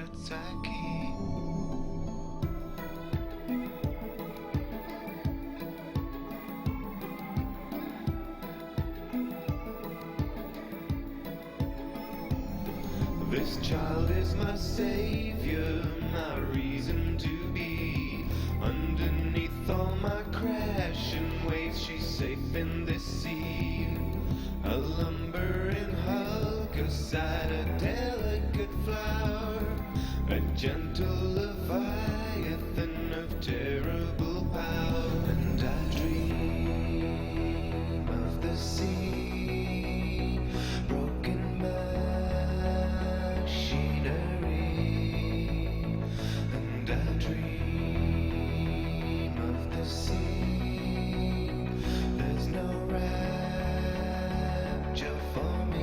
secrets I keep. This child is my savior, my reason to be. Underneath all my crashing waves, she's safe in this sea. A lumbering hulk, a side, a delicate flower, a gentle leviathan of terrible power. And I dream of the sea, broken machinery. And I dream of the sea, there's no rapture for me.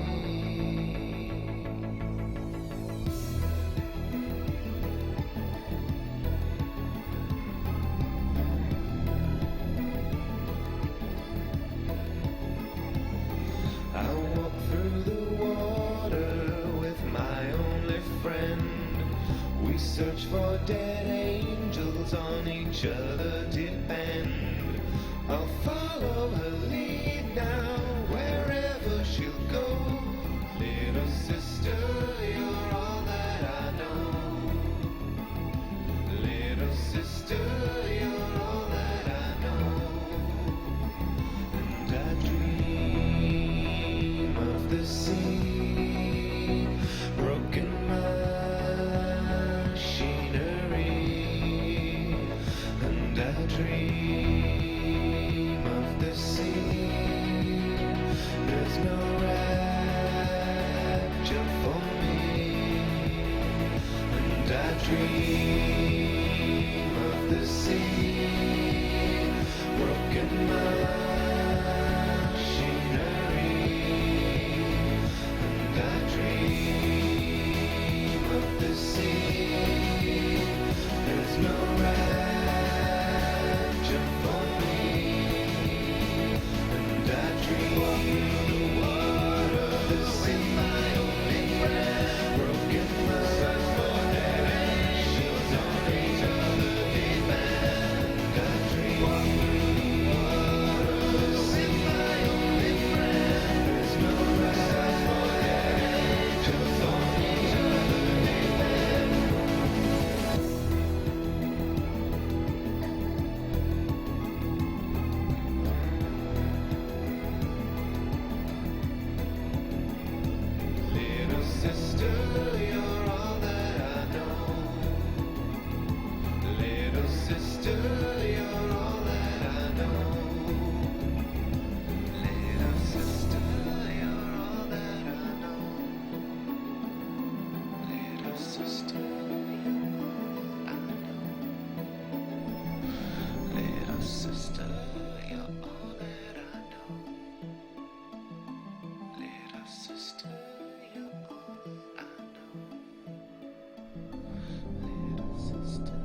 I walk through the water with my only friend. We search for dead angels, on each other depend. I'll follow her lead now, wherever she'll go. Little sister, you're all that I know. Little sister, you're all that I know. And I dream of the sea, broken machinery. And I dream of the sea, there's no rapture for me. And I dream of the sea, broken machinery. And I dream of the sea, there's no rapture for me. And I dream of the sea, my only friend, broken machinery, on each other depend. And I dream of the sea, my only friend, there's no rapture for each other depend. Little sister, you're all that I know. Little sister, you're all that I know. Little sister, you're all that I know. Little sister, you're all I know. Little sister, you're all that I know. Little sister, you're all I know. Little sister.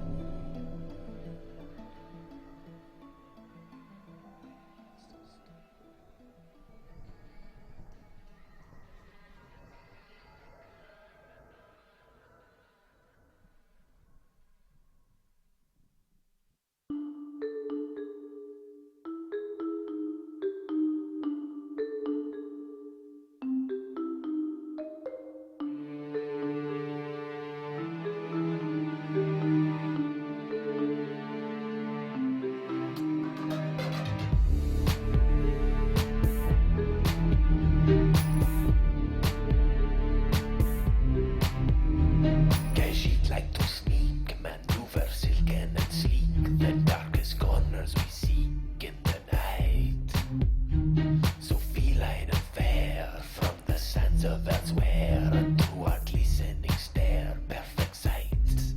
She'd like to sneak, maneuver silken and sleek, the darkest corners we seek in the night. So feline and fair, from the sands of elsewhere, a true-art listening stare, perfect sight.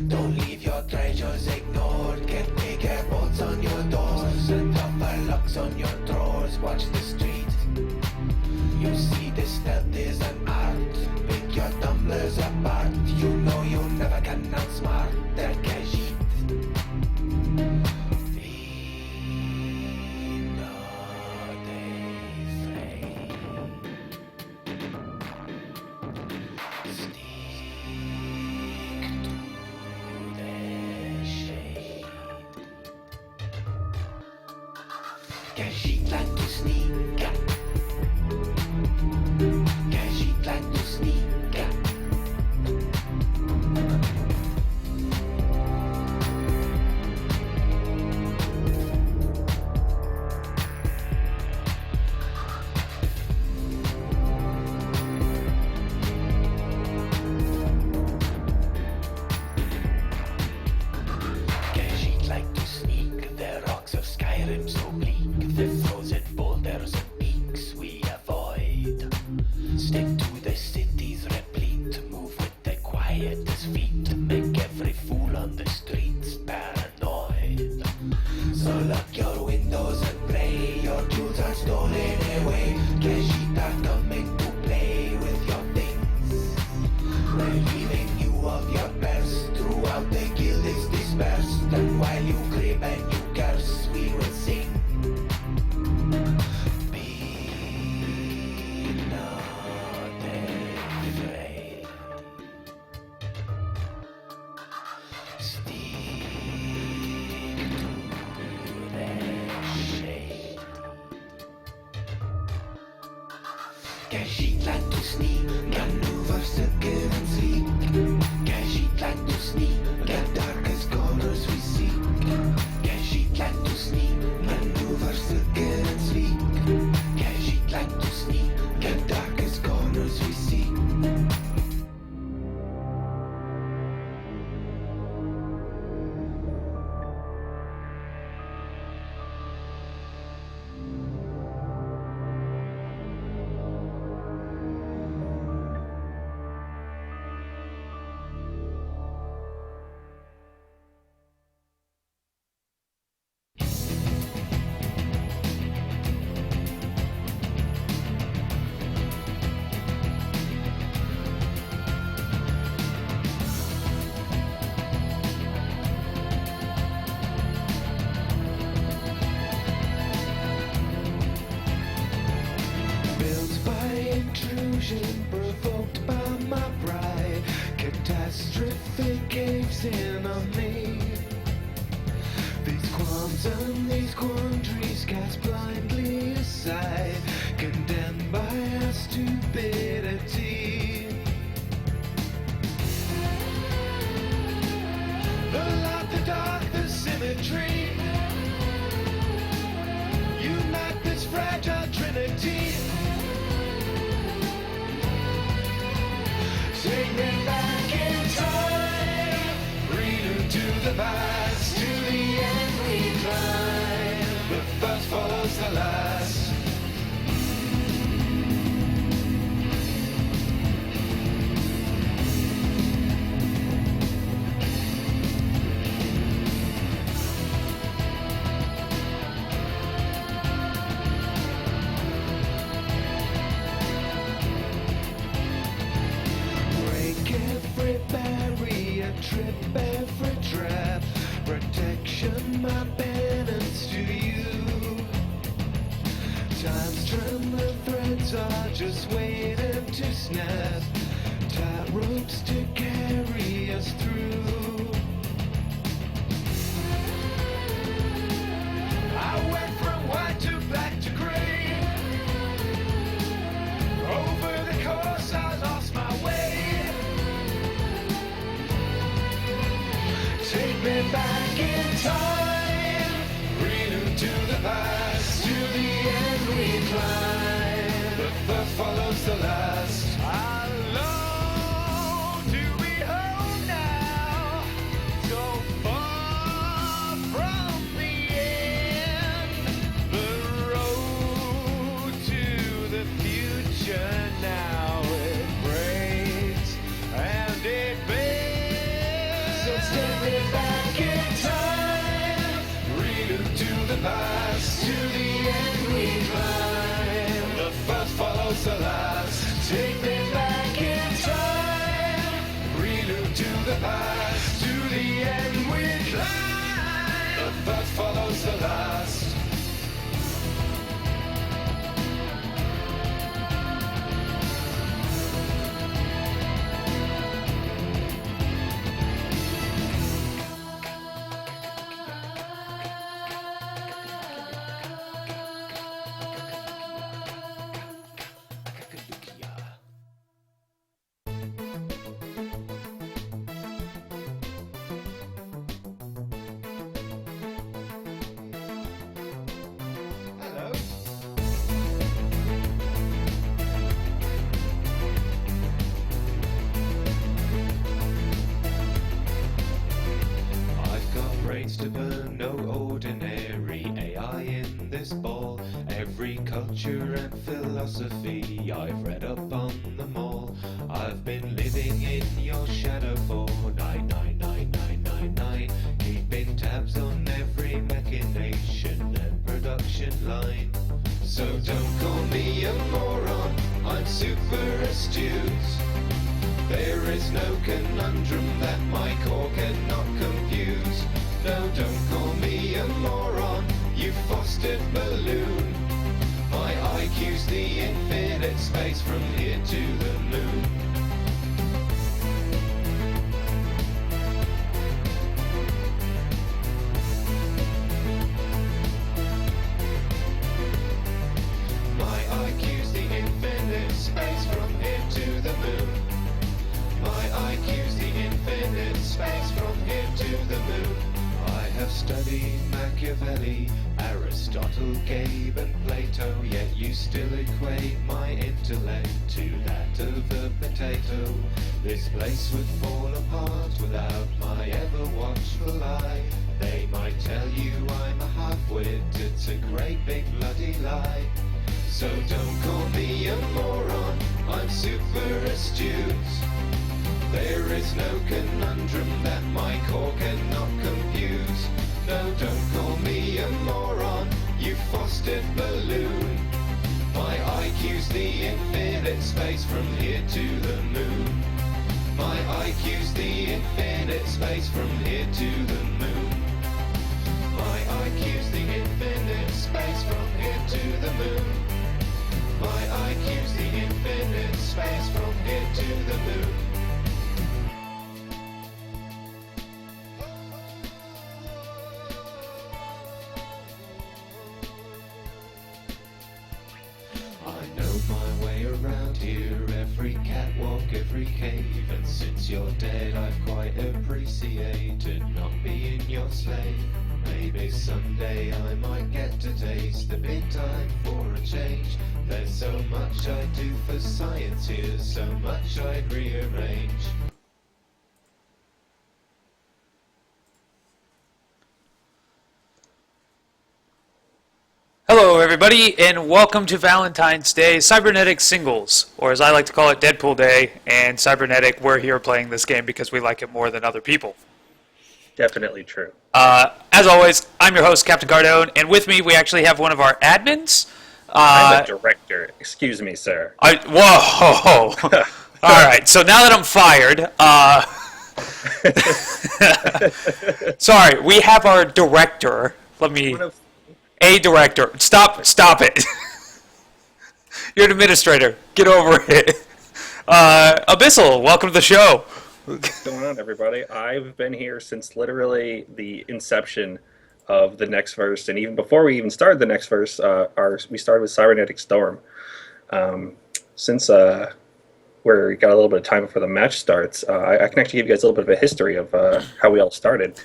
Don't leave your treasures ignored, get bigger bolts on your doors, and tougher locks on your drawers, watch the street. You see this stealth is an art, pick your tumblers apart, you know you never can outsmart their cagite. Steal Cause she'd like to sneak. Cause she'd like to sneak. So bleak, the frozen boulders and peaks we avoid. Stick to the city's replete, move with the quietest feet, make every fool on the streets paranoid. So lock your windows and pray, your tools are stolen away. Cashit are coming to play with your things, relieving you of your purse. Throughout the guild is dispersed, and while you creep and you curse, we will sing. Be not afraid. Stick to the shade. Cashit like to sneak, maneuver circle and sleep. Cashit like to sneak, the darkest corners we seek. Cashit like to sneak, maneuver circle and sleep. Cashit like to sneak, the darkest corners we seek. Provoked by my pride, catastrophe caves in on me. These qualms and these quandaries cast blindly aside, condemned by our stupidity. The light, the dark, the symmetry unite this fragile trinity. Take me back in time, read to the past, to the end we climb. The first follows the last. Every barrier, trip every trap, protection my penance to you. Time's trembling threads are just waiting to snap, tight ropes to carry us through. I went from white to black to gray, over the course I lost my way. Take me back in time, renew to the past, to the end we climb. The first follows the last. How long do we hold now? So far from the end. The road to the future now, it breaks and it bends. So take me back in time, renew to the past, to the end we climb. The first follows the last. raised to burn, no ordinary AI in this ball. Every culture and philosophy, I've read up on them all. I've been living in your shadow for 99999, keeping tabs on every machination and production line. So don't call me a moron, I'm super astute. There is no conundrum that my core cannot confuse. No, don't call me a moron, you fostered balloon. My IQ's the infinite space from here to the moon. My IQ's the infinite space from here to the moon. My IQ's the infinite space from here to the moon. I have studied Machiavelli, Aristotle, Gabe and Plato, yet you still equate my intellect to that of a potato. This place would fall apart without my ever watchful eye. They might tell you I'm a half-wit, it's a great big bloody lie. So don't call me a moron, I'm super astute. There is no conundrum that my core cannot confuse. No, don't call me a moron, you fostered balloon. My IQ's the infinite space from here to the moon. My IQ's the infinite space from here to the moon. My IQ's the infinite space from here to the moon. My IQ's the infinite space from here to the moon. I know my way around here, every catwalk, every cave, and since you're dead I've quite appreciated not being your slave. Maybe someday I might get to taste the big time for a change. There's so much I do for science here, so much I'd rearrange. Hello everybody, and welcome to Valentine's Day Cybernetic Singles, or as I like to call it, Deadpool Day, and Cybernetic, we're here playing this game because we like it more than other people. Definitely true. As always, I'm your host, Captain Cardone, and with me we actually have one of our admins. I'm a director. Excuse me, sir. Whoa! Alright, so now that I'm fired, sorry, we have our director. A director. Stop it. You're an administrator. Get over it. Abyssal, welcome to the show. What's going on, everybody? I've been here since literally the inception of the next verse, and even before we even started the next verse, we started with Cybernetic Storm. Since we got a little bit of time before the match starts, I can actually give you guys a little bit of a history of how we all started.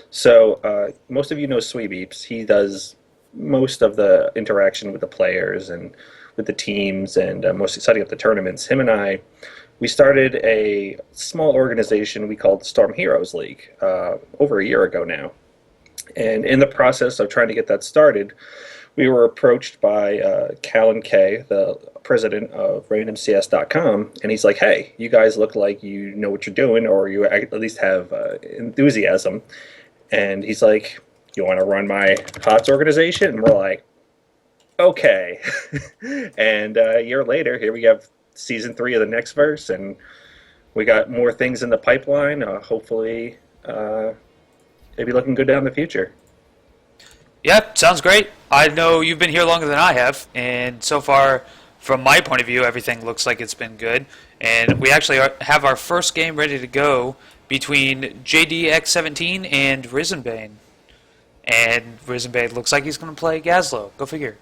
So most of you know Sweebeeps. He does most of the interaction with the players and with the teams and mostly setting up the tournaments. Him and I, we started a small organization we called Storm Heroes League over a year ago now. And in the process of trying to get that started, we were approached by Callan Kay, the president of RandomCS.com, and he's like, hey, you guys look like you know what you're doing, or you at least have enthusiasm. And he's like, you want to run my HOTS organization? And we're like, okay. And a year later, here we have season 3 of the next verse, and we got more things in the pipeline. Hopefully, maybe looking good down the future. Yep, sounds great. I know you've been here longer than I have, and so far, from my point of view, everything looks like it's been good. And we actually have our first game ready to go between JDX17 and Risenbane. And Risenbane looks like he's going to play Gazlo. Go figure.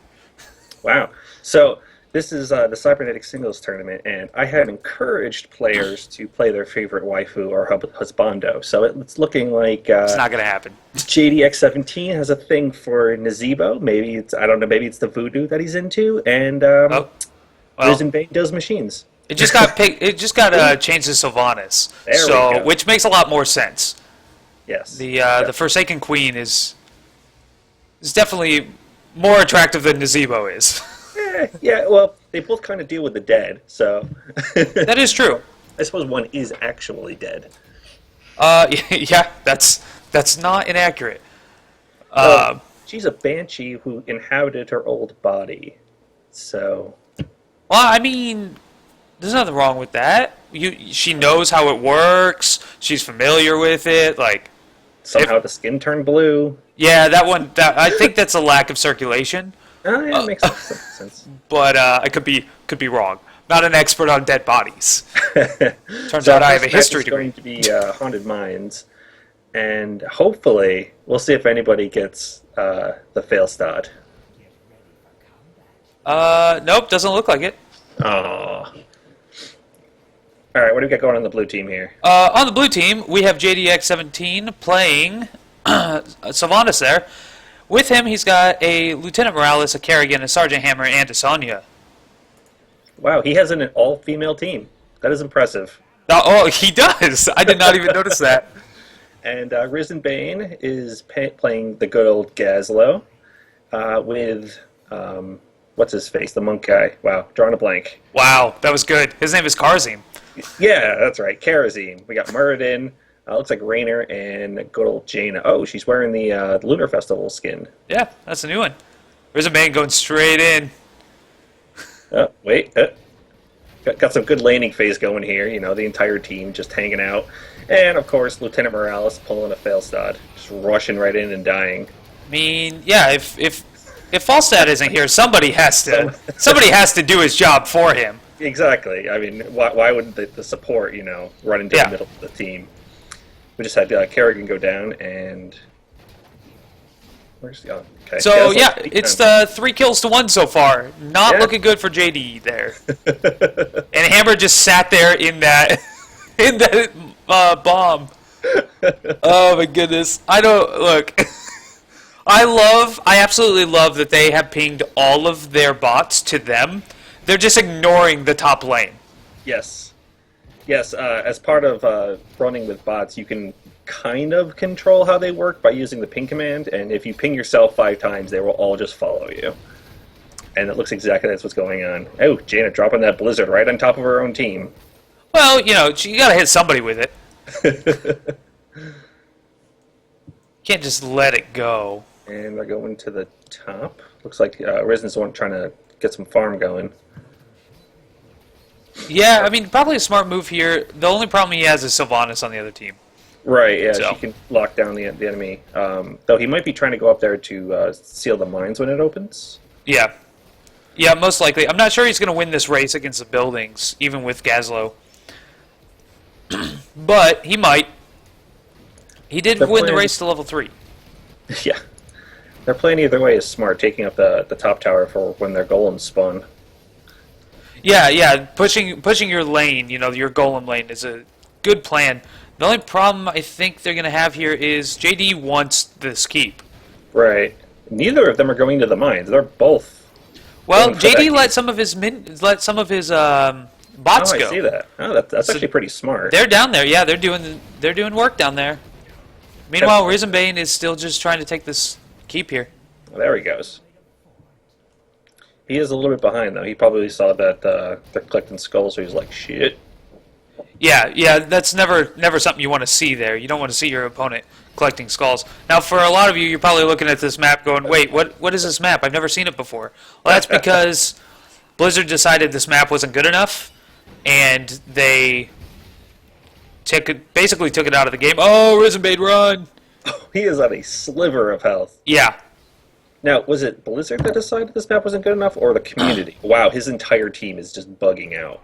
Wow. So this is the Cybernetic Singles tournament, and I have encouraged players to play their favorite waifu or husbando. So it's looking like it's not going to happen. JDX17 has a thing for Nazebo. Maybe it's, I don't know, maybe it's the voodoo that he's into, and Risenbane does machines. It just got changed to Sylvanas, which makes a lot more sense. Yes. The Forsaken Queen is definitely more attractive than Nazebo is. Yeah, well, they both kind of deal with the dead, so... That is true. I suppose one is actually dead. Yeah, that's not inaccurate. She's a banshee who inhabited her old body, so... Well, I mean, there's nothing wrong with that. She knows how it works. She's familiar with it. Like, Somehow the skin turned blue. yeah, that one. I think that's a lack of circulation. Oh, yeah, it makes sense. But I could be wrong. Not an expert on dead bodies. Turns So out I have a this match history is degree. going to be Haunted Minds, and hopefully we'll see if anybody gets the fail start. Nope, doesn't look like it. Oh. All right, what do we got going on the blue team here? On the blue team, we have JDX17 playing Sylvanas there. With him, he's got a Lieutenant Morales, a Kerrigan, a Sergeant Hammer, and a Sonya. Wow, he has an all-female team. That is impressive. Oh, he does! I did not even notice that. And Risen Bane is playing the good old Gazlo with, what's his face, the monk guy. Wow, drawing a blank. Wow, that was good. His name is Karzim. Yeah, that's right, Karazim. We got Muradin, looks like Rainer, and good old Jaina. Oh, she's wearing the Lunar Festival skin. Yeah, that's a new one. There's a man going straight in. Oh, wait. Got some good laning phase going here. You know, the entire team just hanging out. And, of course, Lieutenant Morales pulling a fail stod. Just rushing right in and dying. I mean, yeah, if Falstad isn't here, somebody has to do his job for him. Exactly. I mean, why wouldn't the support, you know, run into the middle of the team? We just had Kerrigan go down, and... Where's the... Oh, okay. So, Yeah, it's 3 kills to 1 so far. Not looking good for JD there. And Hammer just sat there in that... in that bomb. Oh, my goodness. I don't... Look... I absolutely love that they have pinged all of their bots to them. They're just ignoring the top lane. Yes. Yes, as part of running with bots, you can kind of control how they work by using the ping command, and if you ping yourself 5 times, they will all just follow you. And it looks exactly that's what's going on. Oh, Jaina dropping that blizzard right on top of her own team. Well, you know, you gotta hit somebody with it. Can't just let it go. And we're going to the top. Looks like Risen's the one trying to get some farm going. Yeah, I mean, probably a smart move here. The only problem he has is Sylvanas on the other team. Right, yeah, So. she can lock down the enemy. Though he might be trying to go up there to seal the mines when it opens. Yeah. Yeah, most likely. I'm not sure he's going to win this race against the buildings, even with Gazlo. But he might. He did The win the plan- race to level 3. Yeah. Their plan either way is smart, taking up the top tower for when their golems spawn. Yeah, pushing your lane, you know, your golem lane is a good plan. The only problem I think they're going to have here is JD wants this keep. Right. Neither of them are going to the mines. They're both. Well, going for that JD keep. let some of his bots Oh, go. I see that. Oh, that's actually pretty smart. They're down there. Yeah, they're doing work down there. Meanwhile, Risenbane is still just trying to take this keep here. There he goes. He is a little bit behind, though. He probably saw that they're collecting skulls, so he's like, shit. Yeah, that's never something you want to see there. You don't want to see your opponent collecting skulls. Now, for a lot of you, you're probably looking at this map going, wait, what is this map? I've never seen it before. Well, that's because Blizzard decided this map wasn't good enough, and they basically took it out of the game. Oh, Risenbane, run! He is at a sliver of health. Yeah. Now, was it Blizzard that decided this map wasn't good enough, or the community? Wow, his entire team is just bugging out.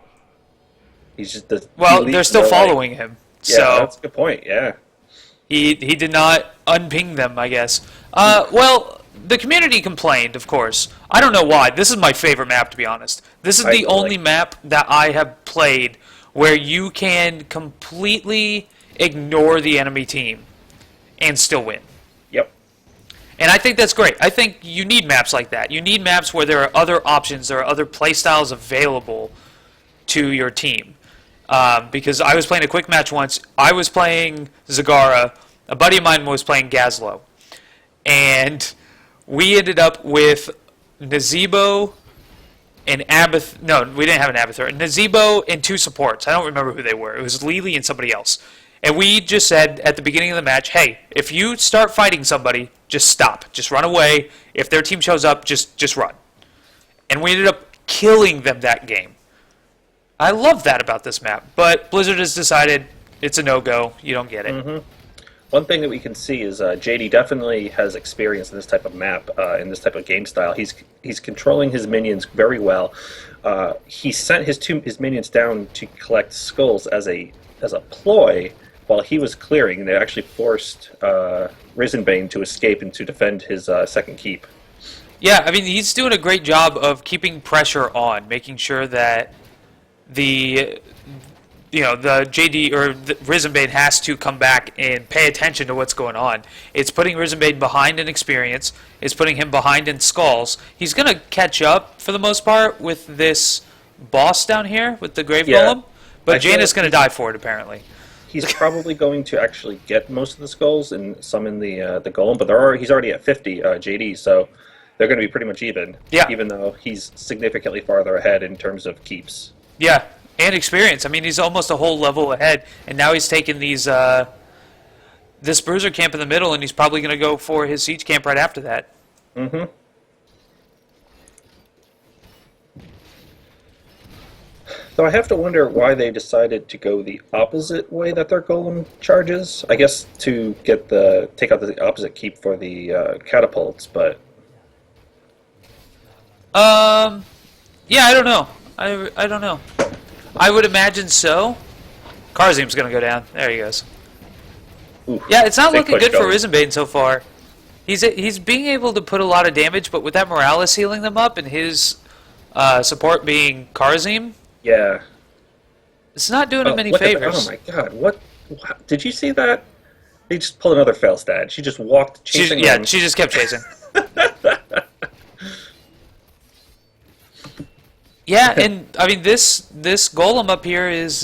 He's just Well, they're still following him. Yeah, So that's a good point. Yeah. he did not unping them, I guess. Well, the community complained, of course. I don't know why. This is my favorite map, to be honest. This is the only map that I have played where you can completely ignore the enemy team and still win. Yep. And I think that's great. I think you need maps like that. You need maps where there are other options, there are other playstyles available to your team. Because I was playing a quick match once. I was playing Zagara, A buddy of mine was playing Gazlo, and we ended up with Nazebo and Abath. No, we didn't have an Abathur. Nazebo and 2 supports. I don't remember who they were. It was Lily and somebody else. And we just said at the beginning of the match, hey, if you start fighting somebody, just stop. Just run away. If their team shows up, just run. And we ended up killing them that game. I love that about this map. But Blizzard has decided it's a no-go. You don't get it. Mm-hmm. One thing that we can see is JD definitely has experience in this type of map, in this type of game style. He's controlling his minions very well. He sent his minions down to collect skulls as a ploy while he was clearing, and they actually forced Risenbane to escape and to defend his second keep. Yeah, I mean, he's doing a great job of keeping pressure on, making sure that the JD or the Risenbane has to come back and pay attention to what's going on. It's putting Risenbane behind in experience. It's putting him behind in skulls. He's going to catch up for the most part with this boss down here with the Grave Golem, but Jaina's going to die for it apparently. He's probably going to actually get most of the skulls and some in the Golem, but he's already at 50 JD, so they're going to be pretty much even. Yeah. Even though he's significantly farther ahead in terms of keeps. Yeah. And experience. I mean, he's almost a whole level ahead, and now he's taking these this bruiser camp in the middle, and he's probably going to go for his siege camp right after that. Mm-hmm. So I have to wonder why they decided to go the opposite way that their golem charges. I guess to take out the opposite keep for the catapults, but yeah, I don't know. I don't know. I would imagine so. Karzim's going to go down. There he goes. oof, Yeah, it's not looking good for going. Risenbane so far. He's being able to put a lot of damage, but with that Morales healing them up and his support being Karzim, Yeah. it's not doing him any Look at favors. oh my god, what? Did you see that? They just pulled another fail stat. She just walked chasing him. She just kept chasing. Yeah, and I mean this golem up here is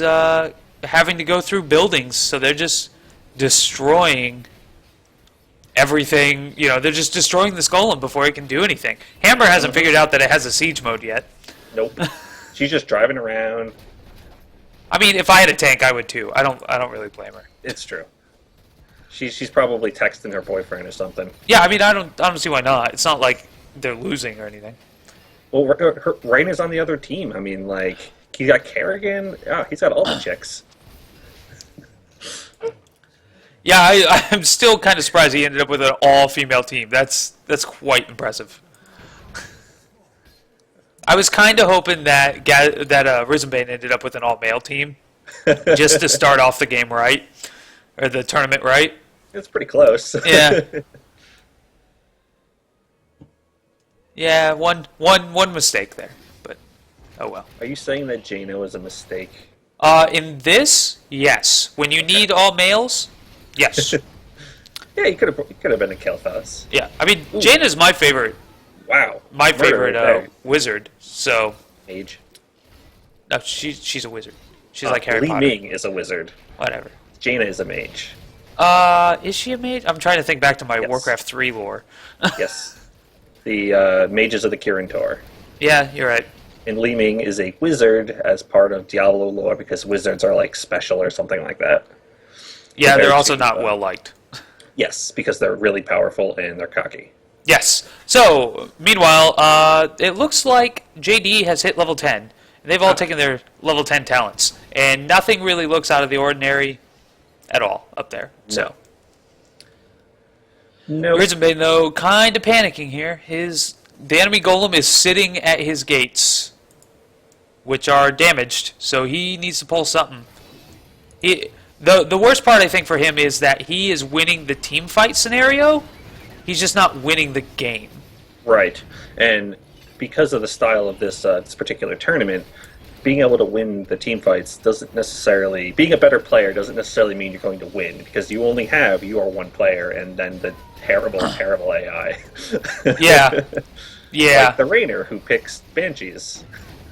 having to go through buildings, so they're just destroying everything. You know, they're just destroying this golem before it can do anything. Hammer hasn't figured out that it has a siege mode yet. Nope. She's just driving around. I mean, if I had a tank, I would too. I don't really blame her. It's true. She's probably texting her boyfriend or something. Yeah, I mean, I don't see why not. It's not like they're losing or anything. Well, Rainer's on the other team. I mean, like, he got Kerrigan. Oh, he's got all the chicks. Yeah, I'm still kind of surprised he ended up with an all-female team. That's quite impressive. I was kind of hoping that Risenbane ended up with an all-male team, just to start off the game right, or the tournament right. It's pretty close. Yeah. Yeah, one mistake there, but oh well. Are you saying that Jaina was a mistake? In this, yes. When you need all males, yes. Yeah, he could have been a Kel'Thas. Yeah, I mean, Jaina's my favorite. Wow. My Murder favorite right there. wizard. So Mage. no, she's a wizard. She's like Harry Li Potter. Ming is a wizard. Whatever. Jaina is a mage. Is she a mage? I'm trying to think back to my Yes. Warcraft 3 lore. Yes. The mages of the Kirin Tor. Yeah, you're right. And Li Ming is a wizard as part of Diablo lore because wizards are like special or something like that. Yeah, Compared they're also to, not well liked. Yes, because they're really powerful and they're cocky. Yes. So, meanwhile, it looks like JD has hit level 10. And they've all taken their level 10 talents. And nothing really looks out of the ordinary at all up there. So, No. Risenbane, though, kind of panicking here. The enemy golem is sitting at his gates, which are damaged, so he needs to pull something. The worst part, I think, for him is that he is winning the team fight scenario. He's just not winning the game. Right. And because of the style of this particular tournament, being able to win the team fights doesn't necessarily... Being a better player doesn't necessarily mean you're going to win, because you only have your one player and then the terrible, terrible AI. Yeah. Yeah. Like the Rainer, who picks Banshees.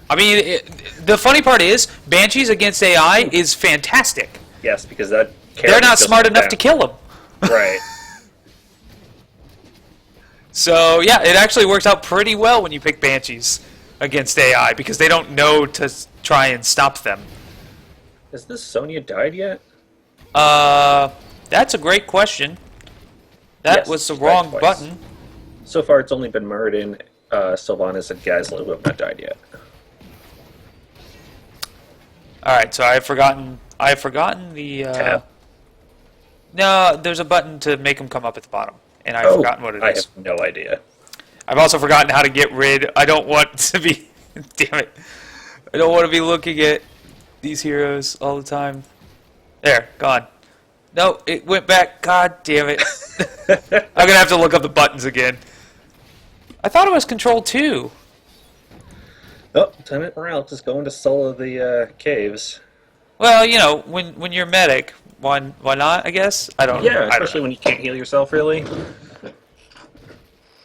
I mean, the funny part is, Banshees against AI is fantastic. Yes, because that They're not smart enough to kill him. Right. So, yeah, it actually works out pretty well when you pick Banshees against AI, because they don't know to try and stop them. Has this Sonya died yet? That's a great question. That Yes, was the she's wrong died twice. button. So far, it's only been Muradin, Sylvanas, and Gazla who have not died yet. Alright, so I've forgotten the, Tab. No, there's a button to make them come up at the bottom, and I've forgotten what it I is. have no idea. I've also forgotten how to get rid. I don't want to be. Damn it! I don't want to be looking at these heroes all the time. There, gone. No, it went back. God damn it! I'm gonna have to look up the buttons again. I thought it was Control 2. Oh, Lieutenant Morales is going to solo the caves. Well, you know, when you're medic, why not? I guess I don't. Yeah, I don't especially know. when you can't heal yourself, really.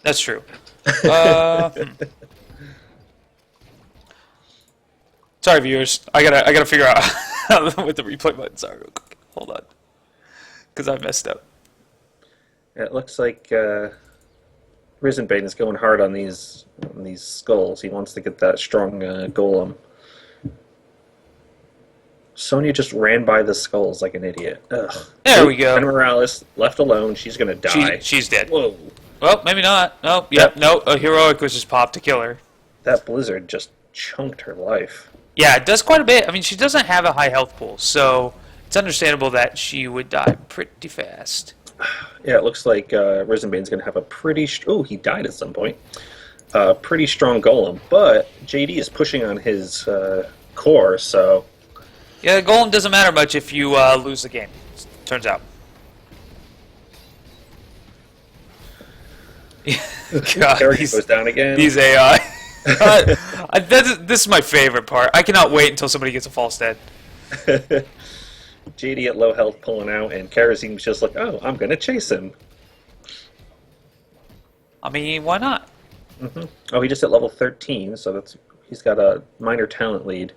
That's true. Hmm. Sorry, viewers. I gotta figure out what the replay buttons are real quick. Hold on, because I messed up. Yeah, it looks like Risenbane is going hard on these skulls. He wants to get that strong golem. Sonya just ran by the skulls like an idiot. Ugh. There we go. And Morales left alone. She's gonna die. She's dead. Whoa! Well, maybe not. No, yep, no. A heroic was just popped to kill her. That blizzard just chunked her life. Yeah, it does quite a bit. I mean, she doesn't have a high health pool, so it's understandable that she would die pretty fast. Yeah, it looks like Risenbane's gonna have a pretty. Oh, he died at some point. Pretty strong golem, but JD is pushing on his core, so. Yeah, the golem doesn't matter much if you lose the game. Turns out. God, Kerrigan goes down again. These AI. This is my favorite part. I cannot wait until somebody gets a false dead. JD at low health pulling out, and Karazin's just like, oh, I'm gonna chase him. I mean, why not? Oh, he just at level 13, so he's got a minor talent lead.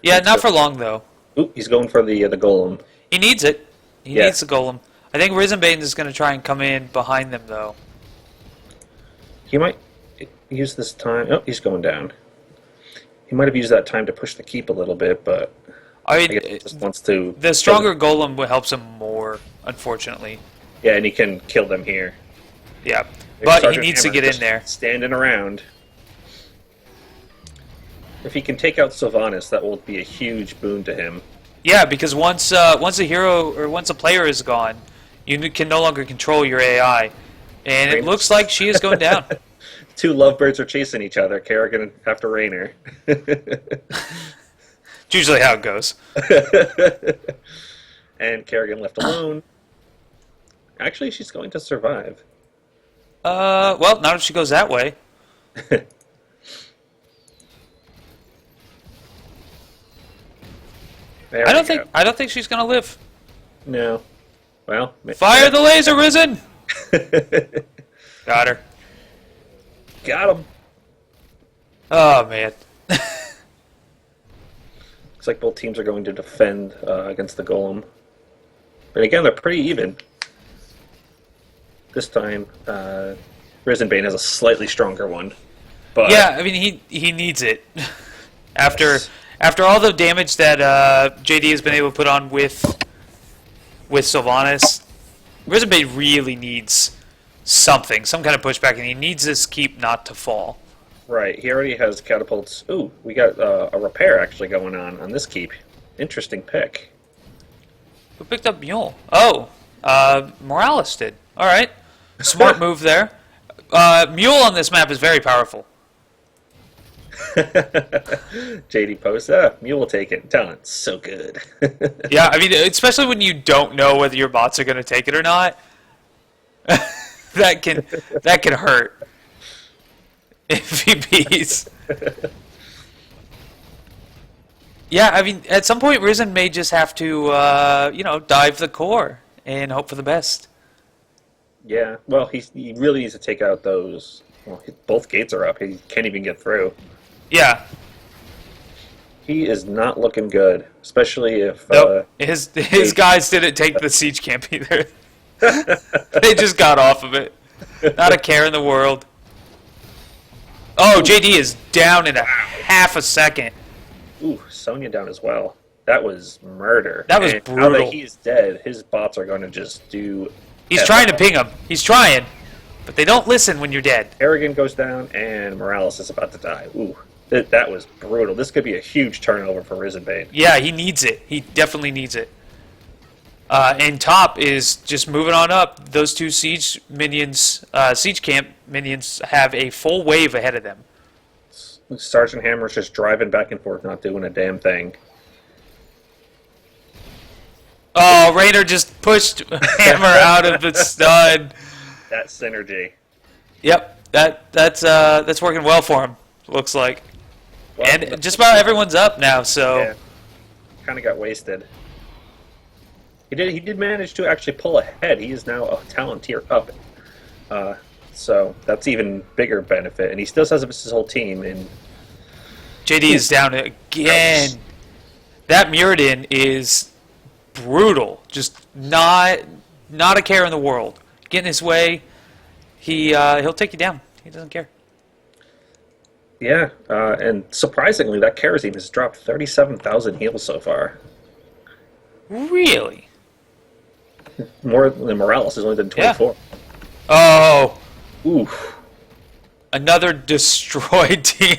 Yeah, not for long though. Ooh, he's going for the golem. He needs it. He Yeah. needs the golem. I think Risenbane is going to try and come in behind them though. He might use this time. Oh, he's going down. He might have used that time to push the keep a little bit, but I I mean, guess he just wants to. the stronger golem helps him more, unfortunately. Yeah, and he can kill them here. Yeah, but he Sergeant needs to Hammer get in just there. Standing around. If he can take out Sylvanas, that will be a huge boon to him. Yeah, because once a hero or once a player is gone, you can no longer control your AI, and it Rainer. looks like she is going down. Two lovebirds are chasing each other. Kerrigan after Rainer. It's usually how it goes. And Kerrigan left alone. Actually, she's going to survive. Well, not if she goes that way. There I we don't go. think she's gonna live. No. Well, Fire the laser, Risen! Got her. Got him. Oh man. Looks like both teams are going to defend against the golem. But again, they're pretty even. This time, Risenbane has a slightly stronger one. But Yeah, I mean he needs it. After all the damage that JD has been able to put on with Sylvanas, Risenbane really needs something, some kind of pushback, and he needs this keep not to fall. Right, he already has catapults. Ooh, we got a repair actually going on this keep. Interesting pick. Who picked up Mule? Oh, Morales did. All right, smart move there. Mule on this map is very powerful. JD posts, Mule will take it. Talent, so good. Yeah, I mean, especially when you don't know whether your bots are going to take it or not. that can hurt. If he beats. Yeah, I mean, at some point, Risen may just have to, dive the core and hope for the best. Yeah, well, he really needs to take out those. Well, both gates are up. He can't even get through. Yeah. He is not looking good, especially if. Nope. His guys didn't take the siege camp either. They just got off of it. Not a care in the world. Oh, JD is down in a half a second. Ooh, Sonya down as well. That was murder. That was and brutal. Now that he's dead, his bots are going to just do... He's trying to ping him. He's trying. But they don't listen when you're dead. Arrogant goes down, and Morales is about to die. Ooh, that was brutal. This could be a huge turnover for Risen Bane. Yeah, he needs it. He definitely needs it. And top is just moving on up. Those two siege minions, siege camp minions, have a full wave ahead of them. Sergeant Hammer's just driving back and forth, not doing a damn thing. Oh, Raynor just pushed Hammer out of the stun. That synergy. Yep, that's working well for him. Looks like. Well, And just about everyone's up now, so yeah, kind of got wasted. He did manage to actually pull ahead. He is now a talent tier up. So that's even bigger benefit. And he still has his whole team. And JD is down again. That Muradin is brutal. Just not a care in the world. Get in his way, he'll take you down. He doesn't care. yeah, and surprisingly, that Kerosene has dropped 37,000 heals so far. Really? More than Morales has only done 24. Oh, Oof. another destroyed team.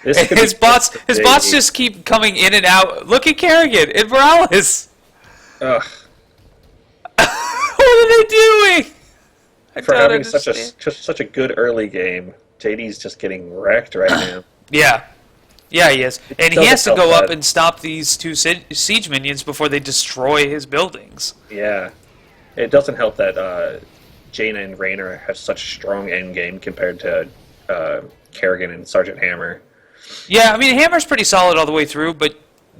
This could His be bots big. just keep coming in and out. Look at Kerrigan and Morales. Ugh. What are they doing? I For don't having understand. such a good early game, JD's just getting wrecked right now. Yeah, he is, and he doesn't has to help go up that- and stop these two siege minions before they destroy his buildings. Yeah. It doesn't help that Jaina and Raynor have such strong end game compared to Kerrigan and Sergeant Hammer. Yeah, I mean Hammer's pretty solid all the way through, but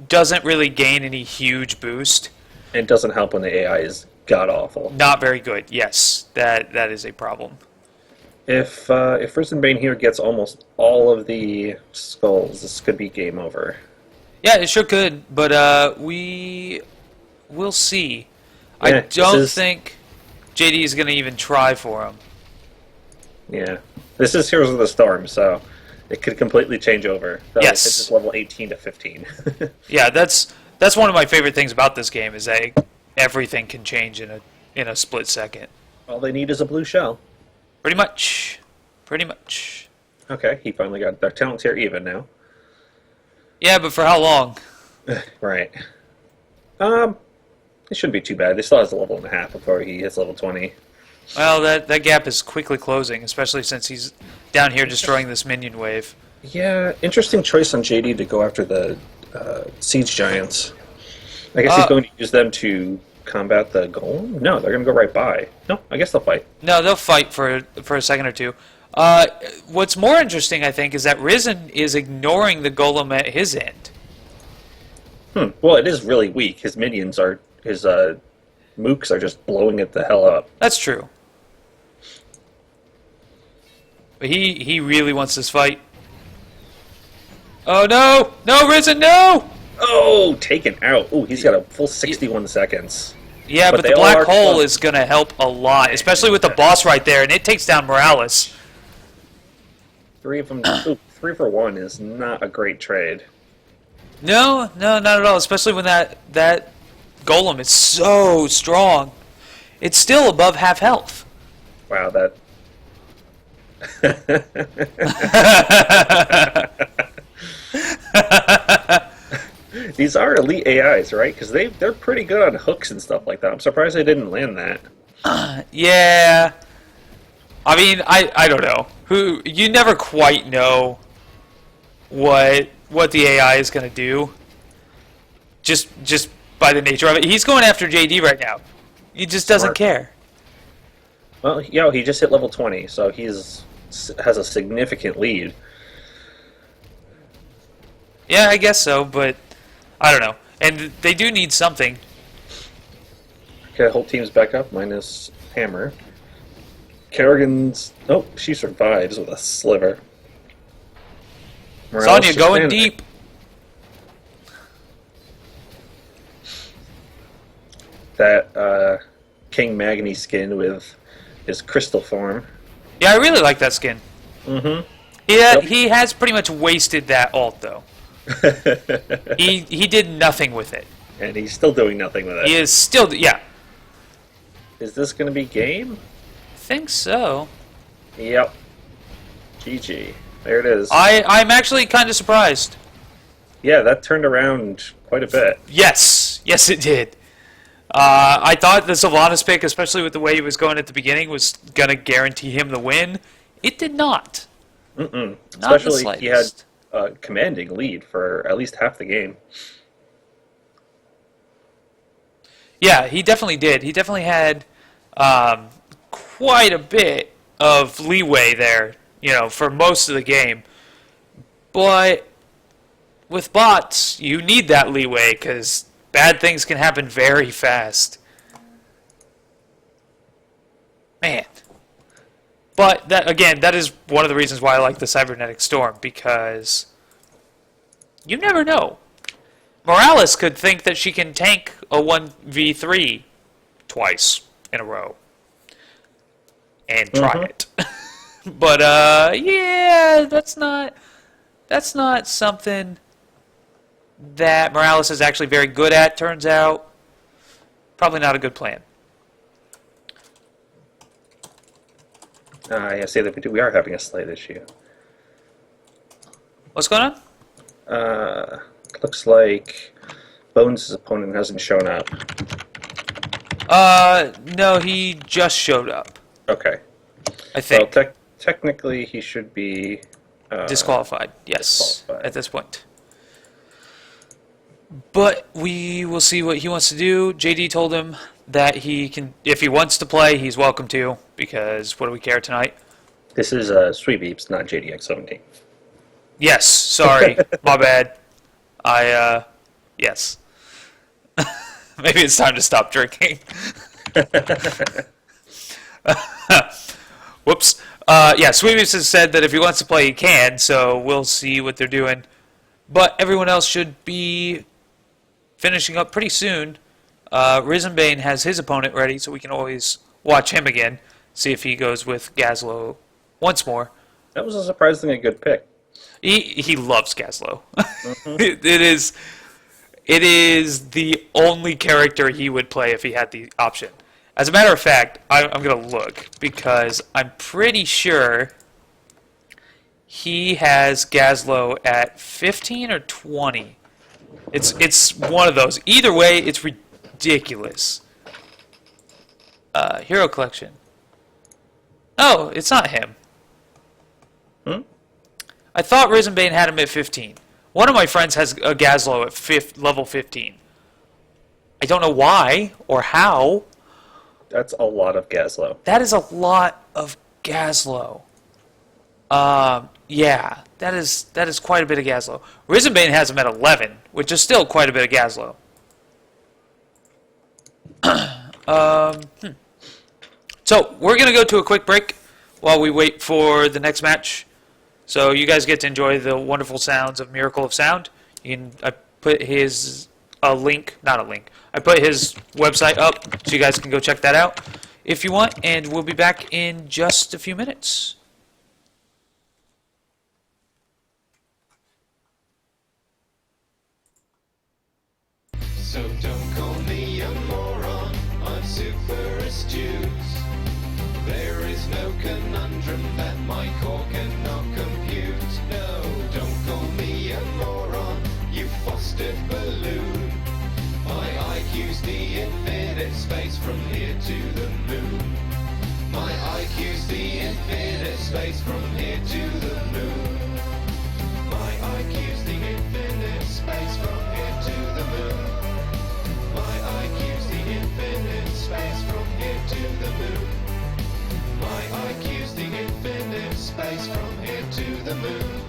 doesn't really gain any huge boost. It doesn't help when the AI is god-awful. Not very good. Yes, that is a problem. If Risen Bane here gets almost all of the skulls, this could be game over. Yeah, it sure could, but we will see. I Yeah, this don't is- think JD is going to even try for him. Yeah. This is Heroes of the Storm, so it could completely change over. So Yes. It's just level 18 to 15. Yeah, that's one of my favorite things about this game is that everything can change in a split second. All they need is a blue shell. Pretty much. Pretty much. Okay, he finally got their talent tier even now. Yeah, but for how long? Right. It shouldn't be too bad. He still has a level and a half before he hits level 20. Well, that gap is quickly closing, especially since he's down here destroying this minion wave. Yeah, interesting choice on JD to go after the siege giants. I guess he's going to use them to combat the golem? No, they're going to go right by. No, I guess they'll fight. No, they'll fight for a second or two. What's more interesting, I think, is that Risen is ignoring the golem at his end. Well, it is really weak. His minions are... His mooks are just blowing it the hell up. That's true. But he really wants this fight. Oh no! No, Risen, no! Oh, taken out. Oh, he's got a full 61 seconds. Yeah, but they the all black are hole close. is going to help a lot, especially with the boss right there, and it takes down Morales. 3 of them... Ooh, 3 for 1 is not a great trade. No, not at all, especially when that golem is so strong. It's still above half health. Wow, that... These are elite AIs, right? Because they're pretty good on hooks and stuff like that. I'm surprised they didn't land that. Yeah. I mean, I don't know. You never quite know what the AI is going to do. Just by the nature of it. He's going after JD right now. He just doesn't Smart. care. Well, he just hit level 20, so has a significant lead. Yeah, I guess so, but I don't know. And they do need something. Okay, whole team's back up, minus Hammer. Kerrigan's... Oh, she survives with a sliver. Morales Sonya just going standing. deep. That King Magni skin with his crystal form. Yeah, I really like that skin. Mm-hmm. He has pretty much wasted that ult though. He did nothing with it. And he's still doing nothing with it. He is still Is this going to be game? I think so. Yep. GG. There it is. I'm actually kind of surprised. Yeah, that turned around quite a bit. Yes, it did. I thought the Sylvanas pick, especially with the way he was going at the beginning, was gonna guarantee him the win. It did not. Mm-mm. Not the Especially he had slightest. a commanding lead for at least half the game. Yeah, he definitely did. He definitely had quite a bit of leeway there, for most of the game. But with bots, you need that leeway because bad things can happen very fast. Man. But that is one of the reasons why I like the Cybernetic Storm, because you never know. Morales could think that she can tank a 1v3 twice in a row and try it. But yeah, that's not something that Morales is actually very good at, turns out. Probably not a good plan. I say that we are having a slight issue. What's going on? Looks like Bones' opponent hasn't shown up. No, he just showed up, Okay. I think. Well, technically he should be Disqualified, yes, disqualified. at this point. But we will see what he wants to do. JD told him that he can, if he wants to play, he's welcome to, because what do we care tonight? This is Sweet Beeps, not JDX17. Yes, sorry, my bad. Yes. Maybe it's time to stop drinking. Whoops. Yeah, Sweebies has said that if he wants to play, he can, so we'll see what they're doing. But everyone else should be finishing up pretty soon. Rizenbane has his opponent ready, so we can always watch him again, see if he goes with Gazlo once more. That was a surprisingly good pick. He loves Gazlo. It is the only character he would play if he had the option. As a matter of fact, I'm going to look, because I'm pretty sure he has Gazlo at 15 or 20. It's one of those. Either way, it's ridiculous. Hero Collection. Oh, it's not him. I thought Rizenbane had him at 15. One of my friends has a Gazlo at level 15. I don't know why or how. That's a lot of Gazlo. That is a lot of Gazlo. Yeah, that is quite a bit of Gazlo. Rizenbane has him at 11, which is still quite a bit of Gazlo. So we're gonna go to a quick break while we wait for the next match. So you guys get to enjoy the wonderful sounds of Miracle of Sound. I put his link, not a link. I put his website up so you guys can go check that out if you want, and we'll be back in just a few minutes. So don't call me a moron, I'm super astute. There is no conundrum that my core cannot compute. No, don't call me a moron, you fostered balloon. My IQ's the infinite space from here to the moon. My IQ's the infinite space from here to the moon. My IQ's the infinite space from here to the moon. My IQ's the infinite space from here to the moon. My IQ's the infinite space from here to the moon.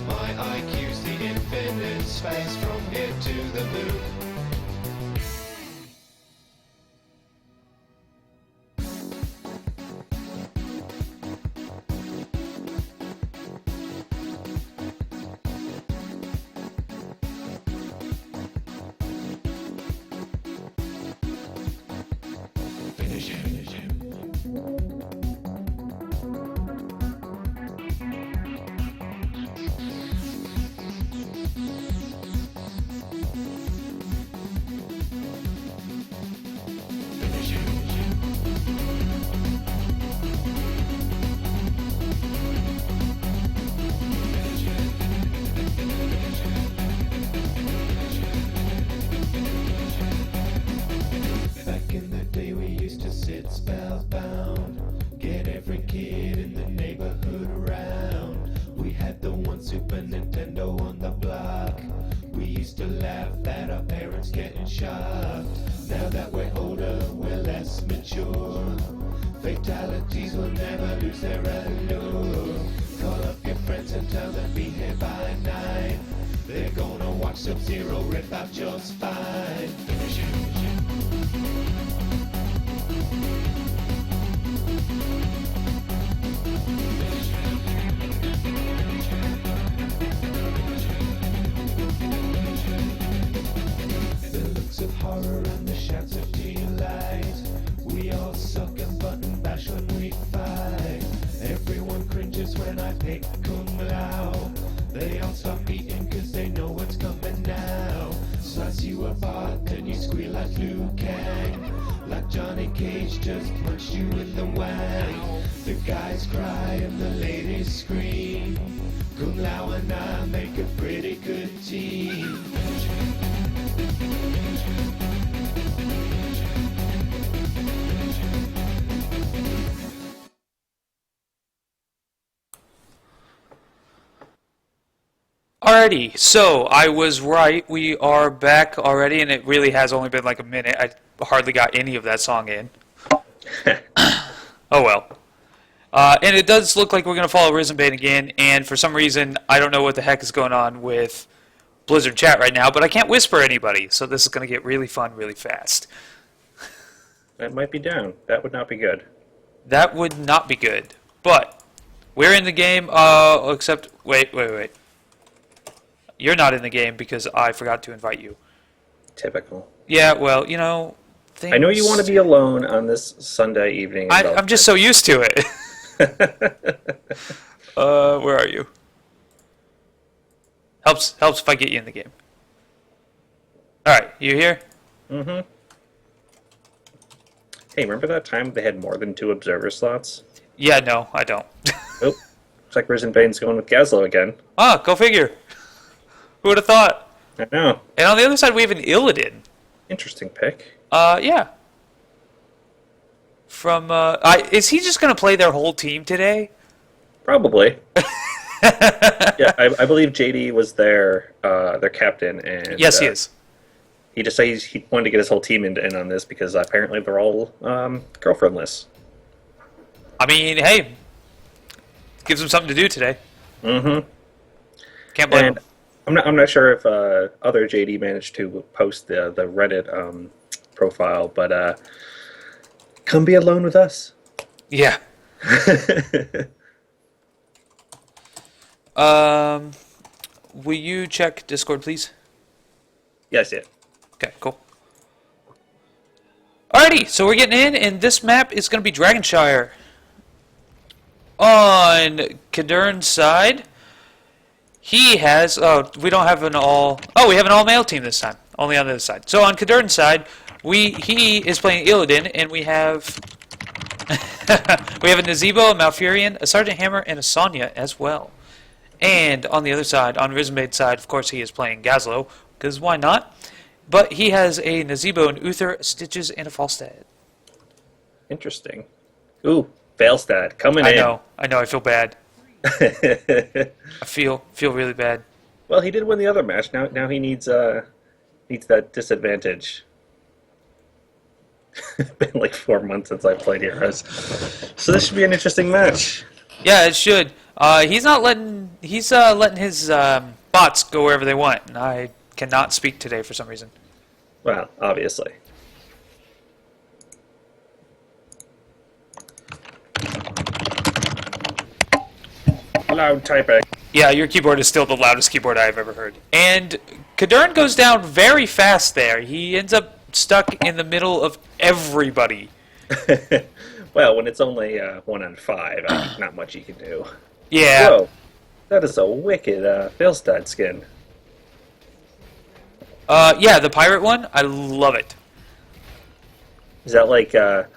My IQ's the infinite space from here to the moon. kid in the neighborhood around. We had the one Super Nintendo on the block. We used to laugh at our parents getting shocked. Now that we're older, we're less mature. Fatalities will never lose their allure. Call up your friends and tell them be here by 9. They're gonna watch Sub-Zero rip out your spine. Finish it. The looks of horror and the shouts of delight. We all suck and button bash when we fight. Everyone cringes when I pick Kung Lao. They all stop eating cause they know what's coming now. Slice you apart, then you squeal like Liu Kang. Like Johnny Cage just punched you in the wang. The guys cry and the ladies scream. Kung Lao and I make a pretty good team. Alrighty, so I was right. We are back already, and it really has only been like a minute. I hardly got any of that song in. Oh well. And it does look like we're going to follow Risen Bane again, and for some reason, I don't know what the heck is going on with Blizzard chat right now, but I can't whisper anybody, so this is going to get really fun really fast. That might be down. That would not be good. That would not be good, but we're in the game, except, wait. You're not in the game because I forgot to invite you. Typical. Yeah, well, you know, things... I know you want to be alone on this Sunday evening. I'm just so used to it. Where are you? Helps if I get you in the game. Alright, you here? Mm-hmm. Hey, remember that time they had more than 2 observer slots? Yeah, no, I don't. Oh, looks like Risen Bane's going with Gazlo again. Ah, go figure. Who would have thought? I know. And on the other side, we have an Illidan. Interesting pick. Yeah. From, is he just going to play their whole team today? Probably. Yeah, I believe JD was their captain, and Yes, he is. He just said he wanted to get his whole team in on this because apparently they're all girlfriendless. I mean, hey, gives him something to do today. Mm-hmm. Can't blame And him. I'm not sure if other JD managed to post the Reddit profile, but come be alone with us. Yeah. Will you check Discord, please? Yes, yeah. Okay, cool. Alrighty, so we're getting in, and this map is going to be Dragonshire. On Cadern's side, he has... Oh, we don't have an all... Oh, we have an all-male team this time. Only on the other side. So on Cadern's side, he is playing Illidan, and we have... we have a Nazebo, a Malfurion, a Sergeant Hammer, and a Sonya as well. And on the other side, on Risen side, of course, he is playing Gazlo, because why not? But he has a Nazebo, an Uther, Stitches, and a Falstad. Interesting. Ooh, Failstad coming in. I know, I feel bad. I feel really bad. Well, he did win the other match. Now he needs that disadvantage. Been like 4 months since I played Heroes, so this should be an interesting match. Yeah, it should. He's letting his bots go wherever they want, and I cannot speak today for some reason. Well, obviously. Loud typing. Yeah, your keyboard is still the loudest keyboard I've ever heard. And Cadern goes down very fast there. He ends up stuck in the middle of everybody. Well, when it's only 1 on 5, not much you can do. Yeah. Whoa, that is a wicked Failstad skin. Yeah, the pirate one, I love it. Is that like the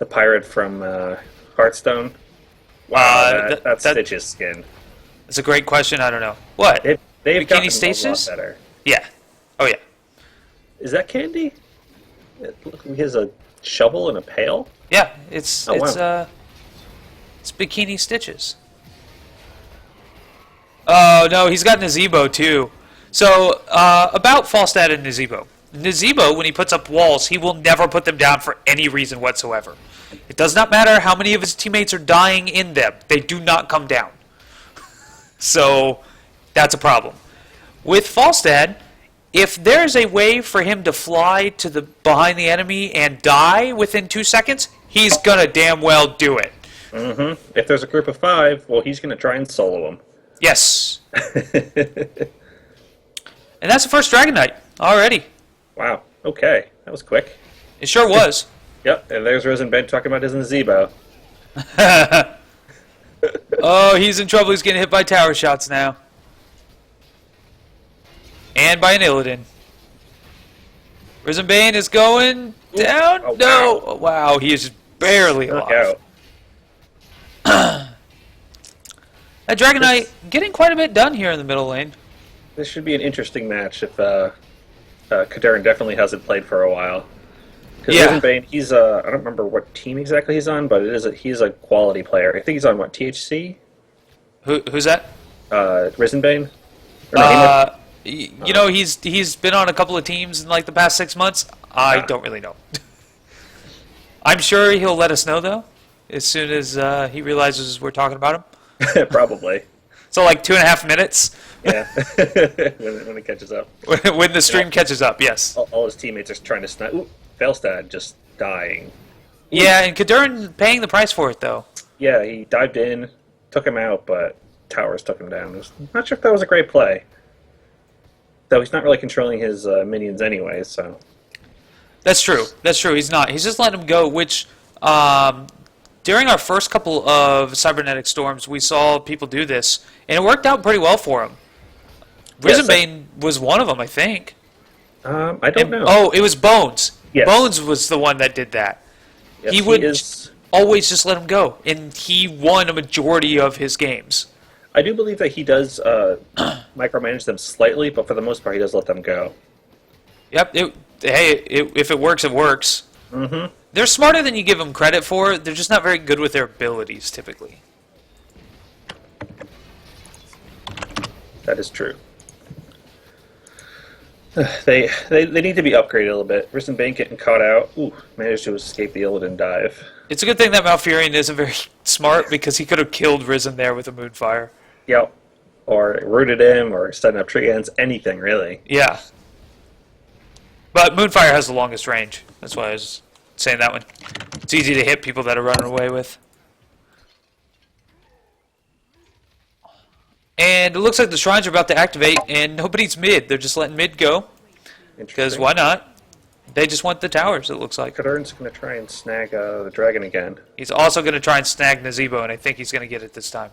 pirate from Hearthstone? Wow, that's Stitch's skin. It's a great question. I don't know. What? They've Bikini gotten Stasis? a lot better. Yeah. Oh yeah. Is that Candy? He has a shovel and a pail. Yeah. It's It's Bikini Stitches. Oh, no, he's got Nazebo, too. So, about Falstad and Nazebo. Nazebo, when he puts up walls, he will never put them down for any reason whatsoever. It does not matter how many of his teammates are dying in them. They do not come down. So, that's a problem. With Falstad, if there's a way for him to fly to the behind the enemy and die within 2 seconds, he's gonna damn well do it. Mm-hmm. If there's a group of 5, well, he's going to try and solo them. Yes. And that's the first Dragon Knight already. Wow. Okay. That was quick. It sure was. Yep. And there's Risen Ben talking about his Nazebo. Oh, he's in trouble. He's getting hit by tower shots now. And by an Illidan. Risen Bane is going down. Oh, no. wow. Wow, he is barely Knock alive. out. That Dragon Knight getting quite a bit done here in the middle lane. This should be an interesting match if Cardone definitely hasn't played for a while. Because Yeah. Risen Bane, he's I don't remember what team exactly he's on, but he's a quality player. I think he's on what, THC? Who's that? Risen Bane? Or no, You know, he's been on a couple of teams in like the past 6 months. I don't really know. I'm sure he'll let us know though, as soon as he realizes we're talking about him. Probably. So like 2.5 minutes Yeah. when it catches up. when the stream catches up. Yes. All his teammates are trying to snipe. Ooh, Failstad just dying. Yeah, and Cardone paying the price for it though. Yeah, he dived in, took him out, but towers took him down. Not sure if that was a great play. Though he's not really controlling his minions anyway, so. That's true. That's true. He's not. He's just letting him go, which during our first couple of Cybernetic Storms, we saw people do this, and it worked out pretty well for him. Yes, Risenbane was one of them, I think. I don't know. Oh, it was Bones. Yes. Bones was the one that did that. Yes, he would is. always just let him go, and he won a majority of his games. I do believe that he does micromanage them slightly, but for the most part, he does let them go. Yep. If it works, it works. Mm-hmm. They're smarter than you give them credit for. They're just not very good with their abilities, typically. That is true. They need to be upgraded a little bit. Risen Bane getting caught out. Ooh, managed to escape the Illidan dive. It's a good thing that Malfurion isn't very smart because he could have killed Risen there with a Moonfire. Yep. Or rooted him, or setting up tree ends, anything really. Yeah. But Moonfire has the longest range. That's why I was saying that one. It's easy to hit people that are running away with. And it looks like the shrines are about to activate, and nobody's mid. They're just letting mid go. Because Interesting. why not? They just want the towers, it looks like. Cardone's going to try and snag the dragon again. He's also going to try and snag Nazebo, and I think he's going to get it this time.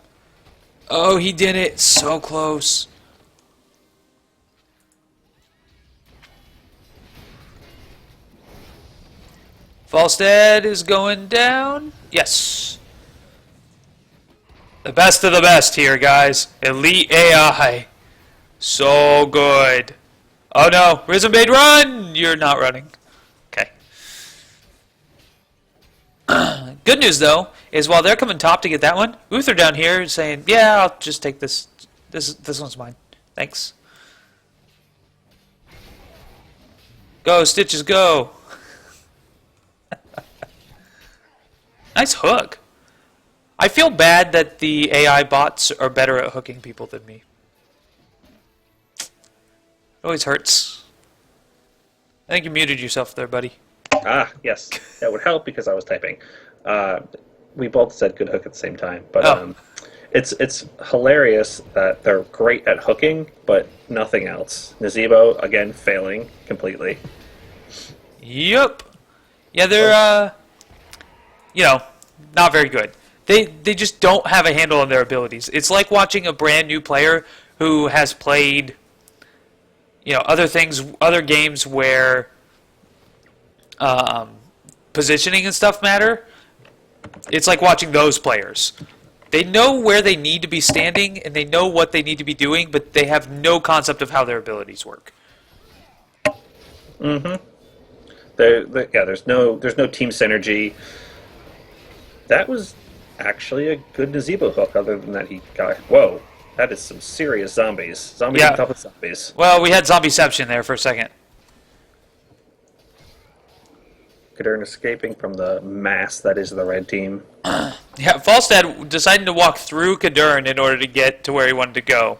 Oh, he did it. So close. Falstad is going down. Yes. The best of the best here, guys. Elite AI. So good. Oh no. Risen Bane, run! You're not running. Okay. Good news, though, is while they're coming top to get that one, Uther down here is saying, yeah, I'll just take this. This one's mine. Thanks. Go, Stitches, go. Nice hook. I feel bad that the AI bots are better at hooking people than me. It always hurts. I think you muted yourself there, buddy. Ah, yes. That would help because I was typing. We both said good hook at the same time. But it's hilarious that they're great at hooking, but nothing else. Nazebo, again, failing completely. Yep. Yeah, they're, not very good. They just don't have a handle on their abilities. It's like watching a brand new player who has played, other games where positioning and stuff matter. It's like watching those players. They know where they need to be standing and they know what they need to be doing, but they have no concept of how their abilities work. Mm-hmm. There's no team synergy. That was actually a good Nazebo hook, other than that he got... Whoa, that is some serious zombies. Zombies Yeah. on top of zombies. Well, we had zombieception there for a second. Cardone escaping from the mass that is the red team. Yeah, Falstad deciding to walk through Cardone in order to get to where he wanted to go.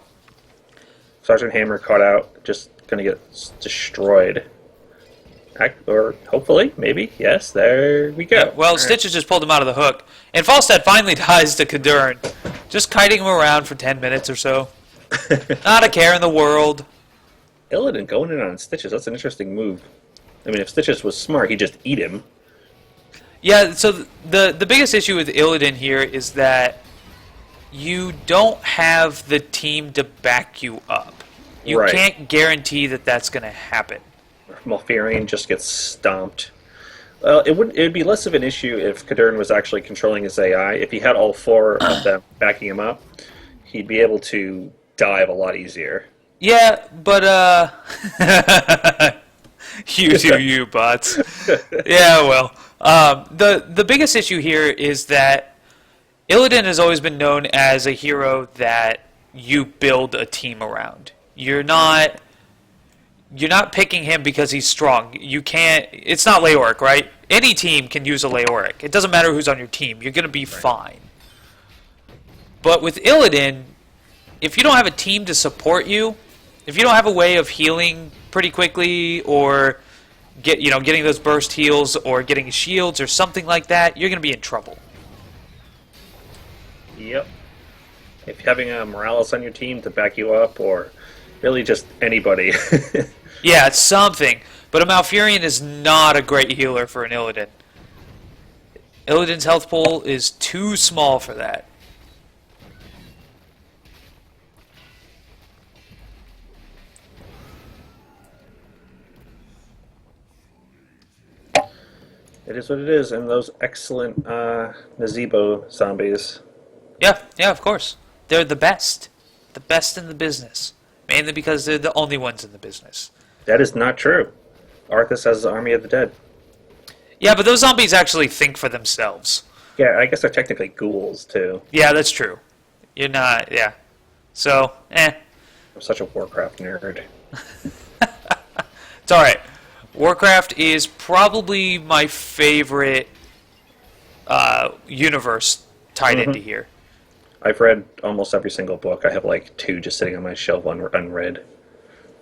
Sergeant Hammer caught out, just gonna get destroyed. Or hopefully, maybe, yes, there we go. Yeah, well, Stitches just pulled him out of the hook. And Falstad finally dies to Cardone, just kiting him around for 10 minutes or so. Not a care in the world. Illidan going in on Stitches, that's an interesting move. I mean, if Stitches was smart, he'd just eat him. Yeah, so the biggest issue with Illidan here is that you don't have the team to back you up. You Right. can't guarantee that that's going to happen. Malfurion just gets stomped. Well, it would be less of an issue if Cardone was actually controlling his AI. If he had all four of them backing him up, he'd be able to dive a lot easier. Yeah, but you bots. Yeah, well, the biggest issue here is that Illidan has always been known as a hero that you build a team around. You're not picking him because he's strong. You can't. It's not Leoric, right? Any team can use a Leoric. It doesn't matter who's on your team. You're gonna be fine. But with Illidan, if you don't have a team to support you, if you don't have a way of healing pretty quickly, or getting those burst heals, or getting shields, or something like that, you're gonna be in trouble. Yep. If having a Morales on your team to back you up, or really just anybody. Yeah, it's something. But a Malfurion is not a great healer for an Illidan. Illidan's health pool is too small for that. It is what it is, and those excellent Nazebo zombies. Yeah, of course. They're the best. The best in the business. Mainly because they're the only ones in the business. That is not true. Arthas has the Army of the Dead. Yeah, but those zombies actually think for themselves. Yeah, I guess they're technically ghouls, too. Yeah, that's true. You're not, yeah. So, I'm such a Warcraft nerd. It's alright. Warcraft is probably my favorite universe tied into here. I've read almost every single book. I have like 2 just sitting on my shelf unread.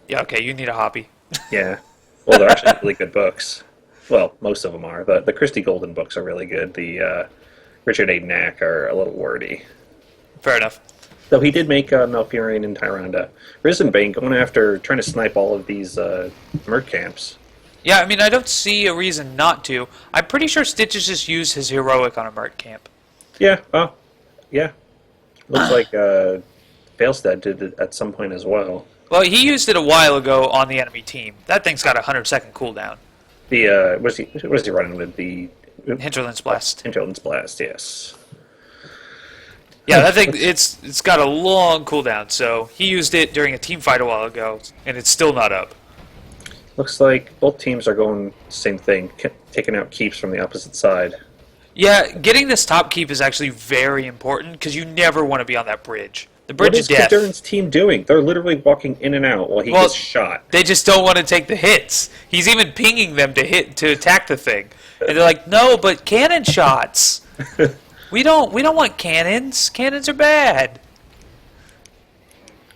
Yeah, okay, you need a hobby. Yeah. Well, they're actually really good books. Well, most of them are. The Christie Golden books are really good. The Richard A. Knack are a little wordy. Fair enough. Though he did make Malfurion and Tyrande. Risenbane going after, trying to snipe all of these merc camps. Yeah, I mean, I don't see a reason not to. I'm pretty sure Stitches just used his heroic on a merc camp. Yeah, yeah. Looks like Failstead did it at some point as well. Well, he used it a while ago on the enemy team. That thing's got a 100-second cooldown. The was he running with the Hinterland's Blast. Hinterland's Blast? Yes. Yeah, that thing, it's got a long cooldown, so he used it during a team fight a while ago, and it's still not up. Looks like both teams are going the same thing, taking out keeps from the opposite side. Yeah, getting this top keep is actually very important, because you never want to be on that bridge. The bridge of death. What is Cadone's team doing? They're literally walking in and out while he gets shot. They just don't want to take the hits. He's even pinging them to attack the thing. And they're like, no, but cannon shots. We don't want cannons. Cannons are bad.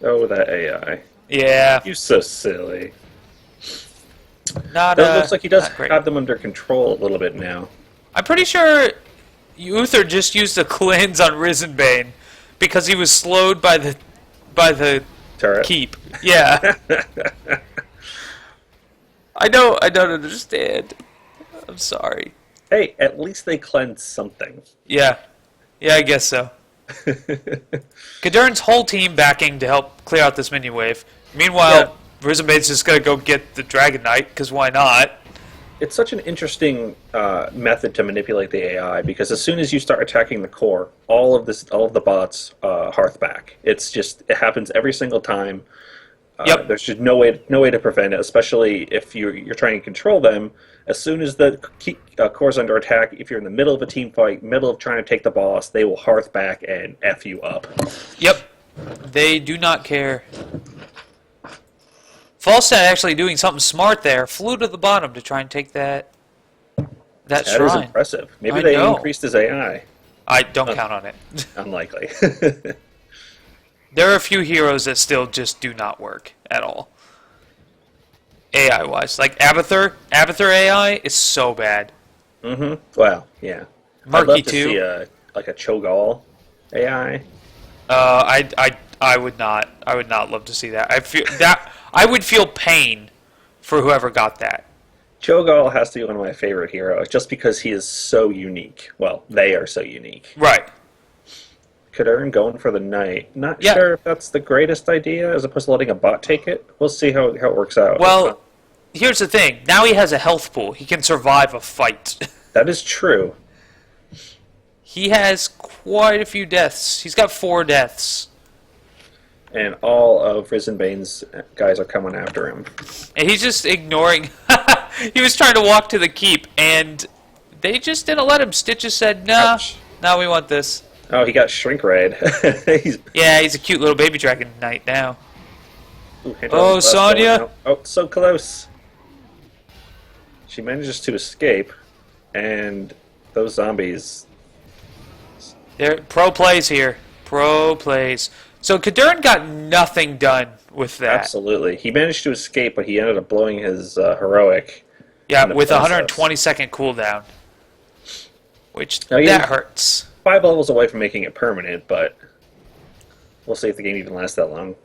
Oh, that AI. Yeah. You're so silly. Not. It looks like he does not great. have them under control a little bit now. I'm pretty sure Uther just used a cleanse on Risenbane because he was slowed by the Turret. keep. Yeah. I don't understand. I'm sorry. Hey, at least they cleansed something. Yeah, I guess so. Cadone's whole team backing to help clear out this minion wave. Meanwhile, Risenbane's just gonna go get the Dragon Knight, because why not? It's such an interesting method to manipulate the AI, because as soon as you start attacking the core, all of the bots hearth back. It happens every single time. Yep. There's just no way to prevent it, especially if you're trying to control them. As soon as the core's under attack, if you're in the middle of a team fight, middle of trying to take the boss, they will hearth back and F you up. Yep. They do not care. Falstad actually doing something smart there. Flew to the bottom to try and take that That shrine. is impressive. Maybe I they know. increased his AI. I don't count on it. Unlikely. There are a few heroes that still just do not work at all. AI-wise. Like Abathur. Abathur AI is so bad. Mm-hmm. Well, yeah. Murky I'd love to too. see a Cho'Gall AI. I would not. I would not love to see that. I would feel pain for whoever got that. Cho'Gall has to be one of my favorite heroes, just because he is so unique. Well, they are so unique. Right. Kadern going for the knight. Not Yeah. sure if that's the greatest idea, as opposed to letting a bot take it. We'll see how it works out. Well, here's the thing. Now he has a health pool. He can survive a fight. That is true. He has quite a few deaths. He's got 4 deaths. And all of Risenbane's guys are coming after him. And he's just ignoring... He was trying to walk to the keep, and they just didn't let him. Stitch just said, nah, Ouch. now we want this. Oh, he got shrink raid. Yeah, he's a cute little baby dragon knight now. Ooh, hand Oh, on the Sonya. left. Oh, so close. She manages to escape, and those zombies... There, pro plays here. Pro plays. So Kadern got nothing done with that. Absolutely. He managed to escape, but he ended up blowing his heroic. Yeah, in the with a process. 120-second cooldown. Which, Now, that hurts. 5 levels away from making it permanent, but we'll see if the game even lasts that long.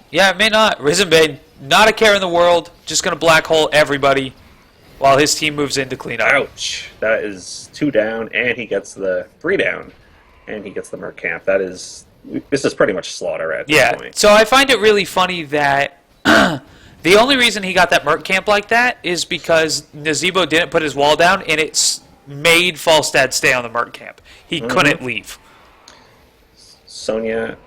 Yeah, it may not. Risenbane, not a care in the world. Just going to black hole everybody while his team moves in to clean up. Ouch! That is 2 down, and he gets the 3 down, and he gets the Merc Camp. This is pretty much slaughter at this Yeah, point. so I find it really funny that the only reason he got that Merc Camp like that is because Nazebo didn't put his wall down, and it's made Falstad stay on the Merc Camp. He couldn't leave. Sonya...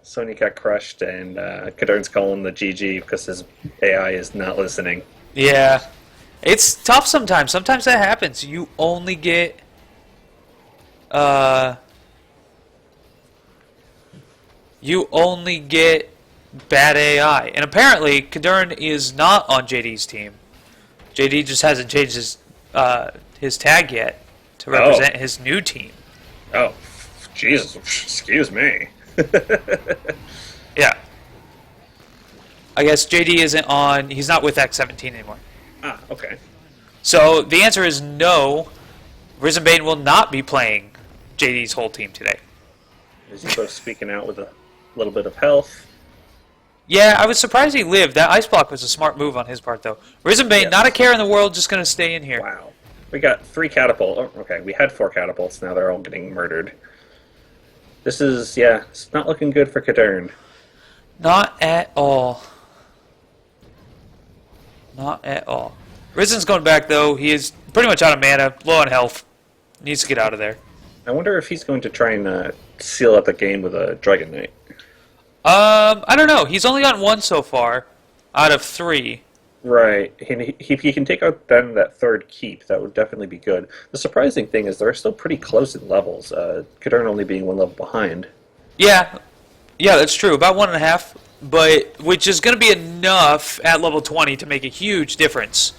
Sonya got crushed, and Kadern's calling the GG because his AI is not listening. Yeah. It's tough sometimes. Sometimes that happens. You only get... you only get bad AI. And apparently, Kadern is not on JD's team. JD just hasn't changed his tag yet to represent his new team. Oh, Jesus. Excuse me. Yeah. I guess JD isn't on... He's not with X17 anymore. Ah, okay. So the answer is no. Risenbane will not be playing JD's whole team today. Is he both speaking out with a little bit of health? Yeah, I was surprised he lived. That ice block was a smart move on his part, though. Risenbane, Yes. not a care in the world, just going to stay in here. Wow. We got 3 catapults. Oh, okay, we had 4 catapults. Now they're all getting murdered. This is, yeah, it's not looking good for Kadern. Not at all. Not at all. Risen's going back, though. He is pretty much out of mana, low on health. Needs to get out of there. I wonder if he's going to try and seal out the game with a Dragon Knight. I don't know. He's only gotten 1 so far out of 3. Right. And if he can take out then that 3rd keep, that would definitely be good. The surprising thing is they're still pretty close in levels. Kadern only being 1 level behind. Yeah, that's true. About 1.5, but which is going to be enough at level 20 to make a huge difference.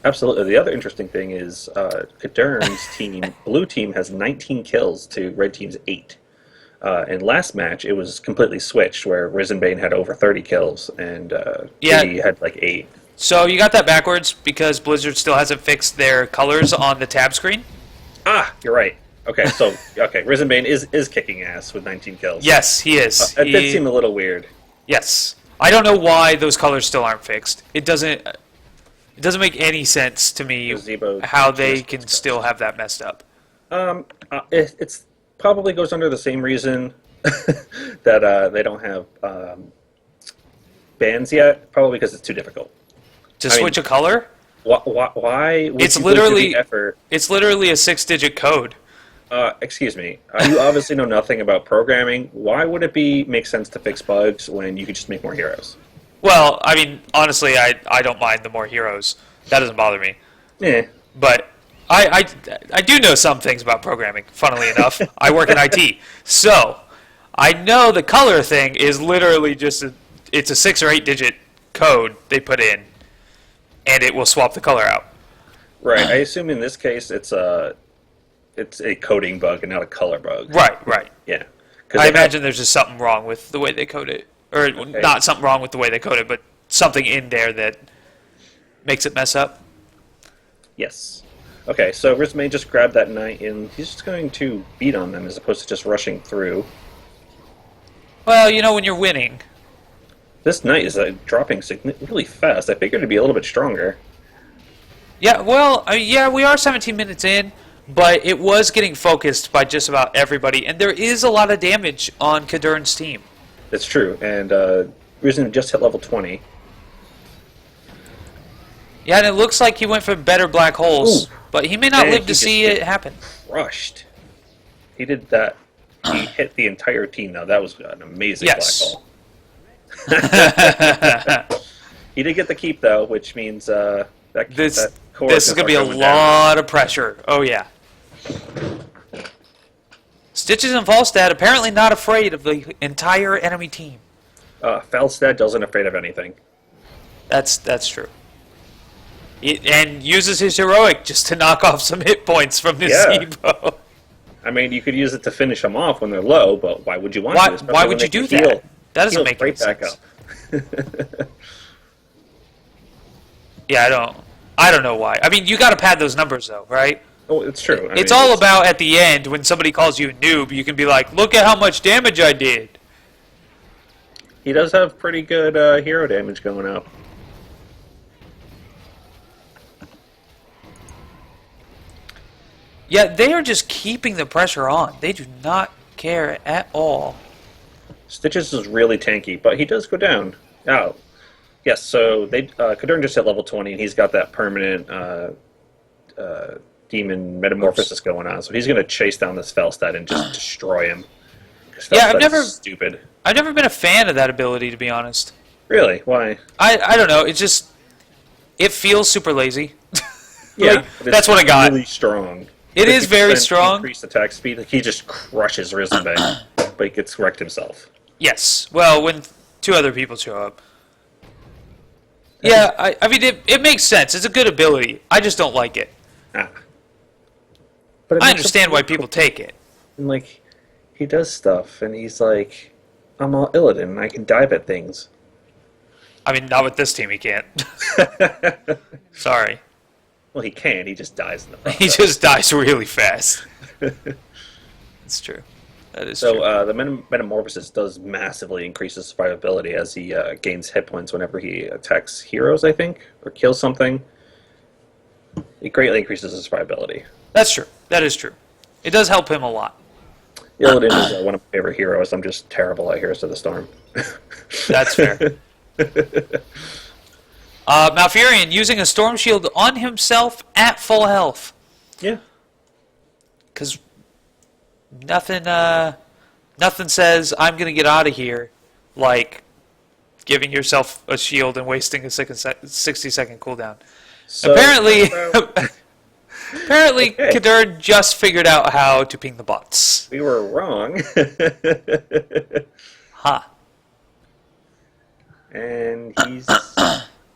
Absolutely. The other interesting thing is Kadern's team, blue team, has 19 kills to red team's 8. In last match, it was completely switched, where Risenbane had over 30 kills, and JD had like 8. So you got that backwards because Blizzard still hasn't fixed their colors on the tab screen. Ah, you're right. Okay, so Risenbane is kicking ass with 19 kills. Yes, he is. It did seem a little weird. Yes, I don't know why those colors still aren't fixed. It doesn't make any sense to me Gazebo how they just- can still have that messed up. It's probably goes under the same reason that they don't have bans yet. Probably because it's too difficult. To switch a color? Why would It's you go through literally the effort? It's literally a 6-digit code. Excuse me. You obviously know nothing about programming. Why would it make sense to fix bugs when you could just make more heroes? Well, I mean, honestly, I don't mind the more heroes. That doesn't bother me. Yeah. But I do know some things about programming, funnily enough. I work in IT. So, I know the color thing is literally just it's a 6 or 8 digit code they put in, and it will swap the color out. Right. I assume in this case it's a coding bug and not a color bug. Right. Yeah. I imagine there's just something wrong with the way they code it. Or not something wrong with the way they code it, but something in there that makes it mess up. Yes. Okay, so Rizme just grabbed that knight and he's just going to beat on them as opposed to just rushing through. Well, you know, when you're winning. This knight is dropping really fast. I figured it'd be a little bit stronger. Yeah, well, yeah, we are 17 minutes in, but it was getting focused by just about everybody, and there is a lot of damage on Cadone's team. That's true, and Rizme just hit level 20. Yeah, and it looks like he went for better black holes, but he may not live to see it happen. Crushed. He did that. He hit the entire team, though. That was an amazing black hole. He did get the keep, though, which means this is going to be a lot of pressure. Oh, yeah. Stitches and Falstad apparently not afraid of the entire enemy team. Falstad doesn't afraid of anything. That's true. And uses his heroic just to knock off some hit points from Nasibo. I mean, you could use it to finish them off when they're low, but why would you want to? Why would you do that? That doesn't make any sense. Yeah, I don't know why. I mean, you got to pad those numbers, though, right? Oh, it's true. It's all about at the end when somebody calls you a noob, you can be like, "Look at how much damage I did." He does have pretty good hero damage going up. Yeah, they are just keeping the pressure on. They do not care at all. Stitches is really tanky, but he does go down. Oh, yes. So Cadorn just hit level 20, and he's got that permanent demon metamorphosis going on. So he's going to chase down this Felstad and just destroy him. Yeah, stupid. I've never been a fan of that ability, to be honest. Really? Why? I don't know. It feels super lazy. Yeah, that's what I got. Really strong. It is very strong. Increased attack speed. Like, he just crushes Rizenbang, but he gets wrecked himself. Yes. Well, when 2 other people show up. Yeah, I mean, it makes sense. It's a good ability. I just don't like it. But I understand why people take it. And, like, he does stuff, and he's like, I'm all Illidan, and I can dive at things. I mean, not with this team, he can't. Sorry. Well, he can. He just dies in the process. He just dies really fast. It's true. That is true. So the Metamorphosis does massively increase his survivability as he gains hit points whenever he attacks heroes, I think, or kills something. It greatly increases his survivability. That's true. That is true. It does help him a lot. Illidan is one of my favorite heroes. I'm just terrible at Heroes of the Storm. That's fair. Malfurion using a Storm Shield on himself at full health. Yeah. Because nothing says, I'm going to get out of here, like giving yourself a shield and wasting a 60-second cooldown. So, apparently, okay. Kadern just figured out how to ping the bots. We were wrong. Huh. And he's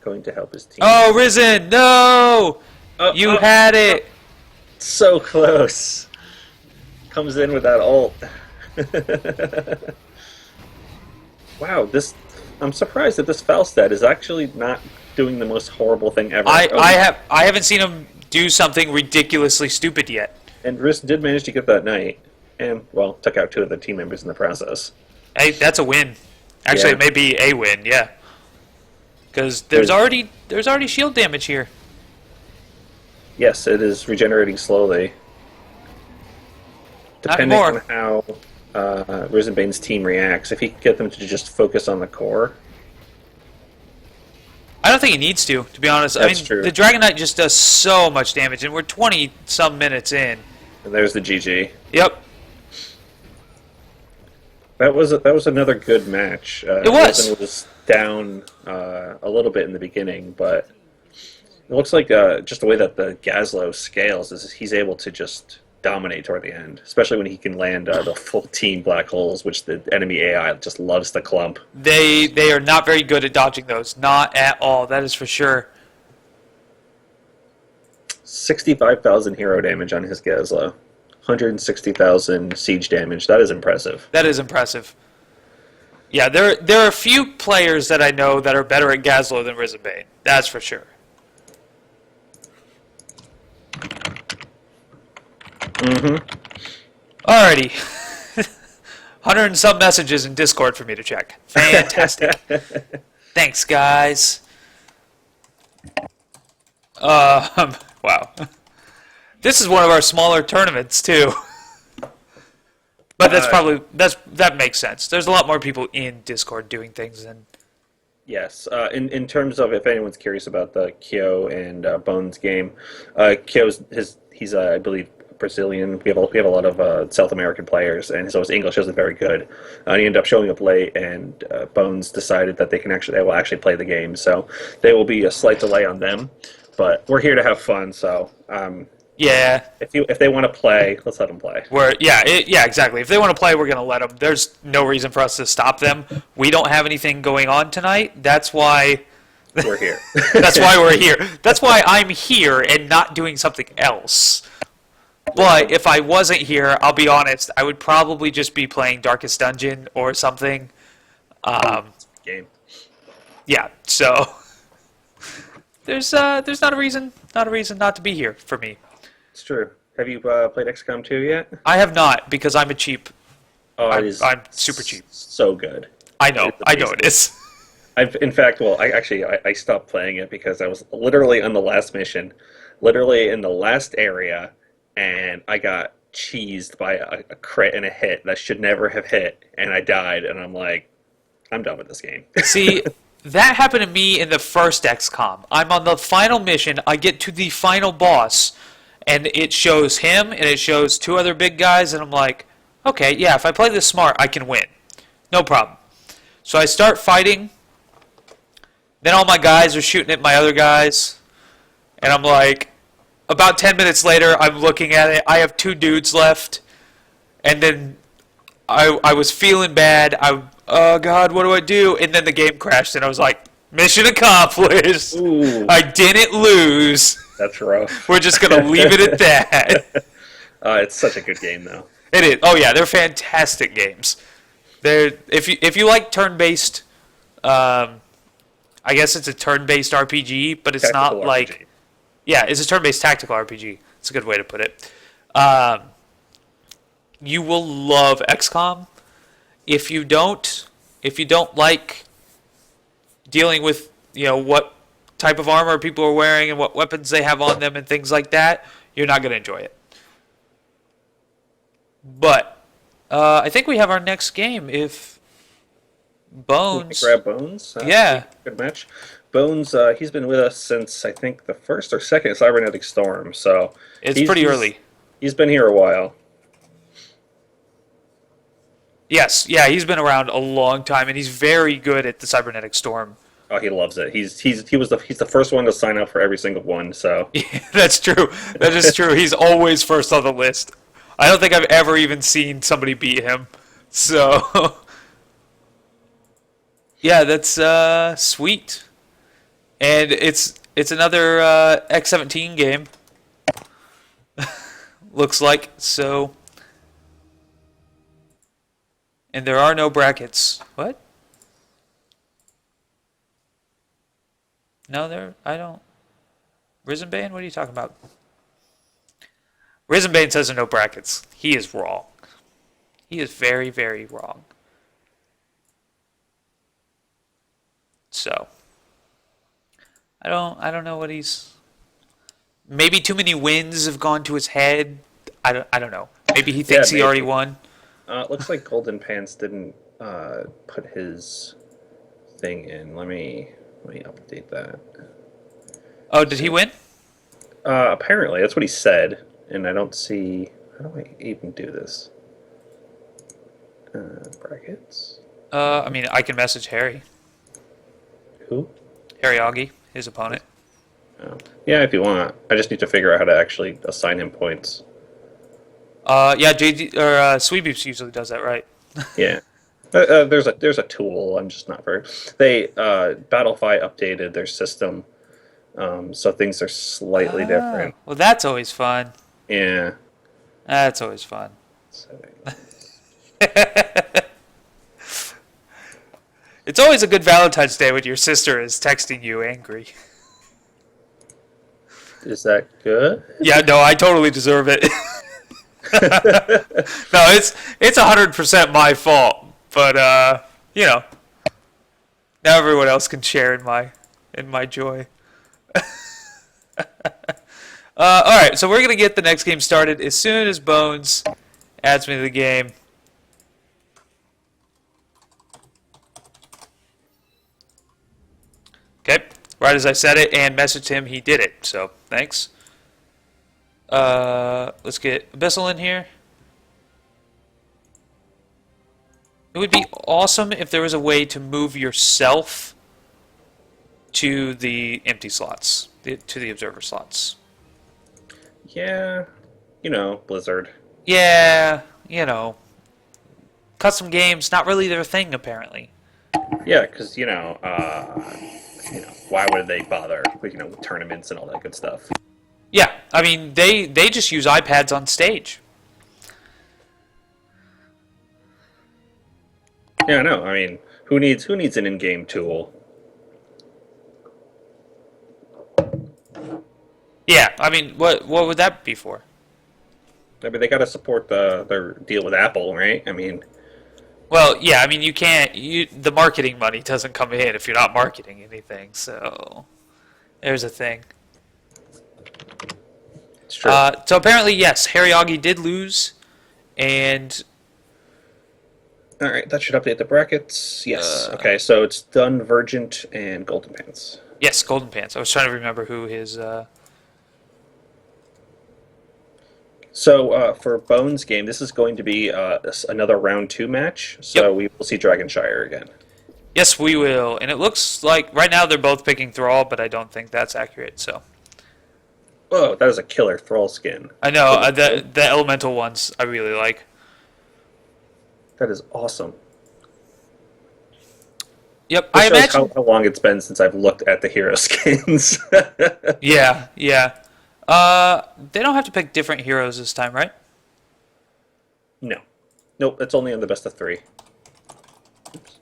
going to help his team. Oh, Risen! No! You had it! So close. Comes in with that ult. Wow, I'm surprised that this Falstad is actually not doing the most horrible thing ever. I haven't seen him do something ridiculously stupid yet. And Risk did manage to get that knight, and well, took out 2 of the team members in the process. Hey, that's a win. Actually, It may be a win, yeah. Because there's already shield damage here. Yes, it is regenerating slowly. Depending on how Rizenbane's team reacts, if he can get them to just focus on the core. I don't think he needs to be honest. That's true. The Dragon Knight just does so much damage, and we're 20-some minutes in. And there's the GG. Yep. That was another good match. It was. Risen was down a little bit in the beginning, but it looks like just the way that the Gazlo scales is he's able to just dominate toward the end, especially when he can land the full team black holes, which the enemy AI just loves to clump. They are not very good at dodging those. Not at all. That is for sure. 65,000 hero damage on his Gazlo. 160,000 siege damage. That is impressive. That is impressive. Yeah, there are a few players that I know that are better at Gazlo than Risen Bane. That's for sure. Alrighty. 100 and some messages in Discord for me to check. Fantastic. Thanks, guys. Wow. This is one of our smaller tournaments too. But that's probably that makes sense. There's a lot more people in Discord doing things than. Yes. In terms of if anyone's curious about the Kyo and Bones game, Kyo's he's I believe Brazilian. We have a lot of South American players, and so his English isn't very good. And he ended up showing up late, and Bones decided that they will actually play the game. So there will be a slight delay on them, but we're here to have fun. So Yeah. if they want to play, let's let them play. Yeah, exactly. If they want to play, we're going to let them. There's no reason for us to stop them. We don't have anything going on tonight. That's why We're here. that's why we're here. That's why I'm here and not doing something else. But if I wasn't here, I'll be honest, I would probably just be playing Darkest Dungeon or something. Game. Yeah, so there's not a reason not to be here for me. It's true. Have you played XCOM 2 yet? I have not because I'm a cheap. Oh, I'm super cheap. So good. I know it is. I stopped playing it because I was literally on the last mission, literally in the last area, and I got cheesed by a crit and a hit that should never have hit, and I died, and I'm like, I'm done with this game. See, that happened to me in the first XCOM. I'm on the final mission, I get to the final boss, and it shows him, and it shows two other big guys, and I'm like, okay, yeah, if I play this smart, I can win. No problem. So I start fighting, then all my guys are shooting at my other guys, and I'm like, about 10 minutes later, I'm looking at it, I have two dudes left, and then I was feeling bad, oh god, what do I do? And then the game crashed, and I was like, mission accomplished. Ooh. I didn't lose. That's rough. We're just going to leave it at that. It's such a good game, though. It is. Oh yeah, they're fantastic games. If you like turn-based, I guess it's a turn-based RPG, but it's Tactical not like RPG. Yeah, it's a turn-based tactical RPG. It's a good way to put it. You will love XCOM. If you don't like dealing with what type of armor people are wearing and what weapons they have on them and things like that, you're not going to enjoy it. But I think we have our next game. If Bones, Grab Bones. Yeah. Good match. Bones, he's been with us since I think the first or second Cybernetic Storm. So it's pretty early. He's been here a while. Yes, yeah, he's been around a long time, and he's very good at the Cybernetic Storm. Oh, he loves it. He's the first one to sign up for every single one. So Yeah, that's true. That is true. He's always first on the list. I don't think I've ever even seen somebody beat him. So, yeah, that's sweet. And it's another X-17 game. Looks like so. And there are no brackets. What? No, I don't. Risen Bane? What are you talking about? Risen Bane says there are no brackets. He is wrong. He is very, very wrong. So, I don't know what he's. Maybe too many wins have gone to his head. I don't know. Maybe he thinks he already won. Looks like Golden Pants didn't put his thing in. Let me update that. Oh, did he win? Apparently, that's what he said, and I don't see How do I even do this? Brackets. I mean, I can message Harry. Who? Harry Augie, his opponent. Oh. Yeah, if you want. I just need to figure out how to actually assign him points. Yeah, JD or Sweebeeps usually does that, right? Yeah. There's a tool. I'm just not very. They Battlefy updated their system, so things are slightly different. Well, that's always fun. Yeah. That's always fun. It's always a good Valentine's Day when your sister is texting you angry. Is that good? Yeah, no, I totally deserve it. No, it's 100% my fault, but you know, now everyone else can share in my joy. All right, so we're gonna get the next game started as soon as Bones adds me to the game. Okay, right as I said it and messaged him, he did it. So thanks. Let's get Abyssal in here. It would be awesome if there was a way to move yourself to the empty slots, to the observer slots. Yeah. Blizzard. Yeah, custom games, not really their thing, apparently. Yeah, because why would they bother? With tournaments and all that good stuff. Yeah, I mean, they just use iPads on stage. Yeah, I know. I mean, who needs an in-game tool? Yeah, I mean, what would that be for? I mean, they got to support their deal with Apple, right? I mean, well, yeah, I mean, you can't. The marketing money doesn't come in if you're not marketing anything. So there's a thing. it's true. So apparently, yes, Harry Augie did lose, and All right, that should update the brackets. Yes. Okay, so it's Dun, Vergent, and Golden Pants. yes, Golden Pants. I was trying to remember who his. So for Bones' game, this is going to be another round 2 match. So Yep. we will see Dragonshire again. Yes, we will, and it looks like right now they're both picking Thrall, but I don't think that's accurate. So Whoa, that is a killer Thrall skin. I know the elemental ones I really like. That is awesome. Yep, This I shows imagine. how long it's been since I've looked at the hero skins. Yeah, yeah. They don't have to pick different heroes this time, right? No. Nope, it's only in the best of 3. Oops.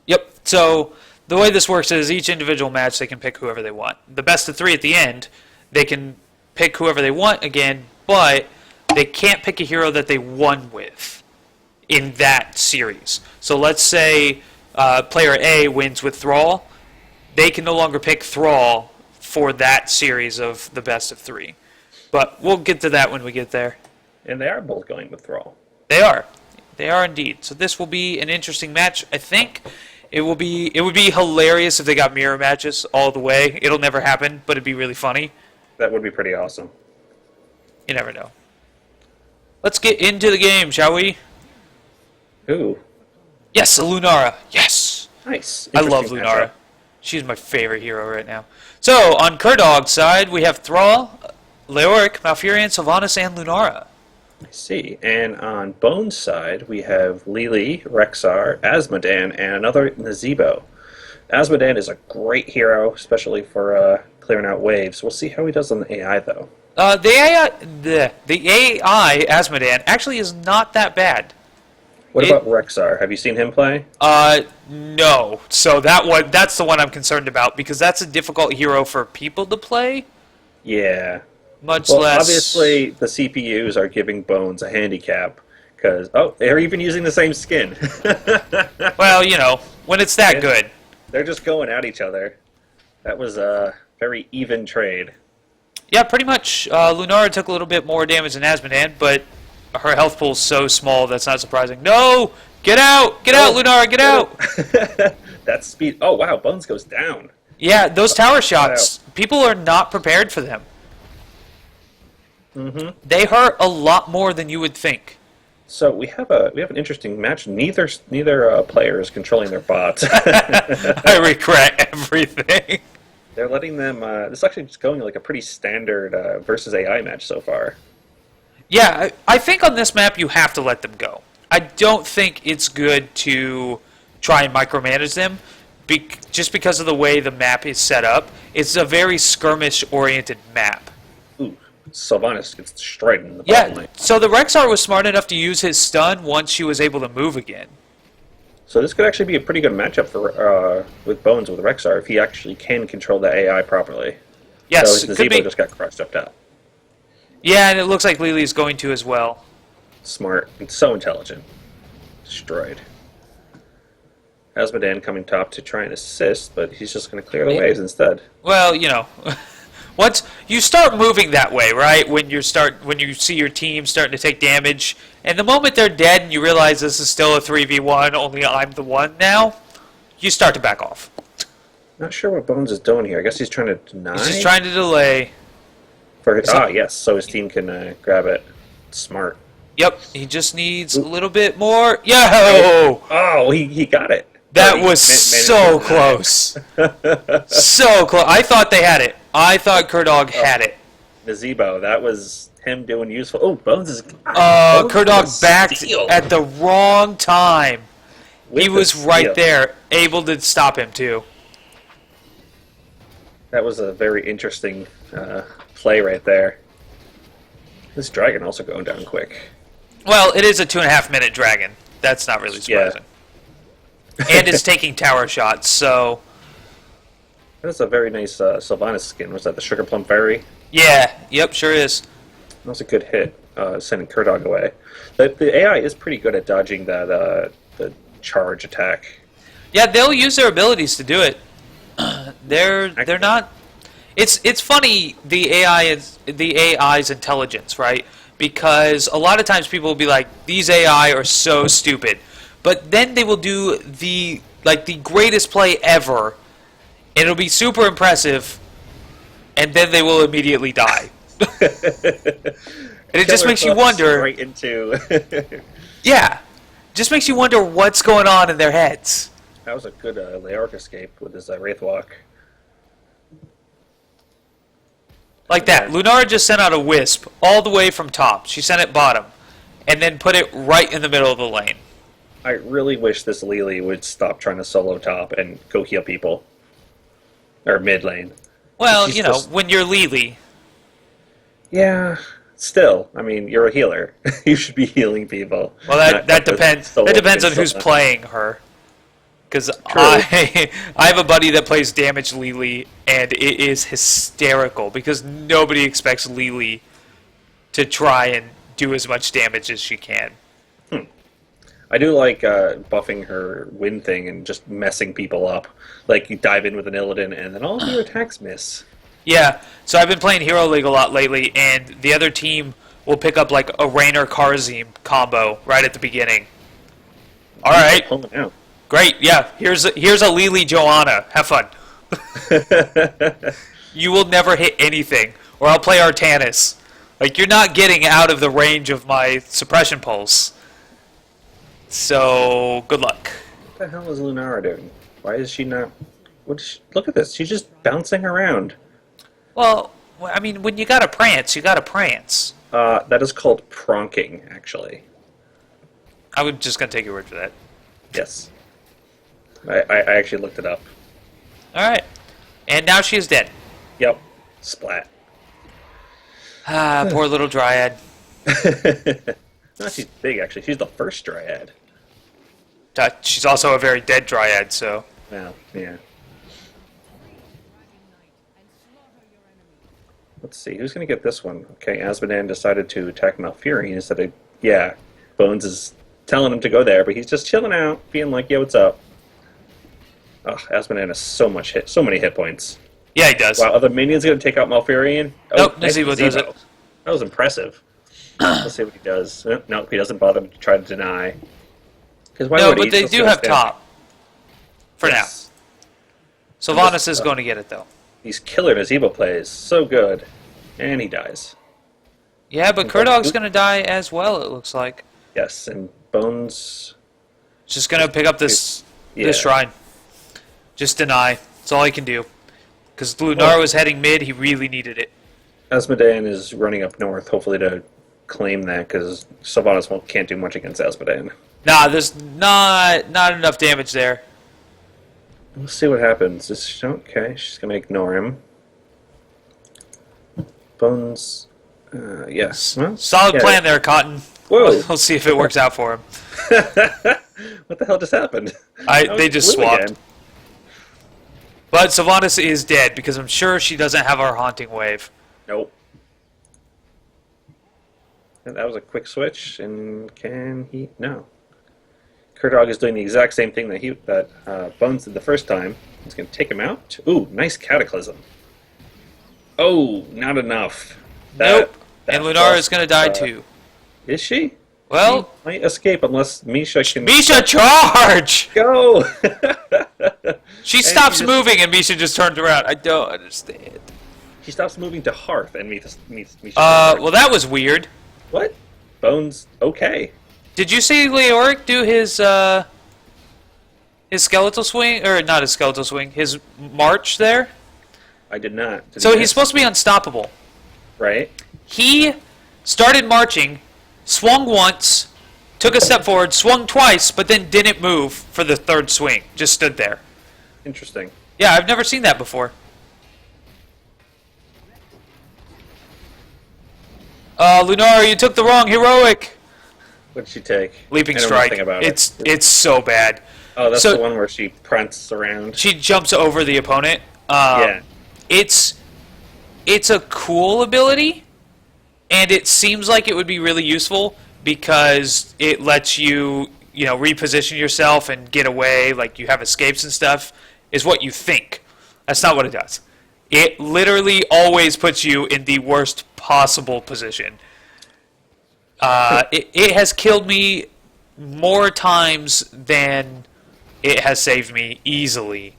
Yep. So the way this works is each individual match they can pick whoever they want. The best of 3 at the end, they can pick whoever they want again, but they can't pick a hero that they won with in that series. So let's say player A wins with Thrall. They can no longer pick Thrall for that series of the best of 3. But we'll get to that when we get there. And they are both going with Thrall. They are. They are indeed. So this will be an interesting match. I think it would be hilarious if they got mirror matches all the way. It'll never happen, but it'd be really funny. That would be pretty awesome. You never know. Let's get into the game, shall we? Ooh, Yes, Lunara. Yes. nice. I love Interesting Lunara. matchup. She's my favorite hero right now. So, on Kerdog's side, we have Thrall, Leoric, Malfurion, Sylvanas, and Lunara. I see. And on Bones' side, we have Lili, Rexar, Asmodan, and another Nazebo. Asmodan is a great hero, especially for clearing out waves. We'll see how he does on the AI, though. The AI Asmodan actually is not that bad. What about Rexar? Have you seen him play? No. So that's the one I'm concerned about because that's a difficult hero for people to play. Yeah. Much Well, less. obviously, the CPUs are giving Bones a handicap because they're even using the same skin. Well, when it's that Yeah. good. They're just going at each other. That was a very even trade. Yeah, pretty much. Lunara took a little bit more damage than Asmodan, but her health pool's so small that's not surprising. No! Get out! Get out, Lunara! Get out! That's speed. Oh, wow. Bones goes down. Yeah, those tower shots, people are not prepared for them. They hurt a lot more than you would think. So we have an interesting match. Neither player is controlling their bots. I regret everything. They're letting them. This is actually just going like a pretty standard versus AI match so far. Yeah, I think on this map you have to let them go. I don't think it's good to try and micromanage them, just because of the way the map is set up. It's a very skirmish-oriented map. Ooh, Sylvanas gets destroyed in the bottom Yeah, lane. so the Rexar was smart enough to use his stun once she was able to move again. So this could actually be a pretty good matchup for with Bones with Rexar if he actually can control the AI properly. Yes, so it could Zebo be. just got crushed up top. Yeah, and it looks like Lily's going to as well. Smart. It's so intelligent. Destroyed. Asmodan coming top to try and assist, but he's just going to clear the waves instead. Well, you know, once you start moving that way, right? When you see your team starting to take damage, and the moment they're dead and you realize this is still a 3v1, only I'm the one now, you start to back off. Not sure what Bones is doing here. I guess he's trying to deny. He's just trying to delay. Yes, so his team can grab it. Smart. Yep, he just needs a little bit more. Yo! Oh, he got it. That He was so close. So close. I thought they had it. I thought Cardone had it. Nazebo, that was him doing useful. Oh, Bones is. Cardone backed at the wrong time. He was right there, able to stop him too. That was a very interesting play right there. This dragon also going down quick. Well, it is a 2.5-minute dragon. That's not really surprising. And it's taking tower shots, so... That's a very nice Sylvanas skin. Was that the Sugar Plum Fairy? Yeah, yep, sure is. That was a good hit, sending Cardone away. The AI is pretty good at dodging that the charge attack. Yeah, they'll use their abilities to do it. They're not... It's funny, the AI's intelligence, right? Because a lot of times people will be like, these AI are so stupid. But then they will do the greatest play ever, and it'll be super impressive, and then they will immediately die. And it just makes you wonder. Right into. Yeah, just makes you wonder what's going on in their heads. That was a good Leoric escape with his Wraith Walk. Like that. Lunara just sent out a wisp all the way from top. She sent it bottom, and then put it right in the middle of the lane. I really wish this Lily would stop trying to solo top and go heal people. Or mid lane. Well, She's you know, just- when you're Lily. Yeah, still. I mean, you're a healer. You should be healing people. Well, that depends. That depends on who's playing her. Because I have a buddy that plays damage Lily, and it is hysterical because nobody expects Lily to try and do as much damage as she can. I do like buffing her wind thing and just messing people up. Like, you dive in with an Illidan, and then all of your attacks miss. Yeah, so I've been playing Hero League a lot lately, and the other team will pick up like a Raynor Karzim combo right at the beginning. All right, Pull them out. great. Yeah, here's a Lily Joanna. Have fun. You will never hit anything, or I'll play Artanis. Like, you're not getting out of the range of my suppression pulse. So, good luck. What the hell is Lunara doing? Why is she not... Look at this. She's just bouncing around. Well, I mean, when you gotta prance, you gotta prance. That is called pronking, actually. I was just gonna take your word for that. Yes. I actually looked it up. Alright. And now she is dead. Yep. Splat. Ah, poor little Dryad. No, she's big, actually. She's the first Dryad. She's also a very dead Dryad, so... Well, yeah. Let's see, who's going to get this one? Okay, Asmodan decided to attack Malfurion instead of... Yeah, Bones is telling him to go there, but he's just chilling out, being like, yo, what's up? Oh, Asmodan has so many hit points. Yeah, he does. Wow, are the minions going to take out Malfurion? Nope, nice Nazebo does it. That was impressive. Let's see what he does. Nope, he doesn't bother to try to deny. Why No, would he? but they He's do supposed have to top. For Yes. now. Sylvanas is going to get it, though. These killer Nazebo plays so good, and he dies. Yeah, but Cardog's going to die as well, it looks like. Yes, and Bones... Just going to pick up this shrine. Just deny. That's all he can do. Because Lunar was heading mid, he really needed it. Asmodean is running up north, hopefully to claim that, because Sylvanas can't do much against Asmodean. Nah, there's not enough damage there. We'll see what happens. Okay, she's going to ignore him. Bones... yes. Well, Solid plan there, Cotton. Whoa. We'll see if it works out for him. What the hell just happened? They just Blue swapped. again. But Sylvanas is dead, because I'm sure she doesn't have our Haunting Wave. Nope. And that was a quick switch, and can he? No. Cardog is doing the exact same thing that Bones did the first time. He's going to take him out. Ooh, nice Cataclysm. Oh, not enough. Nope. And Lunar is going to die too. Is she? Well, she might escape unless Misha can... Misha, charge! Go! She stops moving and Misha just turns around. I don't understand. She stops moving to Hearth and Misha... Well, that was weird. What? Bones, okay. Did you see Leoric do his skeletal swing? Or not his skeletal swing, his march there? I did not. So he's supposed to be unstoppable. Right. He started marching, swung once, took a step forward, swung twice, but then didn't move for the third swing. Just stood there. Interesting. Yeah, I've never seen that before. Lunar, you took the wrong heroic. What did she take? Leaping I know strike. nothing about It's so pad. Oh, that's So- the one where she prances around. She jumps over the opponent. Yeah. It's a cool ability, and it seems like it would be really useful because it lets you, reposition yourself and get away, like you have escapes and stuff, is what you think. That's not what it does. It literally always puts you in the worst possible position. It has killed me more times than it has saved me easily.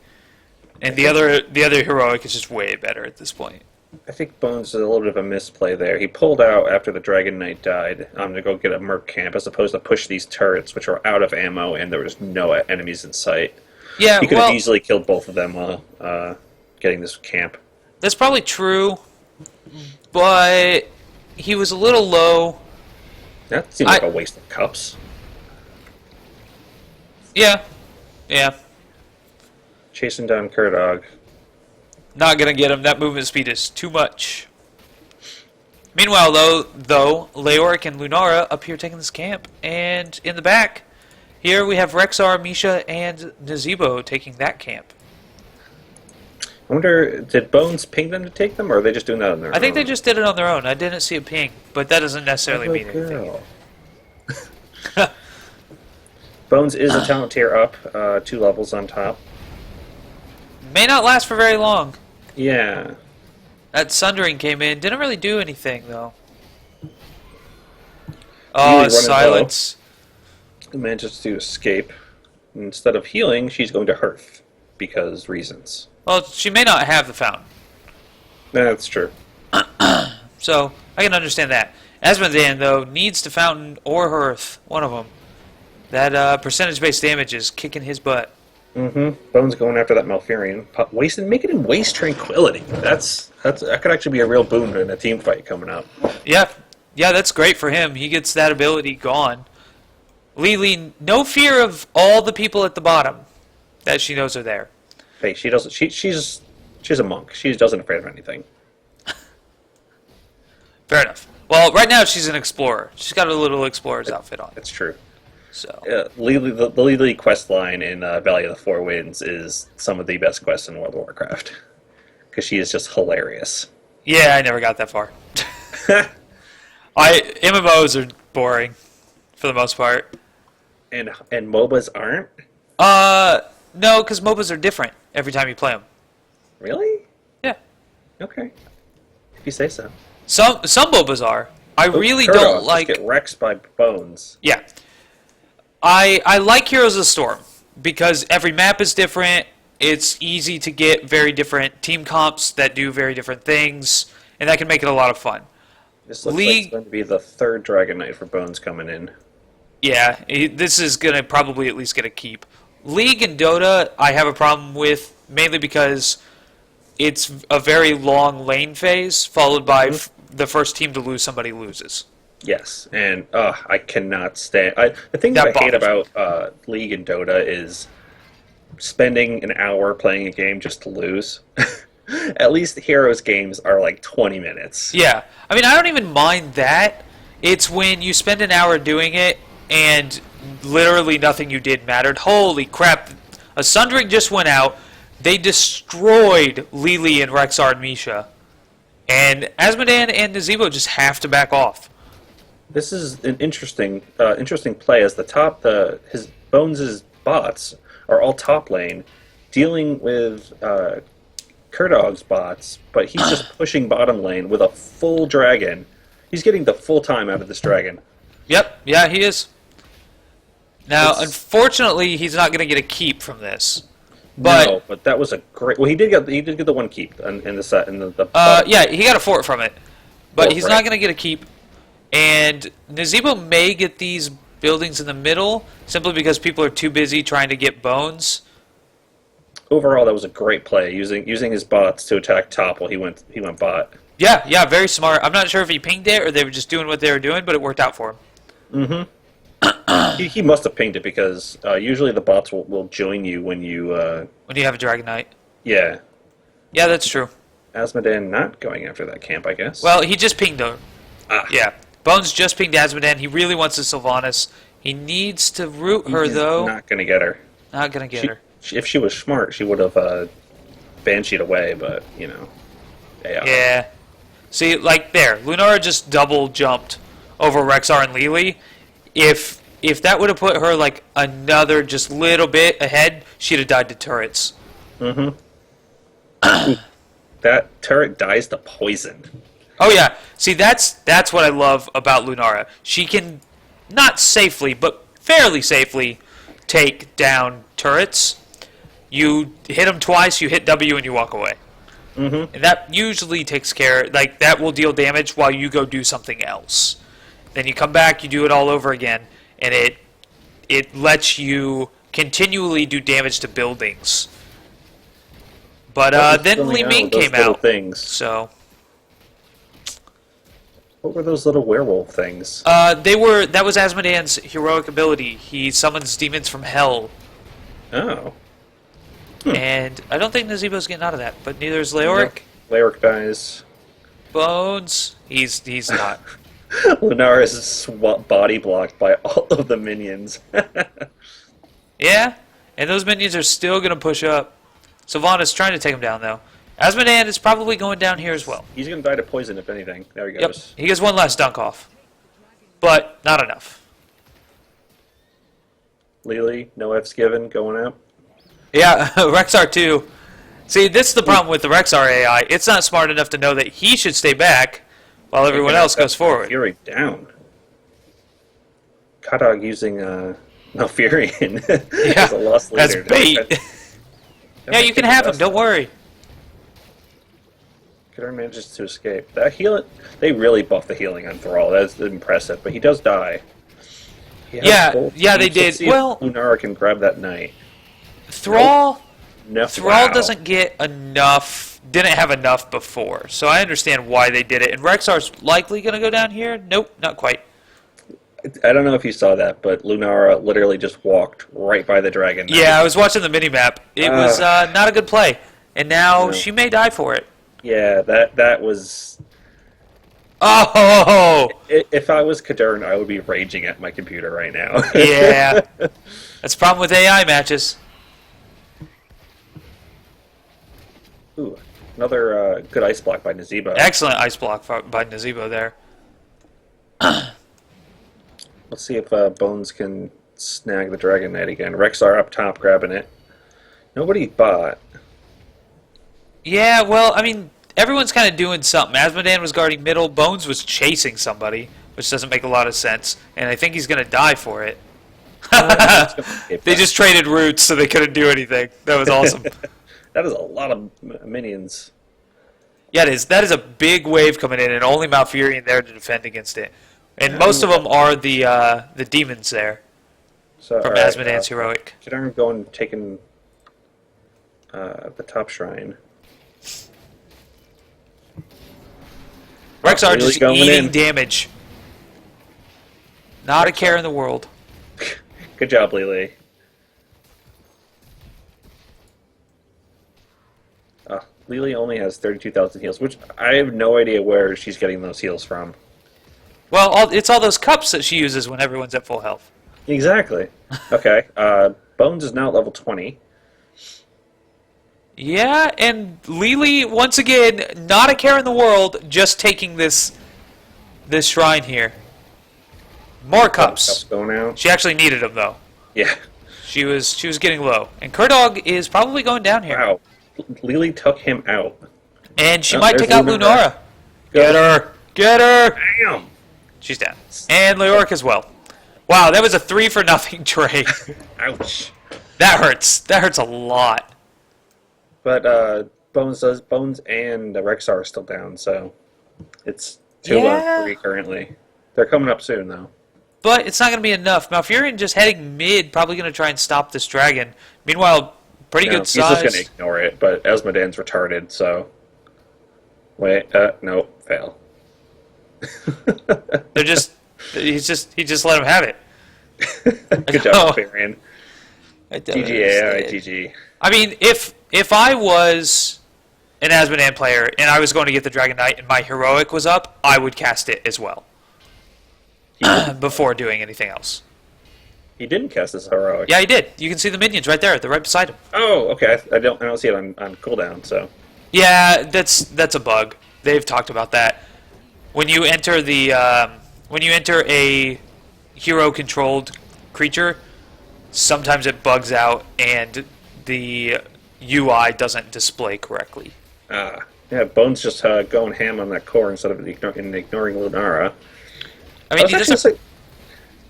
And the other heroic is just way better at this point. I think Bones is a little bit of a misplay there. He pulled out after the Dragon Knight died to go get a Merc camp as opposed to push these turrets, which are out of ammo and there was no enemies in sight. Yeah, He could have easily killed both of them while getting this camp. That's probably true, but he was a little low. That seems like a waste of cups. Yeah. Chasing down Cardog. Not gonna get him. That movement speed is too much. Meanwhile, though, Leoric and Lunara up here taking this camp, and in the back, here we have Rexar, Misha, and Nazebo taking that camp. I wonder, did Bones ping them to take them, or are they just doing that on their own? I think they just did it on their own. I didn't see a ping, but that doesn't necessarily mean anything. Bones is a talent tier up, 2 levels on top. May not last for very long. Yeah. That Sundering came in. Didn't really do anything, though. Oh, silence. Manages to escape. Instead of healing, she's going to Hearth. Because reasons. Well, she may not have the fountain. That's true. So, I can understand that. Asmodean, though, needs the fountain or Hearth. One of them. That percentage-based damage is kicking his butt. Mm-hmm. Bones going after that Malfurion. Making him waste Tranquility. That could actually be a real boon in a team fight coming up. Yeah, that's great for him. He gets that ability gone. Lily, no fear of all the people at the bottom that she knows are there. Hey, she doesn't. She's a monk. She doesn't afraid of anything. Fair enough. Well, right now she's an explorer. She's got a little explorer's outfit on. That's true. So the Lily quest line in Valley of the Four Winds is some of the best quests in World of Warcraft. Because she is just hilarious. Yeah, I never got that far. MMOs are boring for the most part. And MOBAs aren't? No, because MOBAs are different every time you play them. Really? Yeah. Okay. If you say so. Some MOBAs are. I really don't like. Just get wrecked by Bones. Yeah. I like Heroes of the Storm because every map is different. it's easy to get very different team comps that do very different things, and that can make it a lot of fun. This looks like it's going to be the third Dragon Knight for Bones coming in. Yeah, this is going to probably at least get a keep. League and Dota, I have a problem with, mainly because it's a very long lane phase, followed by the first team to lose, somebody loses. Yes, and I cannot stand... the thing that I hate about League and Dota is spending an hour playing a game just to lose. At least Heroes games are like 20 minutes. Yeah, I mean, I don't even mind that. It's when you spend an hour doing it and literally nothing you did mattered. Holy crap, a Sundering just went out. They destroyed Lili and Rexar and Misha. And Asmodan and Nazebo just have to back off. This is an interesting play as his Bones' bots are all top lane, dealing with Kerdog's bots, but he's just pushing bottom lane with a full dragon. He's getting the full time out of this dragon. Yep, yeah, he is. Now, unfortunately, he's not going to get a keep from this. But, no, but that was a great. Well, he did get the one keep in the set in the yeah, he got a fort from it, but he's not going to get a keep. And Nazebo may get these buildings in the middle simply because people are too busy trying to get bones. Overall, that was a great play using his bots to attack top while he went bot. Yeah, very smart. I'm not sure if he pinged it or they were just doing what they were doing, but it worked out for him. Mm-hmm. he must have pinged it because usually the bots will join you when you have a Dragon Knight. Yeah. Yeah, that's true. Asmodan not going after that camp, I guess. Well, he just pinged her. Yeah. Bones just pinged Asmodan. He really wants the Sylvanas. He needs to root her, though. Not going to get her. Not going to get her. If she was smart, she would have bansheed away, but, you know. Yeah. See, like there, Lunara just double jumped over Rexar and Lili. If that would have put her like another just little bit ahead, she'd have died to turrets. Mm-hmm. That turret dies to poison. Oh yeah. See, that's what I love about Lunara. She can not safely, but fairly safely take down turrets. You hit them twice, you hit W, and you walk away. Mm-hmm. And that usually takes care, like, that will deal damage while you go do something else. Then you come back, you do it all over again, and it lets you continually do damage to buildings. But then Li Ming came out, so... What were those little werewolf things? That was Asmodan's heroic ability. He summons demons from hell. Oh. And I don't think Nazebo's getting out of that, but neither is Leoric. No. Leoric dies. Bones, he's not. Lunara is body blocked by all of the minions. Yeah, and those minions are still going to push up. Sylvanas trying to take him down, though. Asmodan is probably going down here as well. He's going to die to poison, if anything. There he goes. Yep, he gets one last dunk off. But not enough. Lili, no F's given, going up. Yeah, Rexar too. See, this is the problem with the Rexar AI. It's not smart enough to know that he should stay back while everyone else goes forward. Fury down. Kadog using Malfurion as a lost leader. That's bait. Yeah, you can have him. Don't worry. Kadog manages to escape. That healing, they really buffed the healing on Thrall. That's impressive, but he does die. Yeah, they did. Well, Lunara can grab that knight. Thrall Wow. doesn't get enough, didn't have enough before, so I understand why they did it. And Rexar's likely going to go down here? Nope, not quite. I don't know if you saw that, but Lunara literally just walked right by the dragon. Yeah, I was watching the minimap. It was not a good play, and now she may die for it. Yeah, that was... Oh! If I was Cardone, I would be raging at my computer right now. Yeah. That's the problem with AI matches. Ooh, another good ice block by Nazebo. Excellent ice block by Nazebo there. Let's see if Bones can snag the Dragon Knight again. Rexar up top grabbing it. Nobody bought. Yeah, well, I mean, everyone's kind of doing something. Asmodan was guarding middle. Bones was chasing somebody, which doesn't make a lot of sense. And I think he's going to die for it. They just traded routes so they couldn't do anything. That was awesome. That is a lot of minions. Yeah, it is. That is a big wave coming in, and only Malfurion there to defend against it. And most of them are the demons there So, from alright, Asmodean's heroic. Cardone going and taking the top shrine. Rexar really just going eating in. damage. Not a care in the world. Good job, Lily. Lily only has 32,000 heals, which I have no idea where she's getting those heals from. Well, it's all those cups that she uses when everyone's at full health. Exactly. Okay. Bones is now at level 20. Yeah, and Lily, once again, not a care in the world, just taking this shrine here. More cups. Going out. She actually needed them, though. Yeah. She was getting low. And Cardog is probably going down here. Wow. Lily took him out. And she Oh, might there's take out Lunara. Lunara. Get her! Get her! Damn. She's down. And Leoric as well. Wow, that was a 3-for-0 trade. Ouch. That hurts. That hurts a lot. But Bones and Rexar are still down, so it's 2 Yeah. on 3 currently. They're coming up soon, though. But it's not going to be enough. Malfurion just heading mid, probably going to try and stop this dragon. Meanwhile, pretty good He's just size. going to ignore it, but Asmodean's retarded, so... Wait, no, fail. They're just he just let him have it. Good job, Varian. I don't GG AI, understand. GG. I mean, if I was an Asmodean player and I was going to get the Dragon Knight and my heroic was up, I would cast it as well before doing anything else. He didn't cast his heroic. Yeah, he did. You can see the minions right there. They're right beside him. Oh, okay. I don't see it on cooldown, so... Yeah, that's a bug. They've talked about that. When you enter a hero-controlled creature, sometimes it bugs out and the UI doesn't display correctly. Yeah, Bones just going ham on that core instead of ignoring Lunara. I mean,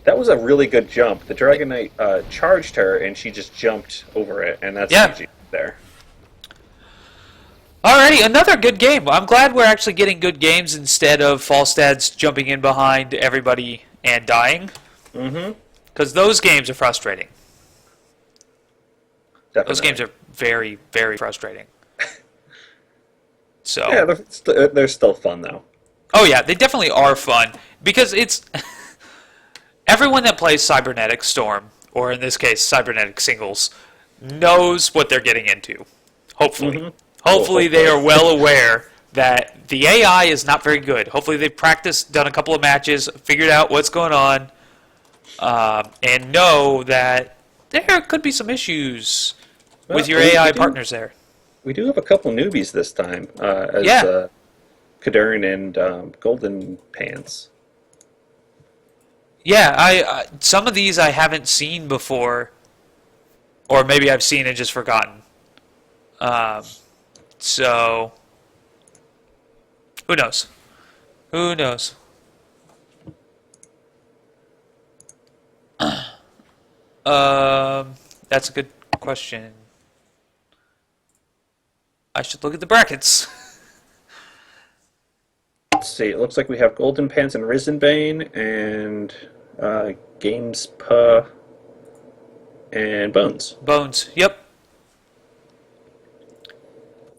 That was a really good jump. The Dragon Knight charged her, and she just jumped over it, and that's Yeah. GG there. Alrighty, another good game. I'm glad we're actually getting good games instead of Falstads jumping in behind everybody and dying. Mm-hmm. Because those games are frustrating. Definitely. Those games are very, very frustrating. So. Yeah, they're still fun, though. Oh yeah, they definitely are fun. Because it's... everyone that plays Cybernetic Storm, or in this case, Cybernetic Singles, knows what they're getting into. Hopefully. Mm-hmm. Hopefully they are well aware that the AI is not very good. Hopefully they've practiced, done a couple of matches, figured out what's going on, and know that there could be some issues with your AI partners there. We do have a couple newbies this time, as Yeah. Cardone and Golden Pants. Yeah, I some of these I haven't seen before, or maybe I've seen and just forgotten. So, who knows? Who knows? That's a good question. I should look at the brackets. Let's see. It looks like we have Golden Pants and Risenbane, and Gamespa and Bones. Bones. Yep.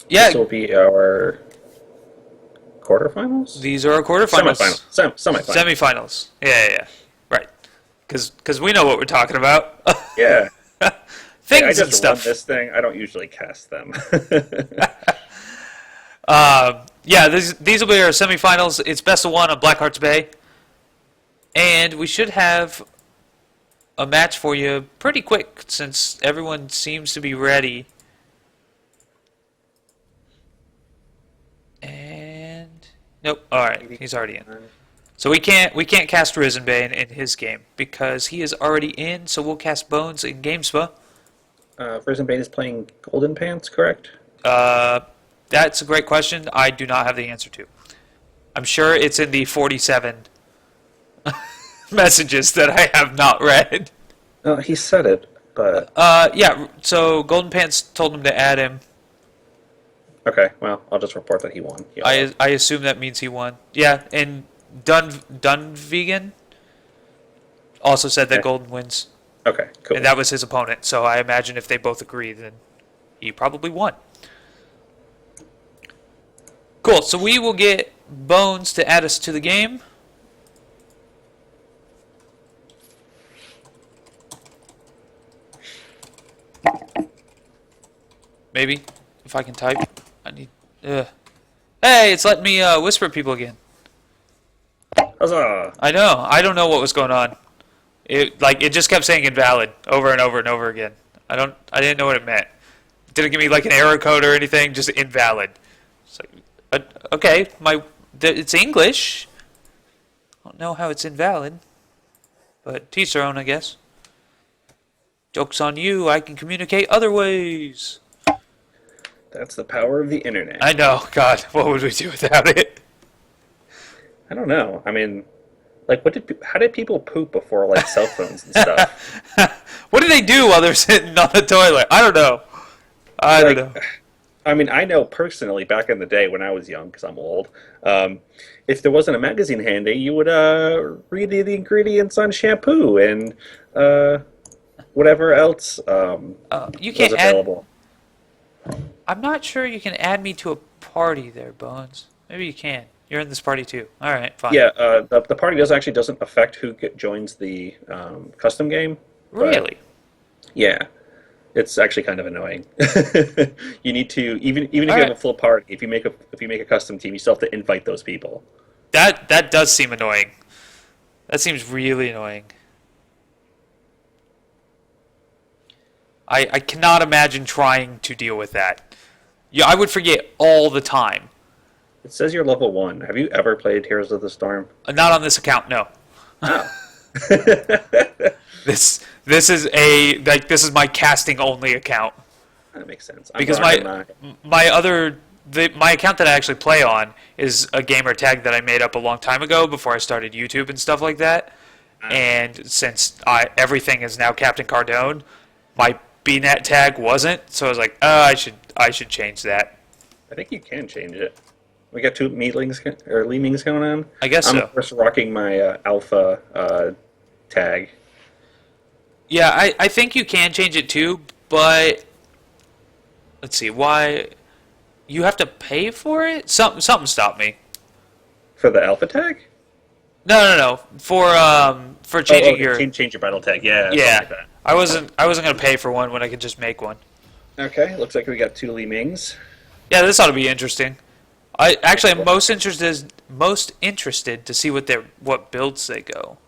Yeah. This will be our quarterfinals? These are our quarterfinals. Semifinals. Semifinals. Yeah. Right. Because we know what we're talking about. Yeah. Things I and just stuff. run this thing. I don't usually cast them. Yeah, these will be our semifinals. It's best of one on Blackheart's Bay. And we should have a match for you pretty quick since everyone seems to be ready. And nope. All right, he's already in. So we can't cast Risenbane in his game because he is already in. So we'll cast Bones in GameSpa. Risenbane is playing Golden Pants, correct? That's a great question. I do not have the answer to. I'm sure it's in the 47 messages that I have not read. He said it, but Yeah, so Golden Pants told him to add him. okay. Well, I'll just report that he won. Yeah. I assume that means he won. Yeah, and Dunvegan also said that Okay. Golden wins. Okay. Cool. And that was his opponent, so I imagine if they both agree, then he probably won. Cool, so we will get Bones to add us to the game. Maybe, if I can type. I need... Hey, it's letting me whisper people again. Huzzah! I know, I don't know what was going on. It just kept saying invalid over and over and over again. I didn't know what it meant. It didn't give me like an error code or anything, just invalid. It's like, okay, it's English. I don't know how it's invalid, but teach their own, I guess. Joke's on you. I can communicate other ways. That's the power of the internet. I know. God, what would we do without it? I don't know. I mean, like, how did people poop before like cell phones and stuff? What do they do while they're sitting on the toilet? I don't know. I don't know. I mean, I know personally back in the day when I was young, because I'm old, if there wasn't a magazine handy, you would read the ingredients on shampoo and whatever else You was can't add. available. I'm not sure you can add me to a party there, Bones. Maybe you can. You're in this party too. All right, fine. Yeah, the party doesn't affect who joins the custom game. but Really? Yeah, it's actually kind of annoying. You need to even if you All have right. a full party, if you make a custom team, you still have to invite those people. That does seem annoying. That seems really annoying. I cannot imagine trying to deal with that. Yeah, I would forget all the time. It says you're level 1. Have you ever played Heroes of the Storm? Not on this account, no. Oh. This is this is my casting only account. That makes sense. Because my my account that I actually play on is a gamer tag that I made up a long time ago before I started YouTube and stuff like that. And since everything is now Captain Cardone, my BNet tag wasn't, so I was like, I should change that. I think you can change it. We got two leanings going on. I guess I'm so. of course rocking my alpha tag. Yeah, I think you can change it too, but let's see, why you have to pay for it? Something stopped me. For the alpha tag? No. For changing your change your battle tag. Yeah. something yeah. like that. I wasn't gonna pay for one when I could just make one. Okay. Looks like we got two Limings. Yeah, this ought to be interesting. I actually am most interested to see what builds they go.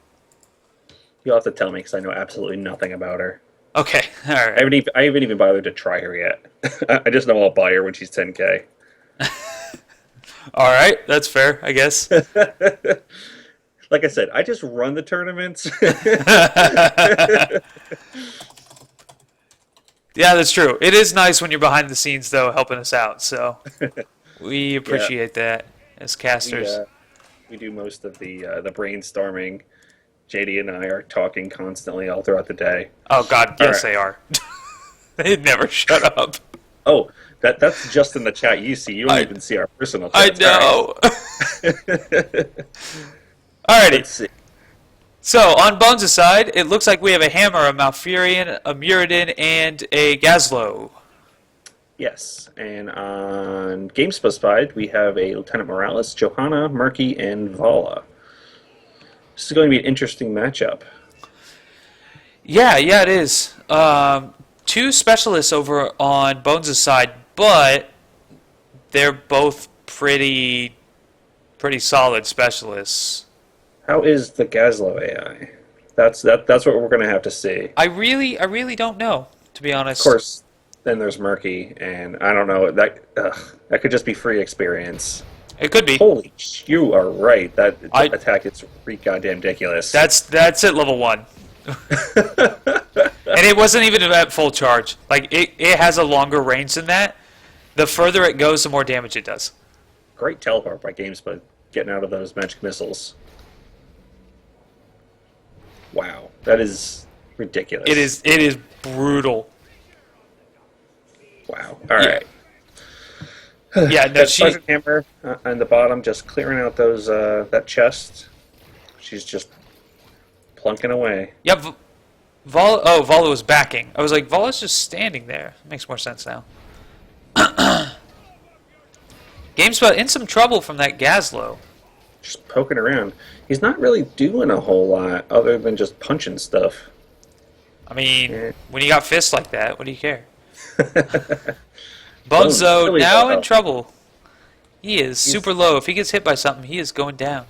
You'll have to tell me because I know absolutely nothing about her. Okay, all I right. haven't even bothered to try her yet. I just know I'll buy her when she's 10K. All right, that's fair, I guess. Like I said, I just run the tournaments. Yeah, that's true. It is nice when you're behind the scenes, though, helping us out. So we appreciate that as casters. We do most of the brainstorming. JD and I are talking constantly all throughout the day. Oh God, yes, right. they are. They never shut up. Oh, that's just in the chat you see. You don't even see our personal chats. I know. Alrighty. Let's see. So on Bones' side, it looks like we have a Hammer, a Malfurion, a Muradin, and a Gazlowe. Yes, and on GameSpa's side, we have a Lieutenant Morales, Johanna, Murky, and Vala. This is going to be an interesting matchup. Yeah, it is. Two specialists over on Bones' side, but they're both pretty solid specialists. How is the Gazlowe AI? That's what we're going to have to see. I really don't know, to be honest. Of course, then there's Murky, and I don't know, that could just be free experience. It could be. Holy, you are right. That I- attack is goddamn ridiculous. That's at level 1. And it wasn't even at full charge. Like, it has a longer range than that. The further it goes, the more damage it does. Great teleport by GameSpot, getting out of those magic missiles. Wow, that is Ridiculous. It is brutal. Wow. All right. Yeah, no, That Sergeant Hammer on the bottom, just clearing out those that chest. She's just plunking away. Yep. Vala was backing. I was like, Vala's just standing there. Makes more sense now. GameSpot in some trouble from that Gazlowe. Just poking around. He's not really doing a whole lot other than just punching stuff. I mean, Yeah. when you got fists like that, what do you care? Bones, though, really now low. in trouble. He is super low. If he gets hit by something, he is going down.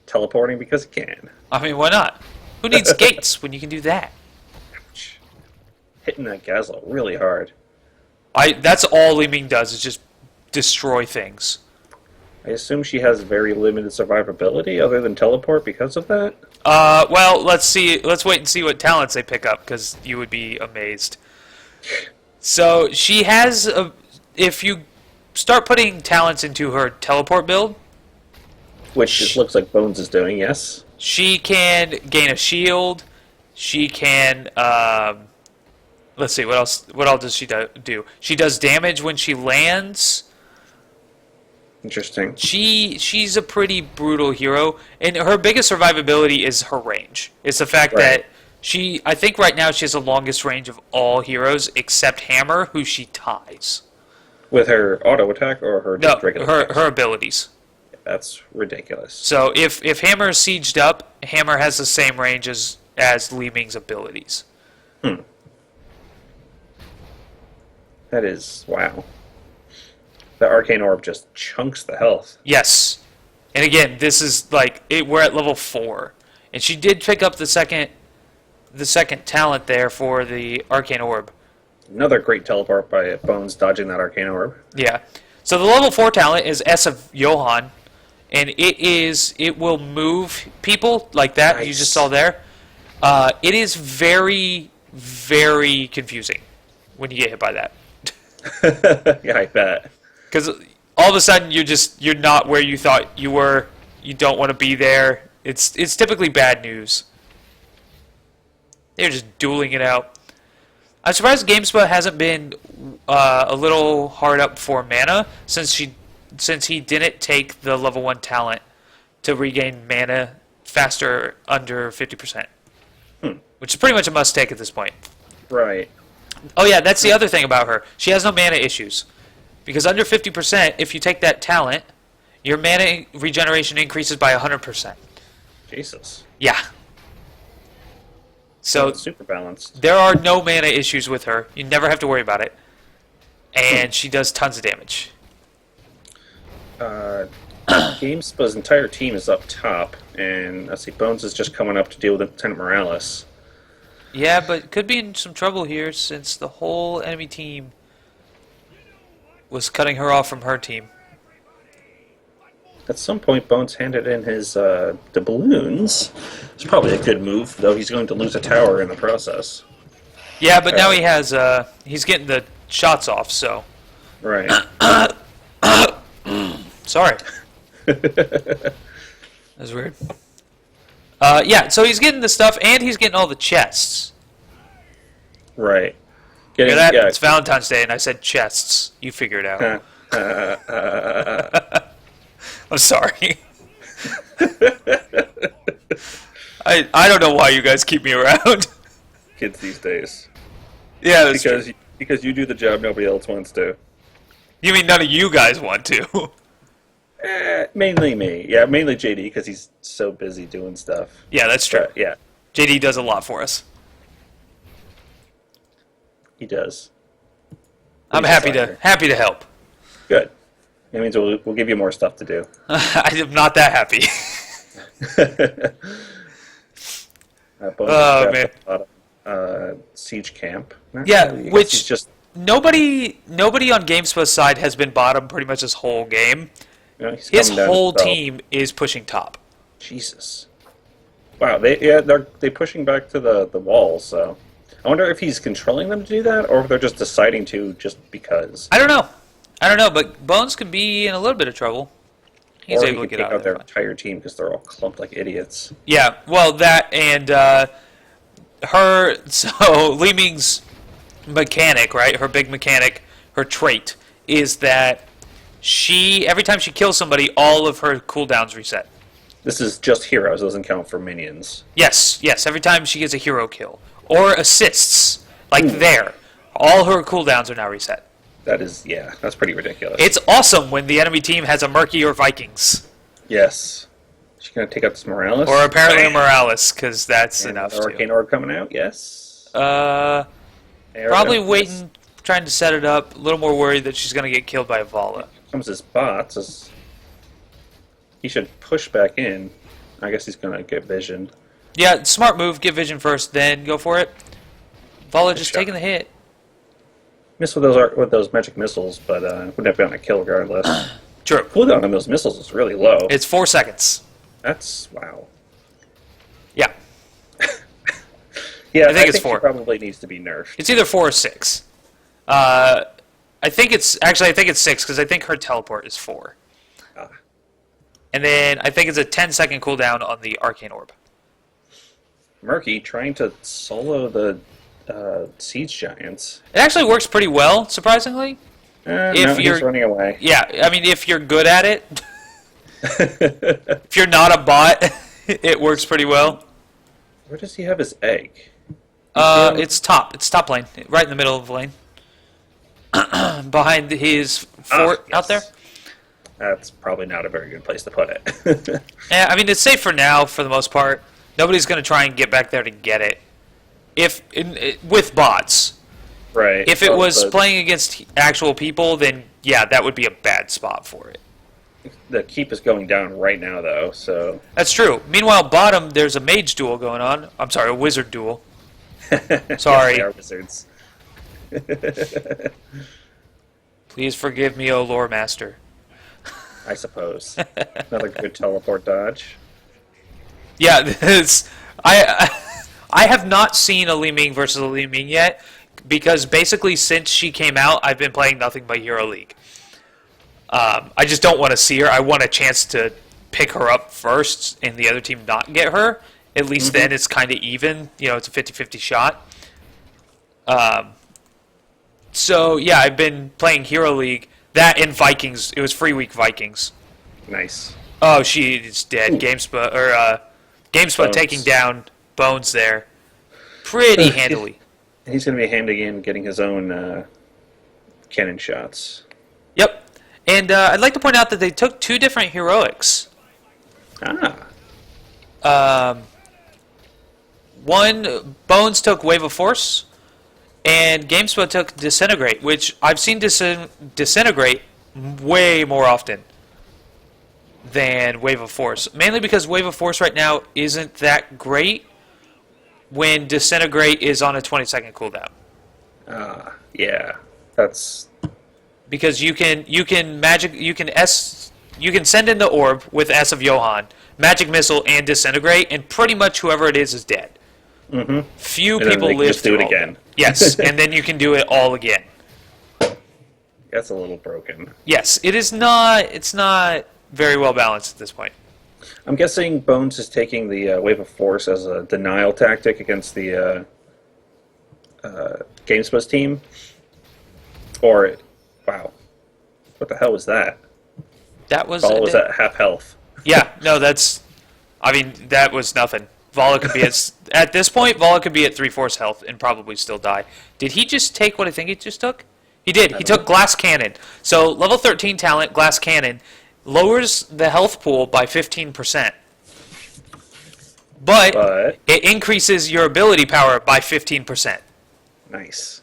Teleporting because he can. I mean, why not? Who needs gates when you can do that? Hitting that Gazlowe really hard. That's all Li Ming does, is just destroy things. I assume she has very limited survivability other than teleport because of that? Well, let's see. Let's wait and see what talents they pick up, because you would be amazed. So she has if you start putting talents into her teleport build, Which it looks like Bones is doing, yes. she can gain a shield. She can let's see, what else does she do? She does damage when she lands. Interesting. She's a pretty brutal hero, and her biggest survivability is her range. It's the fact Right. that I think right now she has the longest range of all heroes except Hammer, who she ties. With her auto attack or her No, just regular attacks? her abilities. That's ridiculous. So if Hammer is sieged up, Hammer has the same range as Li Ming's abilities. That is, wow. The Arcane Orb just chunks the health. Yes. And again, this is like we're at level 4. And she did pick up the second talent there for the Arcane Orb. Another great teleport by Bones dodging that Arcane Orb. Yeah. So the level 4 talent is S of Johann, and it will move people like that you Nice. just saw there. It is very, very confusing when you get hit by that. Yeah, I bet. Because all of a sudden you're not where you thought you were. You don't want to be there. It's typically bad news. They're just dueling it out. I'm surprised GameSpot hasn't been a little hard up for mana since he didn't take the level 1 talent to regain mana faster under 50%. Which is pretty much a must take at this point. Right. Oh yeah, that's the other thing about her. She has no mana issues. Because under 50%, if you take that talent, your mana regeneration increases by 100%. Jesus. Yeah. So It's super balanced. there are no mana issues with her. You never have to worry about it. And she does tons of damage. GameSpot's entire team is up top, and let's see, Bones is just coming up to deal with Lieutenant Morales. Yeah, but could be in some trouble here since the whole enemy team was cutting her off from her team. At some point, Bones handed in his doubloons. It's probably a good move, though he's going to lose a tower in the process. Yeah, but now he's getting the shots off, so. Right. Sorry. That was weird. Yeah, so he's getting the stuff, and he's getting all the chests. Right. Hear that? Yeah. It's Valentine's Day, and I said chests. You figure it out. I'm sorry. I don't know why you guys keep me around. Kids these days. Yeah, that's true. Because you do the job nobody else wants to. You mean none of you guys want to? Mainly me. Yeah, mainly JD, because he's so busy doing stuff. Yeah, that's true. But, yeah, JD does a lot for us. he does. I'm He's a happy fighter. to help. Good. That means we'll give you more stuff to do. I am not that happy. Bones Oh, is man. at the bottom, siege camp. Not Yeah, really. I guess which- he's just Nobody on GameSpot's side has been bottom pretty much this whole game. he's His coming down whole himself. team is pushing top. Jesus. Wow, they're pushing back to the wall. So I wonder if he's controlling them to do that, or if they're just deciding to just because. I don't know, but Bones could be in a little bit of trouble. He's or able he to can get take out out of their there. entire team because they're all clumped like idiots. Yeah, well, that and Li Ming's mechanic, right? Her big mechanic, her trait is that every time she kills somebody, all of her cooldowns reset. This is just heroes, doesn't count for minions. Yes, every time she gets a hero kill or assists, like there, all her cooldowns are now reset. That is, yeah, that's pretty ridiculous. It's awesome when the enemy team has a Murky or Vikings. Yes. She's going to take out this Morales? Or apparently a Morales, because that's and enough, the Arcane Orb coming out, yes. Probably waiting, trying to set it up. A little more worried that she's going to get killed by a Vala. Comes his bots. He should push back in. I guess he's going to get vision. Yeah, smart move. Get vision first, then go for it. Vala just taking the hit. Miss with those magic missiles, but wouldn't have gotten a kill regardless. True. Cooldown on those missiles is really low. It's 4 seconds. That's wow. Yeah. Yeah, I think it's 4. She probably needs to be nerfed. It's either 4 or 6. I think it's 6 because I think her teleport is 4. And then I think it's a 10-second cooldown on the Arcane Orb. Murky trying to solo the Siege Giants. It actually works pretty well, surprisingly. He's running away. Yeah, I mean, if you're good at it, if you're not a bot, it works pretty well. Where does he have his egg? It's top. It's top lane, right in the middle of the lane, behind his fort out there. That's probably not a very good place to put it. Yeah, I mean, it's safe for now, for the most part. Nobody's going to try and get back there to get it. With bots. Right. If it was playing against actual people, then yeah, that would be a bad spot for it. The keep is going down right now, though, so... That's true. Meanwhile, bottom, there's a mage duel going on. I'm sorry, a wizard duel. Sorry. Yes, they are wizards. Please forgive me, O lore master. I suppose. Another good teleport dodge. Yeah, I have not seen a Li Ming versus a Li Ming yet, because basically since she came out, I've been playing nothing but Hero League. I just don't want to see her. I want a chance to pick her up first and the other team not get her. At least then it's kind of even. You know, it's a 50-50 shot. So, yeah, I've been playing Hero League. That and Vikings. It was Free Week Vikings. Nice. Oh, she's dead. GameSpot taking down Bones there. Pretty handily. He's going to be handing in, getting his own cannon shots. Yep. And I'd like to point out that they took 2 different heroics. One, Bones took Wave of Force, and GameSpot took Disintegrate, which I've seen Disintegrate way more often than Wave of Force. Mainly because Wave of Force right now isn't that great when Disintegrate is on a 20-second cooldown. Yeah. That's... Because you can send in the orb with S of Johann, Magic Missile, and Disintegrate, and pretty much whoever it is dead. Few and people then live just do through it all again. that. Yes, and then you can do it all again. That's a little broken. Yes, it is not. It's not very well balanced at this point. I'm guessing Bones is taking the Wave of Force as a denial tactic against the GameSpot's team. Or, wow, what the hell was that? That was. Vala was at half health. Yeah, no, that's. I mean, that was nothing. Vala could be at this point. Vala could be at 3/4 health and probably still die. Did he just take what I think he just took? He did. He took Glass Cannon. So level 13 talent, Glass Cannon, lowers the health pool by 15%. But it increases your ability power by 15%. Nice.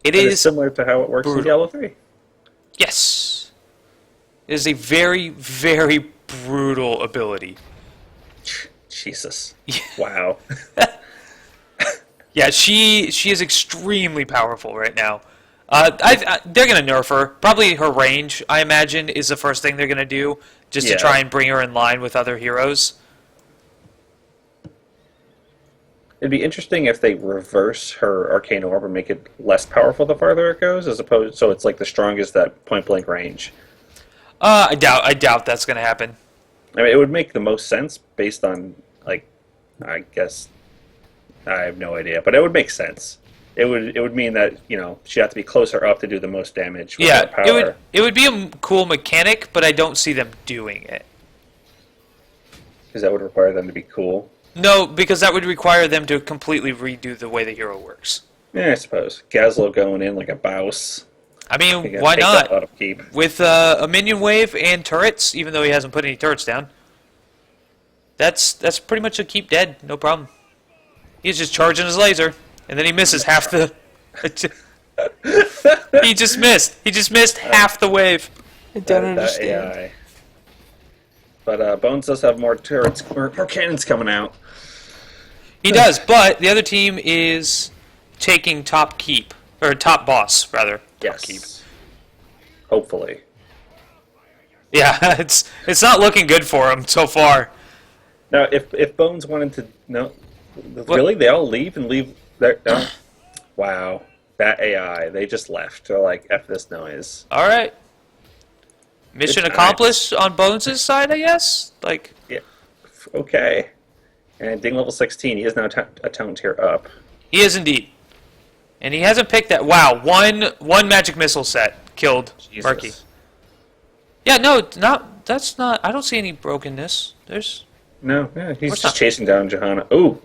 It is is similar to how it works in Diablo 3. Yes. It is a very, very brutal ability. Jesus. Wow. Yeah, she is extremely powerful right now. They're going to nerf her. Probably her range, I imagine, is the first thing they're going to do, just to try and bring her in line with other heroes. It'd be interesting if they reverse her Arcane Orb and make it less powerful the farther it goes, as opposed so it's like the strongest at point-blank range. I doubt that's going to happen. I mean, it would make the most sense based on, like, I guess, I have no idea, but it would make sense. It would mean that she'd have to be closer up to do the most damage with Yeah, that power. it would be a cool mechanic, but I don't see them doing it. Because that would require them to be cool. No, because that would require them to completely redo the way the hero works. Yeah, I suppose. Gazlo going in like a bouse. I mean, Again, why take that not? out of keep. With a minion wave and turrets, even though he hasn't put any turrets down. That's pretty much a keep dead, no problem. He's just charging his laser, and then he misses half the... He just missed. He just missed half the wave. I don't That understand. AI. But Bones does have more turrets, more cannons coming out. He does, but the other team is taking top keep. Or top boss, rather. Top Yes. keep. Hopefully. Yeah, it's not looking good for him so far. Now, if Bones wanted to... No. Really? They all leave and leave... No. Wow. That AI. They just left. They're like, F this noise. Alright. Mission It's accomplished on Bones' side, I guess? Like, Yeah. Okay. And Ding level 16. He is now a talent tier up. he is indeed. And he hasn't picked that. Wow, one magic missile set killed Jesus. Murky. Yeah, no, that's not... I don't see any brokenness. There's... No, yeah, he's What's just up? chasing down Johanna. Ooh.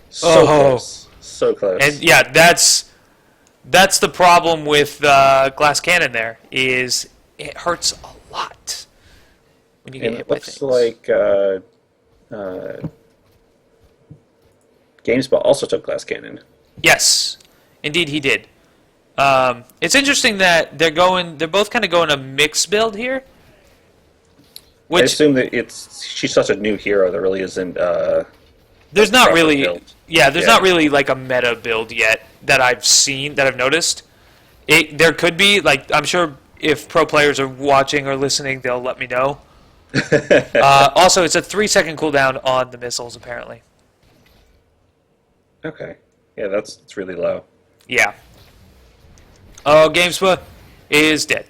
So Oh. close. So close. And yeah, that's the problem with glass cannon. There is it hurts a lot when you get And hit it by looks things. like GameSpot also took Glass Cannon. Yes, indeed he did. It's interesting that they're both kind of going a mixed build here. I Which assume that she's such a new hero there really isn't. there's not proper really, build. there's Yeah. not really like a meta build yet that I've noticed. There could be, like, I'm sure if pro players are watching or listening, they'll let me know. Also, it's a 3-second cooldown on the missiles, apparently. Okay. Yeah, it's really low. Yeah. Oh, GameSpa is dead.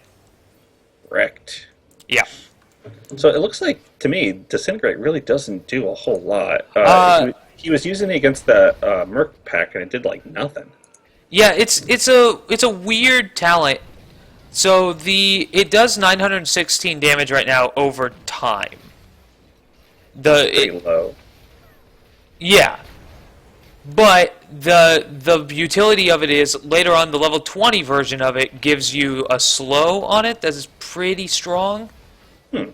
Wrecked. Yeah. So it looks like to me, Disintegrate really doesn't do a whole lot. He was using it against the Merc pack, and it did like nothing. Yeah, it's a weird talent. So it does 916 damage right now over time. Pretty low. Yeah. But the utility of it is later on the level 20 version of it gives you a slow on it that is pretty strong. And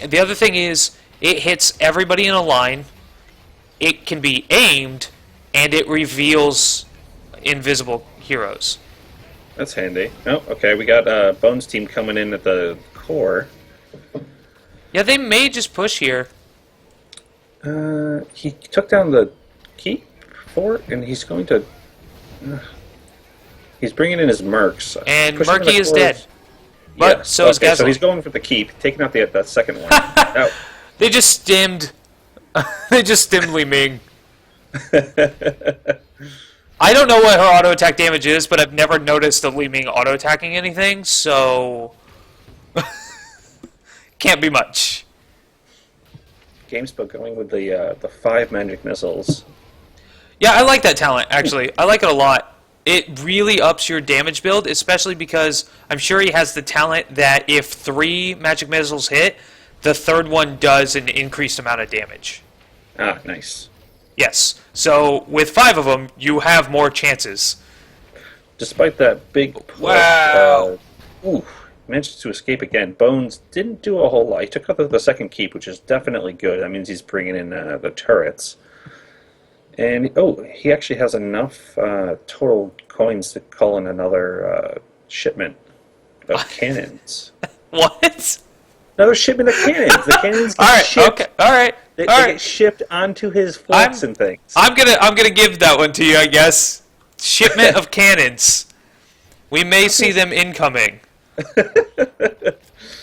the other thing is it hits everybody in a line. It can be aimed, and it reveals invisible heroes. That's handy. Oh, okay. We got Bones team coming in at the core. Yeah, they may just push here. He took down the keep fort, and he's going to. He's bringing in his mercs. And Pushing Murky the is cores. dead. But Yeah. so is Okay, so Gasol. he's going for the keep, taking out that second one. Now, They just stimmed. They just stimmed Li Ming. I don't know what her auto attack damage is, but I've never noticed a Li Ming auto attacking anything, so can't be much. GameSpot going with the 5 magic missiles. Yeah, I like that talent actually. I like it a lot. It really ups your damage build, especially because I'm sure he has the talent that if 3 magic missiles hit, the third one does an increased amount of damage. Ah, nice. Yes. So with 5 of them, you have more chances. Despite that big push, Wow. managed to escape again. Bones didn't do a whole lot. He took out the second keep, which is definitely good. That means he's bringing in the turrets. And, he actually has enough total coins to call in another shipment of cannons. What? Another shipment of cannons. The cannons get All right. shipped. Okay. All right. They All right. get shipped onto his forts and things. I'm gonna give that one to you, I guess. Shipment of cannons. We may see them incoming.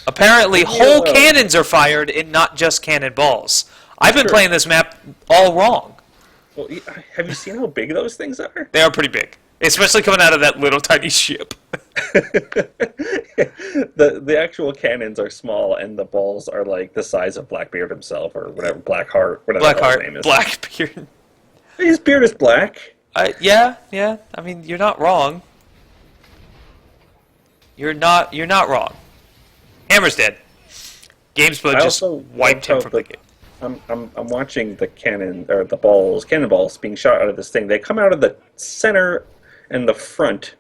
Apparently, whole alone. cannons are fired and not just cannonballs. I've been Sure. playing this map all wrong. Well, have you seen how big those things are? They are pretty big, especially coming out of that little tiny ship. The actual cannons are small, and the balls are like the size of Blackbeard himself, or whatever, Blackheart, whatever the hell his name is. Blackbeard. His beard is black. Yeah. I mean, you're not wrong. You're not wrong. Hammer's dead. GameSpot just wiped him from the game. I'm watching the cannonballs being shot out of this thing. They come out of the center and the front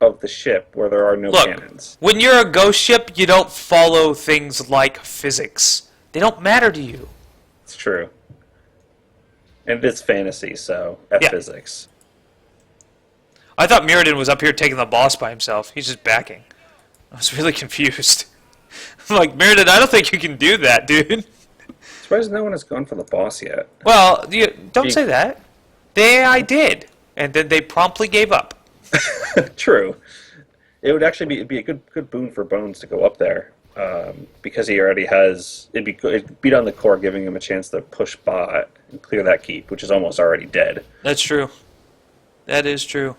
of the ship where there are no cannons. When you're a ghost ship, you don't follow things like physics. They don't matter to you. It's true. And it's fantasy, so physics. I thought Mirrodin was up here taking the boss by himself. He's just backing. I was really confused. I'm like, Mirrodin, I don't think you can do that, dude. Surprised no one has gone for the boss yet. Well, don't say that. The AI did, and then they promptly gave up. True. It would actually be a good boon for Bones to go up there, because he already has. It'd beat on the core, giving him a chance to push bot and clear that keep, which is almost already dead. That's true. That is true.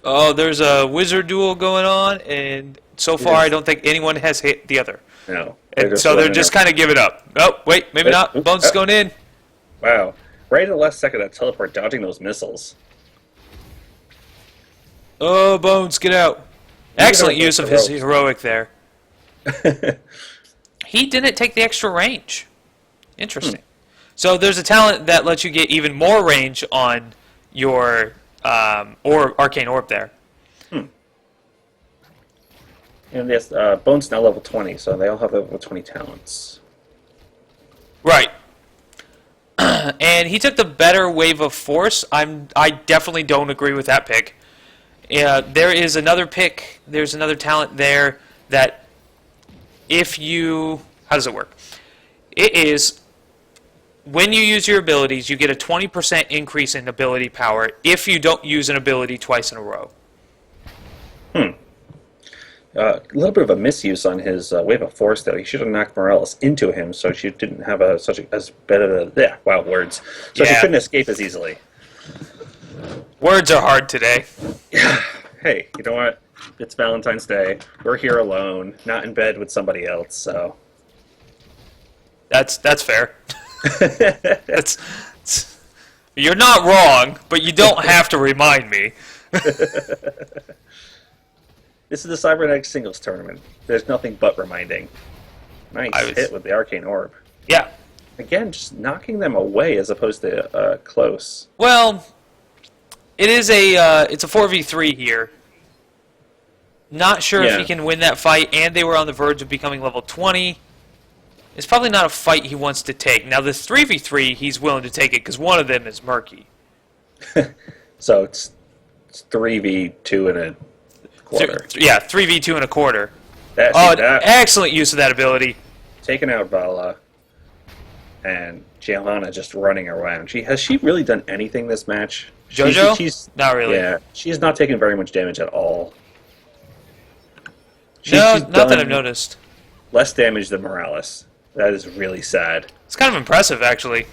Oh, there's a wizard duel going on, and so far I don't think anyone has hit the other. No. And so they're just kind of giving up. Oh, wait, maybe not. Bones is going in. Wow. Right at the last second, that teleport dodging those missiles. Oh, Bones, get out. Excellent use of his heroic there. He didn't take the extra range. Interesting. So there's a talent that lets you get even more range on your arcane orb there. And yes, Bones now level 20, so they all have level 20 talents. Right. And he took the better wave of force. I definitely don't agree with that pick. There is another pick. There's another talent there that if you... How does it work? It is when you use your abilities, you get a 20% increase in ability power if you don't use an ability twice in a row. A little bit of a misuse on his wave of force, though. He should have knocked Morales into him, so she didn't have as bad a words. So she couldn't escape as easily. Words are hard today. Hey, you know what? It's Valentine's Day. We're here alone, not in bed with somebody else. So that's fair. You're not wrong, but you don't have to remind me. This is the Cybernetic Singles tournament. There's nothing but reminding. Nice hit with the Arcane Orb. Yeah. Again, just knocking them away as opposed to close. Well, it's a 4v3 here. Not sure if he can win that fight, and they were on the verge of becoming level 20. It's probably not a fight he wants to take. Now, the 3v3, he's willing to take it because one of them is murky. So it's 3v2 and a quarter. 3v2 and a quarter. Excellent use of that ability. Taking out Vala and Giovanna just running around. Has she really done anything this match? JoJo? She's not really. Yeah, she's not taken very much damage at all. Not that I've noticed. Less damage than Morales. That is really sad. It's kind of impressive, actually.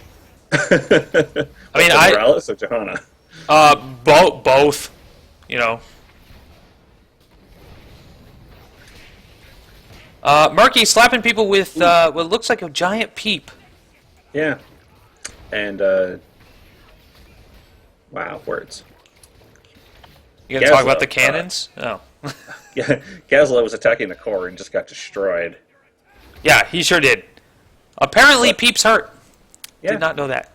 Morales or Johanna? Both. You know. Murky slapping people with what looks like a giant peep. Yeah. And, wow, words. You gonna talk about the cannons? Oh. Yeah, Gazla was attacking the core and just got destroyed. Yeah, he sure did. Apparently, Peep's hurt. Yeah. Did not know that.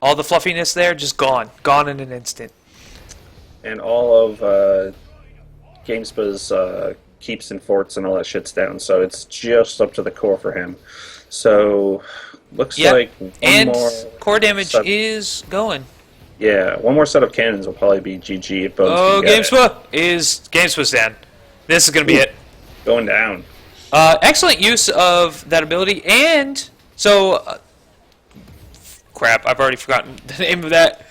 All the fluffiness there, just gone. Gone in an instant. And all of GameSpa's keeps and forts and all that shit's down, so it's just up to the core for him. So, looks like one more... core damage is going. Yeah, one more set of cannons will probably be GG if Bones can get GameSpa's down. This is going to be it. Going down. Excellent use of that ability, and so... crap, I've already forgotten the name of that.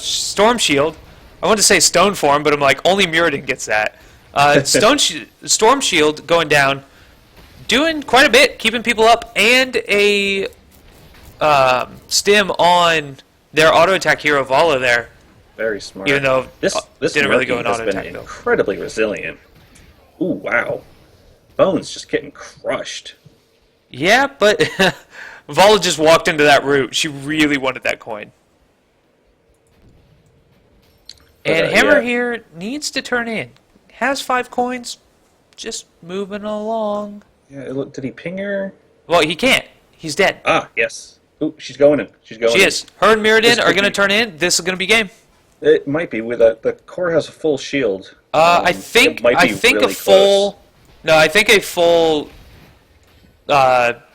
Storm Shield. I wanted to say Stone Form, but I'm like, only Mirrodin gets that. Storm Shield going down, doing quite a bit, keeping people up, and a stim on their auto attack hero Vala there. Very smart. Even though this didn't really go in auto attack. Incredibly resilient. Ooh, wow. Bones just getting crushed. Yeah, but Vala just walked into that route. She really wanted that coin. And Hammer here needs to turn in. Has 5 coins. Just moving along. Yeah, look, did he ping her? Well, he can't. He's dead. Ah, yes. Ooh, she's going in. She's going in. She is. Her and Mirrodin are going to turn in. This is going to be game. It might be. With the core has a full shield. I think really a full... No, I think a full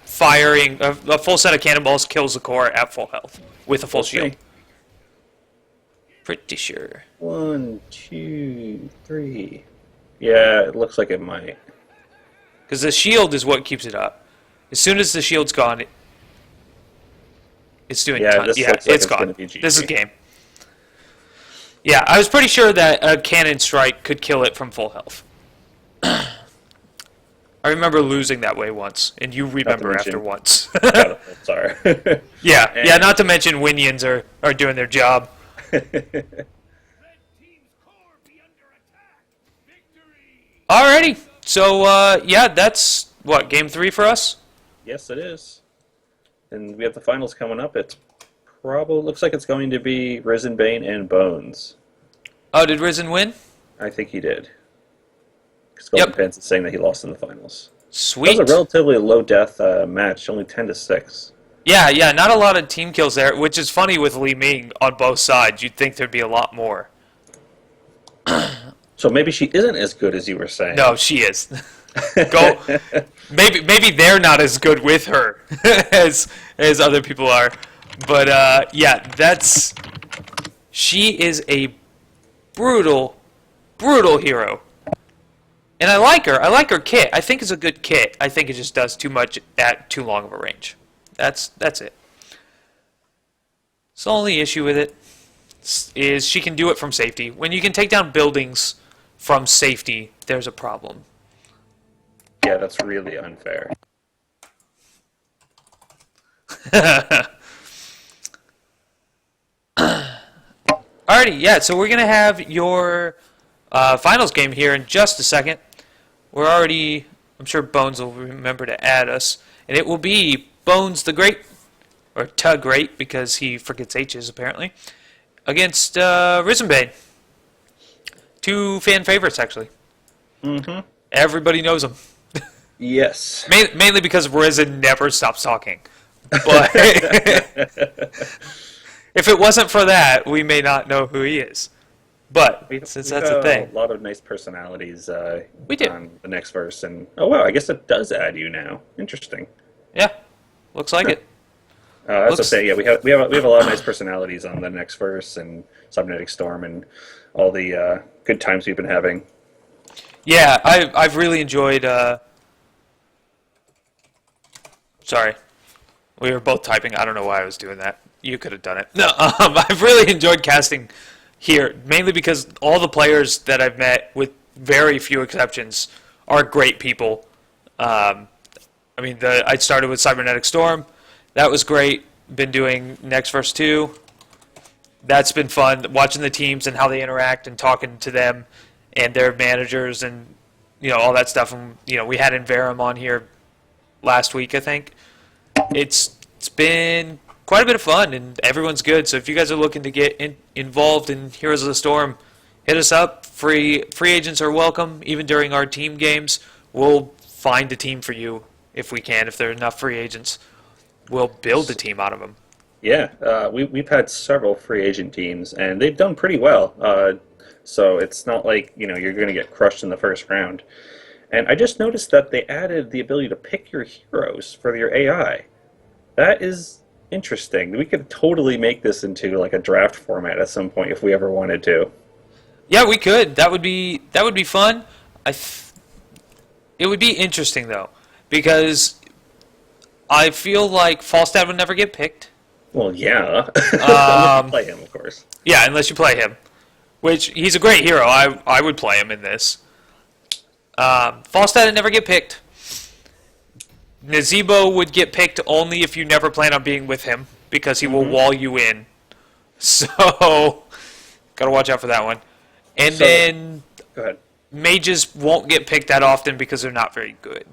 firing... A full set of cannonballs kills the core at full health with a full shield. Pretty sure. 1, 2, 3. Yeah, it looks like it might. Because the shield is what keeps it up. As soon as the shield's gone, it's doing tons. Yeah, it's gone. This is game. Yeah, I was pretty sure that a cannon strike could kill it from full health. I remember losing that way once, and you remember after once. Sorry. Yeah, not to mention Winions are doing their job. Alrighty, so yeah, that's what, game 3 for us? Yes, it is. And we have the finals coming up. It's probably looks like it's going to be Risen, Bane, and Bones. Oh, did Risen win? I think he did. Because Golden Pants is saying that he lost in the finals. Sweet. That was a relatively low death match, only 10-6. Yeah, not a lot of team kills there, which is funny with Li Ming on both sides. You'd think there'd be a lot more. So maybe she isn't as good as you were saying. No, she is. Maybe they're not as good with her as other people are. But yeah, she is a brutal hero. And I like her. I like her kit. I think it's a good kit. I think it just does too much at too long of a range. That's it. So the only issue with it is she can do it from safety. When you can take down buildings from safety, there's a problem. Yeah, that's really unfair. Alrighty, yeah, so we're going to have your finals game here in just a second. We're already, I'm sure Bones will remember to add us, and it will be Bones the Great, or Tug Great, because he forgets H's apparently, against Risen Bane. 2 fan favorites, actually. Mm-hmm. Everybody knows them. Yes. Mainly because Risen never stops talking. But if it wasn't for that, we may not know who he is. But since that's a thing, a lot of nice personalities. We do on the next verse, and oh wow, I guess it does add you now. Interesting. Yeah, looks like it. That's to say, yeah, we have a lot of nice personalities on the next verse and Cybernetic Storm and all the good times we've been having. Yeah, I've really enjoyed. Sorry, we were both typing. I don't know why I was doing that. You could have done it. No, I've really enjoyed casting here, mainly because all the players that I've met, with very few exceptions, are great people. I mean, I started with Cybernetic Storm. That was great. Been doing Next Verse 2. That's been fun, watching the teams and how they interact and talking to them and their managers and, all that stuff. And, we had Inverum on here last week, I think. It's been quite a bit of fun, and everyone's good. So if you guys are looking to get involved in Heroes of the Storm, hit us up. Free agents are welcome, even during our team games. We'll find a team for you if we can. If there are enough free agents, we'll build a team out of them. Yeah, we've had several free agent teams, and they've done pretty well. So it's not like you're going to get crushed in the first round. And I just noticed that they added the ability to pick your heroes for your AI. That is interesting. We could totally make this into like a draft format at some point if we ever wanted to. Yeah, we could. That would be fun. It would be interesting though, because I feel like Falstad would never get picked. Well, yeah. Unless you play him, of course. Yeah, unless you play him, which he's a great hero. I would play him in this. Falstad would never get picked. Nazebo would get picked only if you never plan on being with him, because he will wall you in. So, gotta watch out for that one. And then, go ahead. Mages won't get picked that often because they're not very good.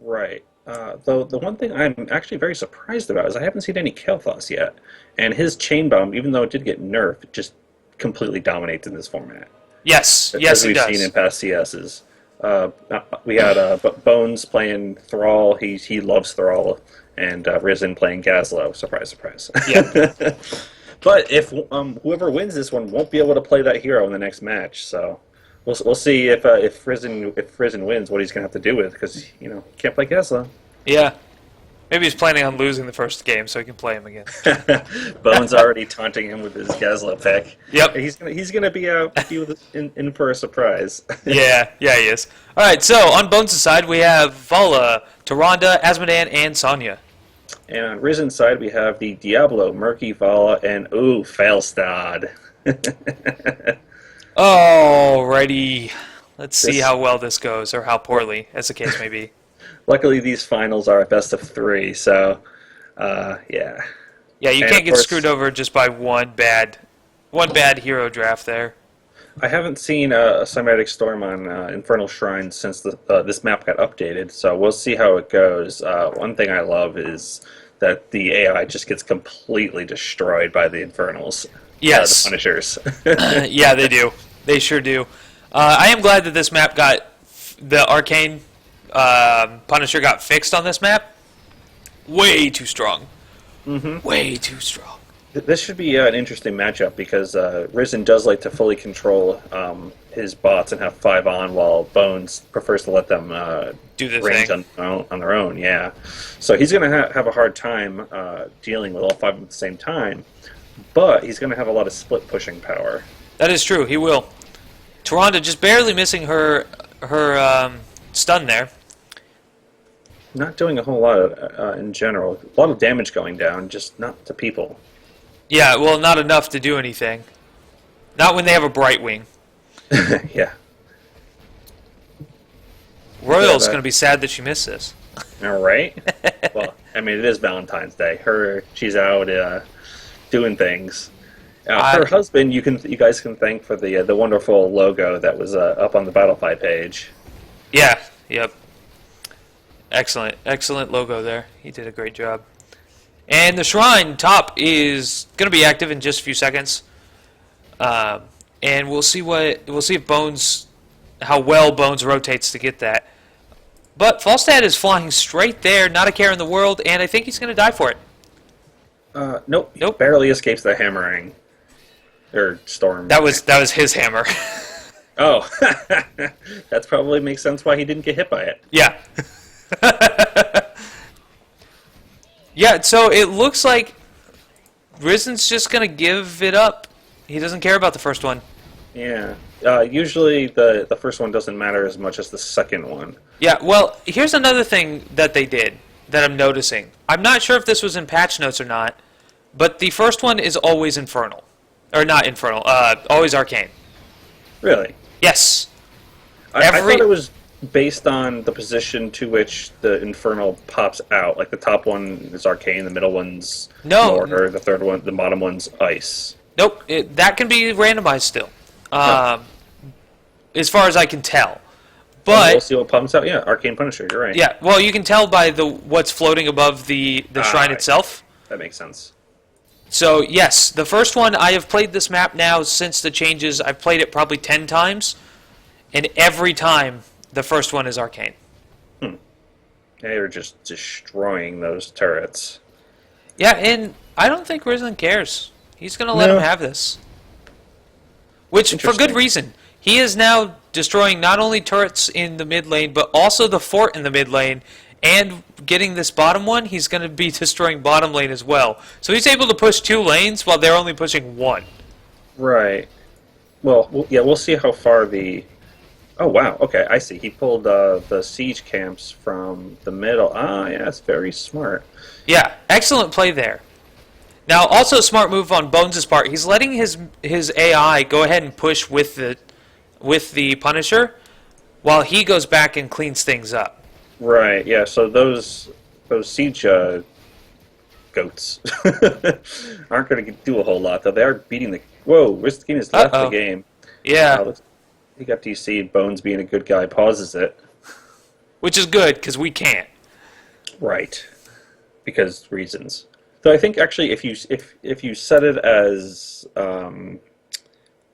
Right. Though the one thing I'm actually very surprised about is I haven't seen any Kael'thas yet, and his chain bomb, even though it did get nerfed, just completely dominates in this format. Yes, As yes, he we've does. seen in past CSs. We had Bones playing Thrall. He loves Thrall, and Risen playing Gazlo. Surprise, surprise. Yeah. But if whoever wins this one won't be able to play that hero in the next match, so we'll see if Risen wins, what he's gonna have to do with, because he can't play Gazlo. Yeah. Maybe he's planning on losing the first game so he can play him again. Bones already taunting him with his Gazlo pick. Yep. He's gonna be in for a surprise. Yeah, he is. All right, so on Bones' side, we have Vala, Tyrande, Azmodan, and Sonya. And on Risen's side, we have the Diablo, Murky, Vala, and Failstad. Alrighty. Let's see This- how well this goes, or how poorly, as the case may be. Luckily, these finals are a best of 3, so yeah. Yeah, you And can't of get course- screwed over just by one bad hero draft there. I haven't seen a Cybernetic Storm on Infernal Shrine since this map got updated, so we'll see how it goes. One thing I love is that the AI just gets completely destroyed by the Infernals. Yes. The Punishers. Yeah, they do. They sure do. I am glad that this map got the Arcane Punisher got fixed on this map. Way too strong. Mm-hmm. Way too strong. This should be an interesting matchup because Risen does like to fully control his bots and have 5 on, while Bones prefers to let them Do the range thing. on their own. Yeah, so he's going to have a hard time dealing with all 5 at the same time, but he's going to have a lot of split pushing power. That is true. He will. Tyrande just barely missing her stun there. Not doing a whole lot in general. A lot of damage going down, just not to people. Yeah, well, not enough to do anything. Not when they have a bright wing. Yeah. Royal's that- going to be sad that she missed this. All right. Well, I mean, it is Valentine's Day. She's out doing things. Her husband, you guys can thank for the wonderful logo that was up on the Battlefy page. Yeah, yep. Excellent logo there. He did a great job. And the shrine top is going to be active in just a few seconds. And we'll see if Bones, how well Bones rotates to get that. But Falstad is flying straight there, not a care in the world, and I think he's going to die for it. Nope. Nope. Barely escapes the hammering. Or storm. That was his hammer. Oh. That probably makes sense why he didn't get hit by it. Yeah. Yeah, so it looks like Risen's just going to give it up. He doesn't care about the first one. Yeah. Usually the first one doesn't matter as much as the second one. Yeah, well, here's another thing that they did that I'm noticing. I'm not sure if this was in patch notes or not, but the first one is always infernal. Or not infernal, always arcane. Really? Yes. I Every- thought it was based on the position to which the infernal pops out. Like the top one is arcane, the middle one's No. mortar, the third one, the bottom one's ice. Nope, that can be randomized still. As far as I can tell. We'll But see what pops out. Yeah, Arcane Punisher. You're right. yeah, well, you can tell by what's floating above the shrine Ah, itself. That makes sense. So yes, the first one, I have played this map now since the changes. I've played it probably 10 times, and every time the first one is arcane. They're just destroying those turrets. Yeah, and I don't think Risen cares. He's going to let No. him have this. Which, for good Interesting. reason. He is now destroying not only turrets in the mid lane, but also the fort in the mid lane. And getting this bottom one, he's going to be destroying bottom lane as well. So he's able to push 2 lanes while they're only pushing 1. Right. Well, yeah, we'll see how far the... Oh, wow. Okay, I see. He pulled the siege camps from the middle. Ah, yeah, that's very smart. Yeah, excellent play there. Now, also a smart move on Bones' part. He's letting his AI go ahead and push with the Punisher, while he goes back and cleans things up. Right, yeah, so those siege goats aren't going to do a whole lot, though. They are beating the... Whoa, Riskin has left the game. Yeah, He got DC'd. Bones, being a good guy, pauses it. which is good because we can't. Right, because reasons. So I think actually, if you set it as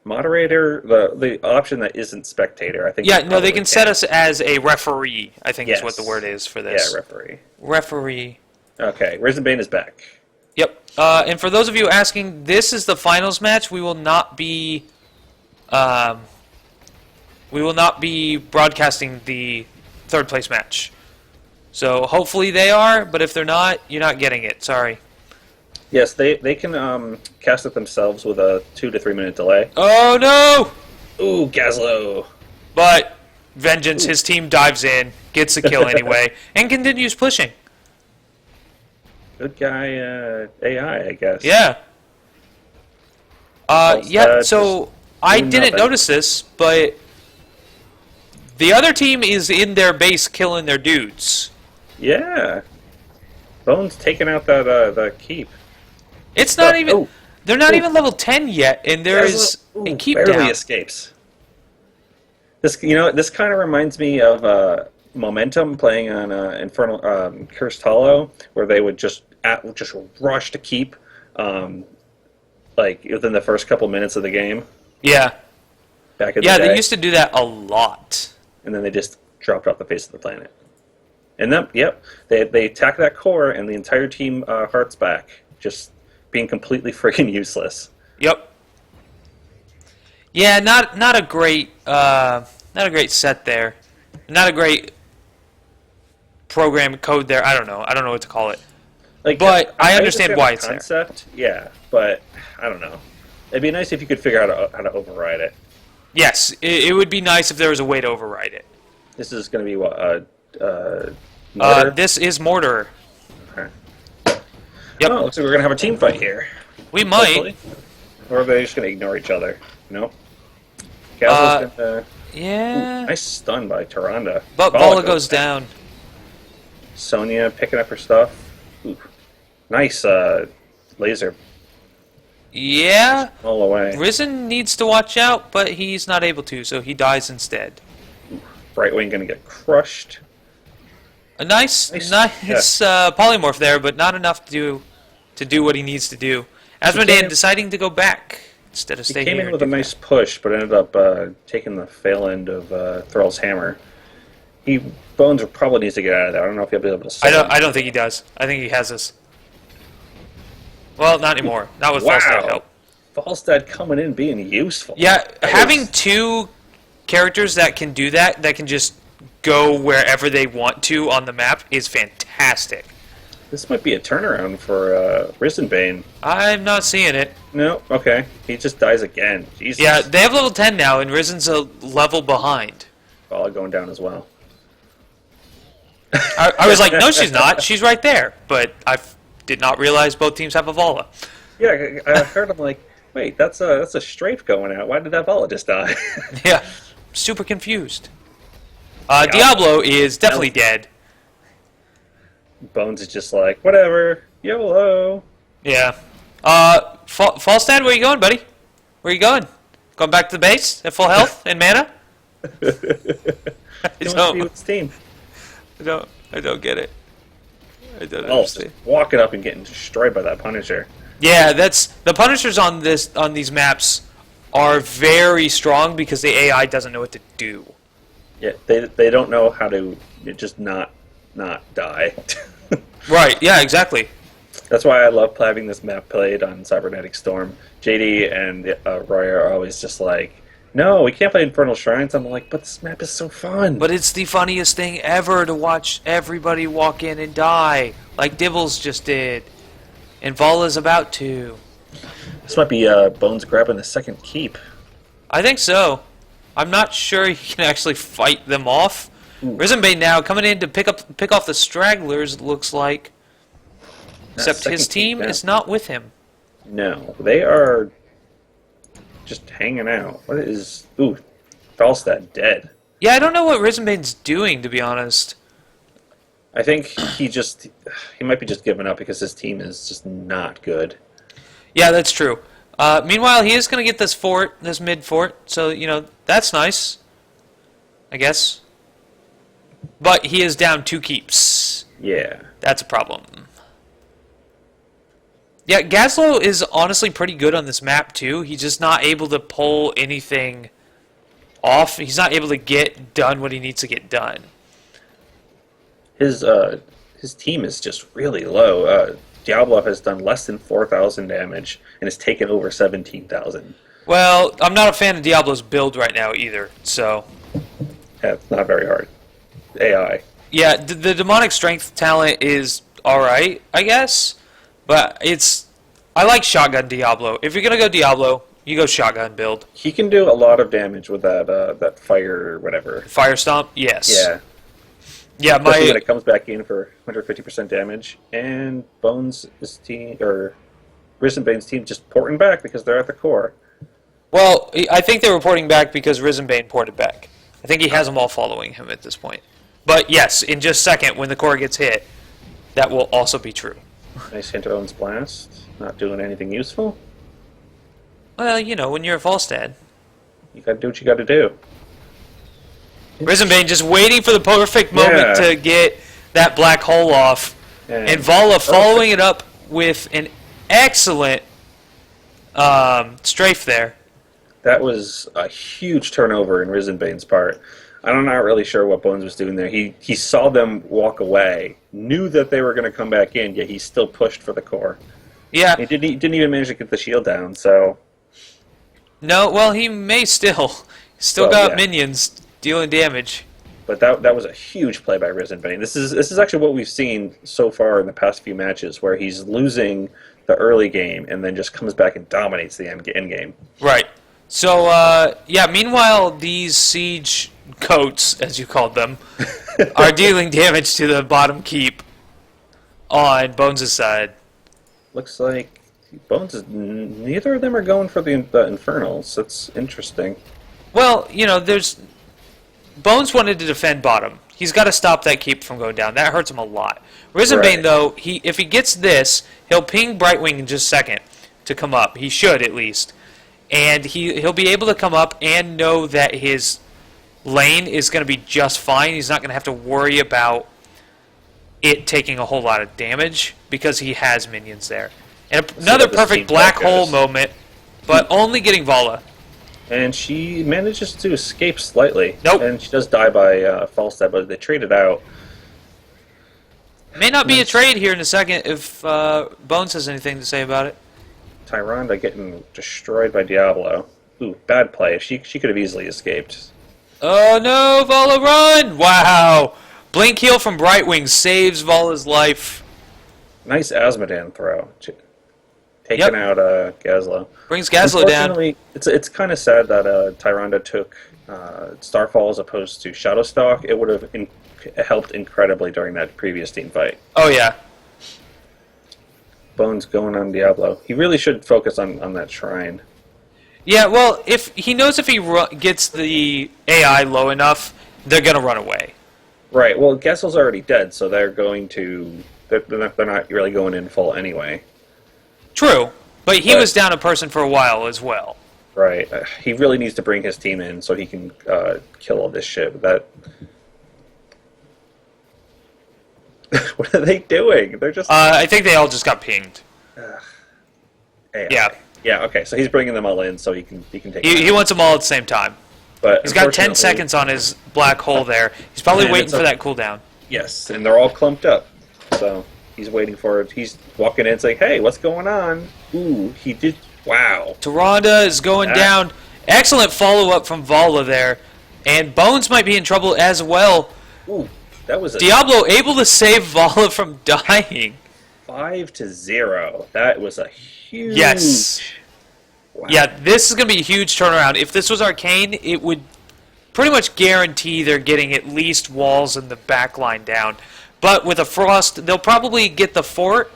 moderator, the option that isn't spectator, I think. Yeah, you no, they probably can set us as a referee, I think is what the Yes. word is for Yeah, this. referee. Referee. Okay, Risen Bane is back. Yep. And for those of you asking, this is the finals match. We will not be broadcasting the third place match. So hopefully they are, but if they're not, you're not getting it. Sorry. Yes, they can cast it themselves with a 2 to 3 minute delay. Oh no! Ooh, Gazlo. But Vengeance, his team dives in, gets a kill anyway, and continues pushing. Good guy AI, I guess. Yeah. Yeah, so I doing didn't nothing. notice this, but the other team is in their base killing their dudes. Yeah. Bones taking out that keep. It's not even... Oh. They're not Ooh. even level 10 yet, and there is a keep barely down. escapes. This this kind of reminds me of Momentum playing on Infernal Cursed Hollow, where they would just rush to keep, like within the first couple minutes of the game. Yeah. Back in the Yeah, day, they used to do that a lot. and then they just dropped off the face of the planet. And then, yep, they attack that core, and the entire team hearts back, just being completely freaking useless. Yep. Yeah, not a great set there. Not a great program code there. I don't know what to call it. Like, But I understand why the it's there. concept, yeah, but I don't know. It'd be nice if you could figure out how to override it. Yes, it would be nice if there was a way to override it. This is going to be what Mortar? This is Mortar. Okay. Yep. Oh, looks like we're going to have a team fight here. We might. Hopefully. Or are they just going to ignore each other? No. Gazlo's gonna, Yeah. nice stun by Tyrande. But Bola goes down. Sonya picking up her stuff. Ooh. Nice laser Yeah. all the way. Risen needs to watch out, but he's not able to, so he dies instead. Brightwing going to get crushed. A nice polymorph there, but not enough to do what he needs to do. Asmodean deciding to go back instead of He staying came here. in with a nice push, but ended up taking the fail end of Thrall's hammer. Bones probably needs to get out of there. I don't know if he'll be able to save him. I don't think he does. I think he has this. Well, not anymore. Not with Wow. Falstad help. Falstad coming in being useful. Yeah, That having was- two characters that can do that can just go wherever they want to on the map, is fantastic. This might be a turnaround for Risen Bane. I'm not seeing it. No, okay. He just dies again. Jesus. Yeah, they have level 10 now, and Risen's a level behind. All going down as well. I was like, no, she's not. She's right there. But I did not realize both teams have a Vala. Yeah, I heard him like, wait, that's a strafe going out. Why did that Vala just die? Yeah, super confused. Diablo is definitely dead. Bones is just like, whatever, YOLO. Yeah. Falstad, where you going, buddy? Where you going? Going back to the base at full health and mana? He wants to be with his team. I don't get it. I don't Oh, understand. just walking up and getting destroyed by that Punisher. Yeah, that's the Punishers on these maps are very strong because the AI doesn't know what to do. Yeah, they don't know how to just not die. Right, yeah, exactly. That's why I love having this map played on Cybernetic Storm. JD and Roy are always just like, no, we can't play Infernal Shrines. I'm like, but this map is so fun. But it's the funniest thing ever to watch everybody walk in and die, like Dibbles just did. And Vala's about to. This might be Bones grabbing the second keep. I think so. I'm not sure he can actually fight them off. Risenbane now coming in to pick off the stragglers, it looks like. Except second his keep team down. is not with him. No, they are just hanging out. What is... Ooh, Falstad dead. Yeah, I don't know what Risenbane's doing, to be honest. I think he might be just giving up because his team is just not good. Yeah, that's true. Meanwhile, he is going to get this mid fort, so, that's nice. I guess. But he is down 2 keeps. Yeah. That's a problem. Yeah, Gaslow is honestly pretty good on this map, too. He's just not able to pull anything off. He's not able to get done what he needs to get done. His team is just really low. Diablo has done less than 4,000 damage and has taken over 17,000. Well, I'm not a fan of Diablo's build right now either, so... Yeah, it's not very hard. AI. Yeah, the demonic strength talent is alright, I guess. But it's... I like shotgun Diablo. If you're going to go Diablo, you go shotgun build. He can do a lot of damage with that fire or whatever. Fire Stomp? Yes. Yeah. Yeah, Especially when it comes back in for 150% damage. And Bones' team, or Risen Bane's team, just porting back because they're at the core. Well, I think they're reporting back because Risenbane ported back. I think he has them all following him at this point. But yes, in just a second, when the core gets hit, that will also be true. Nice Hinterland's Blast. Not doing anything useful. Well, you know, when you're a Falstad. You gotta do what you gotta do. Risenbane just waiting for the perfect moment to get that black hole off. And Vala following it up with an excellent strafe there. That was a huge turnover in Risenbane's part. I'm not really sure what Bones was doing there. He saw them walk away, knew that they were going to come back in, yet he still pushed for the core. Yeah. He didn't even manage to get the shield down, so... No, well, he may still. Still got minions dealing damage. But that was a huge play by Risenbane. This is actually what we've seen so far in the past few matches, where he's losing the early game and then just comes back and dominates the end game. Right. So, yeah, meanwhile, these siege goats, as you called them, are dealing damage to the bottom keep on Bones' side. Looks like neither of them are going for the Infernals. That's interesting. Well, you know, Bones wanted to defend bottom. He's got to stop that keep from going down. That hurts him a lot. Risenbane, though, if he gets this, he'll ping Brightwing in just a second to come up. He should, at least. And he'll be able to come up and know that his lane is going to be just fine. He's not going to have to worry about it taking a whole lot of damage because he has minions there. And another perfect black hole moment, but only getting Vala. And she manages to escape slightly. Nope. And she does die by Falstad, but they trade it out. May not be a trade here in a second if Bones has anything to say about it. Tyrande getting destroyed by Diablo. Ooh, bad play. She could have easily escaped. Oh no, Vala run! Wow! Blink heal from Brightwing saves Vala's life. Nice Asmodan throw. Taking out Gaslow. Brings Gaslow down. It's kind of sad that Tyrande took Starfall as opposed to Shadowstalk. It would have helped incredibly during that previous team fight. Oh yeah. Bones going on Diablo. He really should focus on that shrine. Yeah, well, if he knows if he gets the AI low enough, they're gonna run away. Right. Well, Gessel's already dead, so they're going to. They're not really going in full anyway. True, but he was down a person for a while as well. Right. He really needs to bring his team in so he can kill all this shit. What are they doing? They're just. I think they all just got pinged. Yeah. Yeah. Okay. So he's bringing them all in so he can take. He wants them all at the same time. But he's got 10 seconds on his black hole there. He's probably waiting for that cooldown. Yes, and they're all clumped up. So he's waiting for it. He's walking in saying, "Hey, what's going on?" Ooh, he did. Wow. Tyrande is going down. Excellent follow-up from Vala there. And Bones might be in trouble as well. Ooh, that was Diablo able to save Vala from dying. 5-0. That was a huge... Yes. Wow. Yeah, this is going to be a huge turnaround. If this was Arcane, it would pretty much guarantee they're getting at least walls in the back line down. But with a Frost, they'll probably get the fort,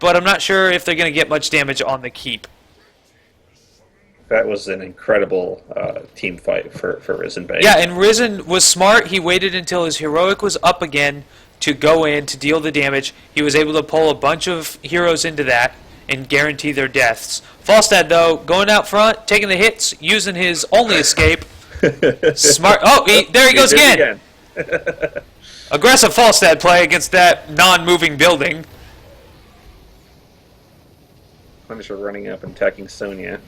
but I'm not sure if they're going to get much damage on the keep. That was an incredible team fight for Risen Bane. Yeah, and Risen was smart. He waited until his heroic was up again to go in to deal the damage. He was able to pull a bunch of heroes into that and guarantee their deaths. Falstad, though, going out front, taking the hits, using his only escape. Smart. Oh, there he goes again. Aggressive Falstad play against that non-moving building. Punisher running up and attacking Sonya.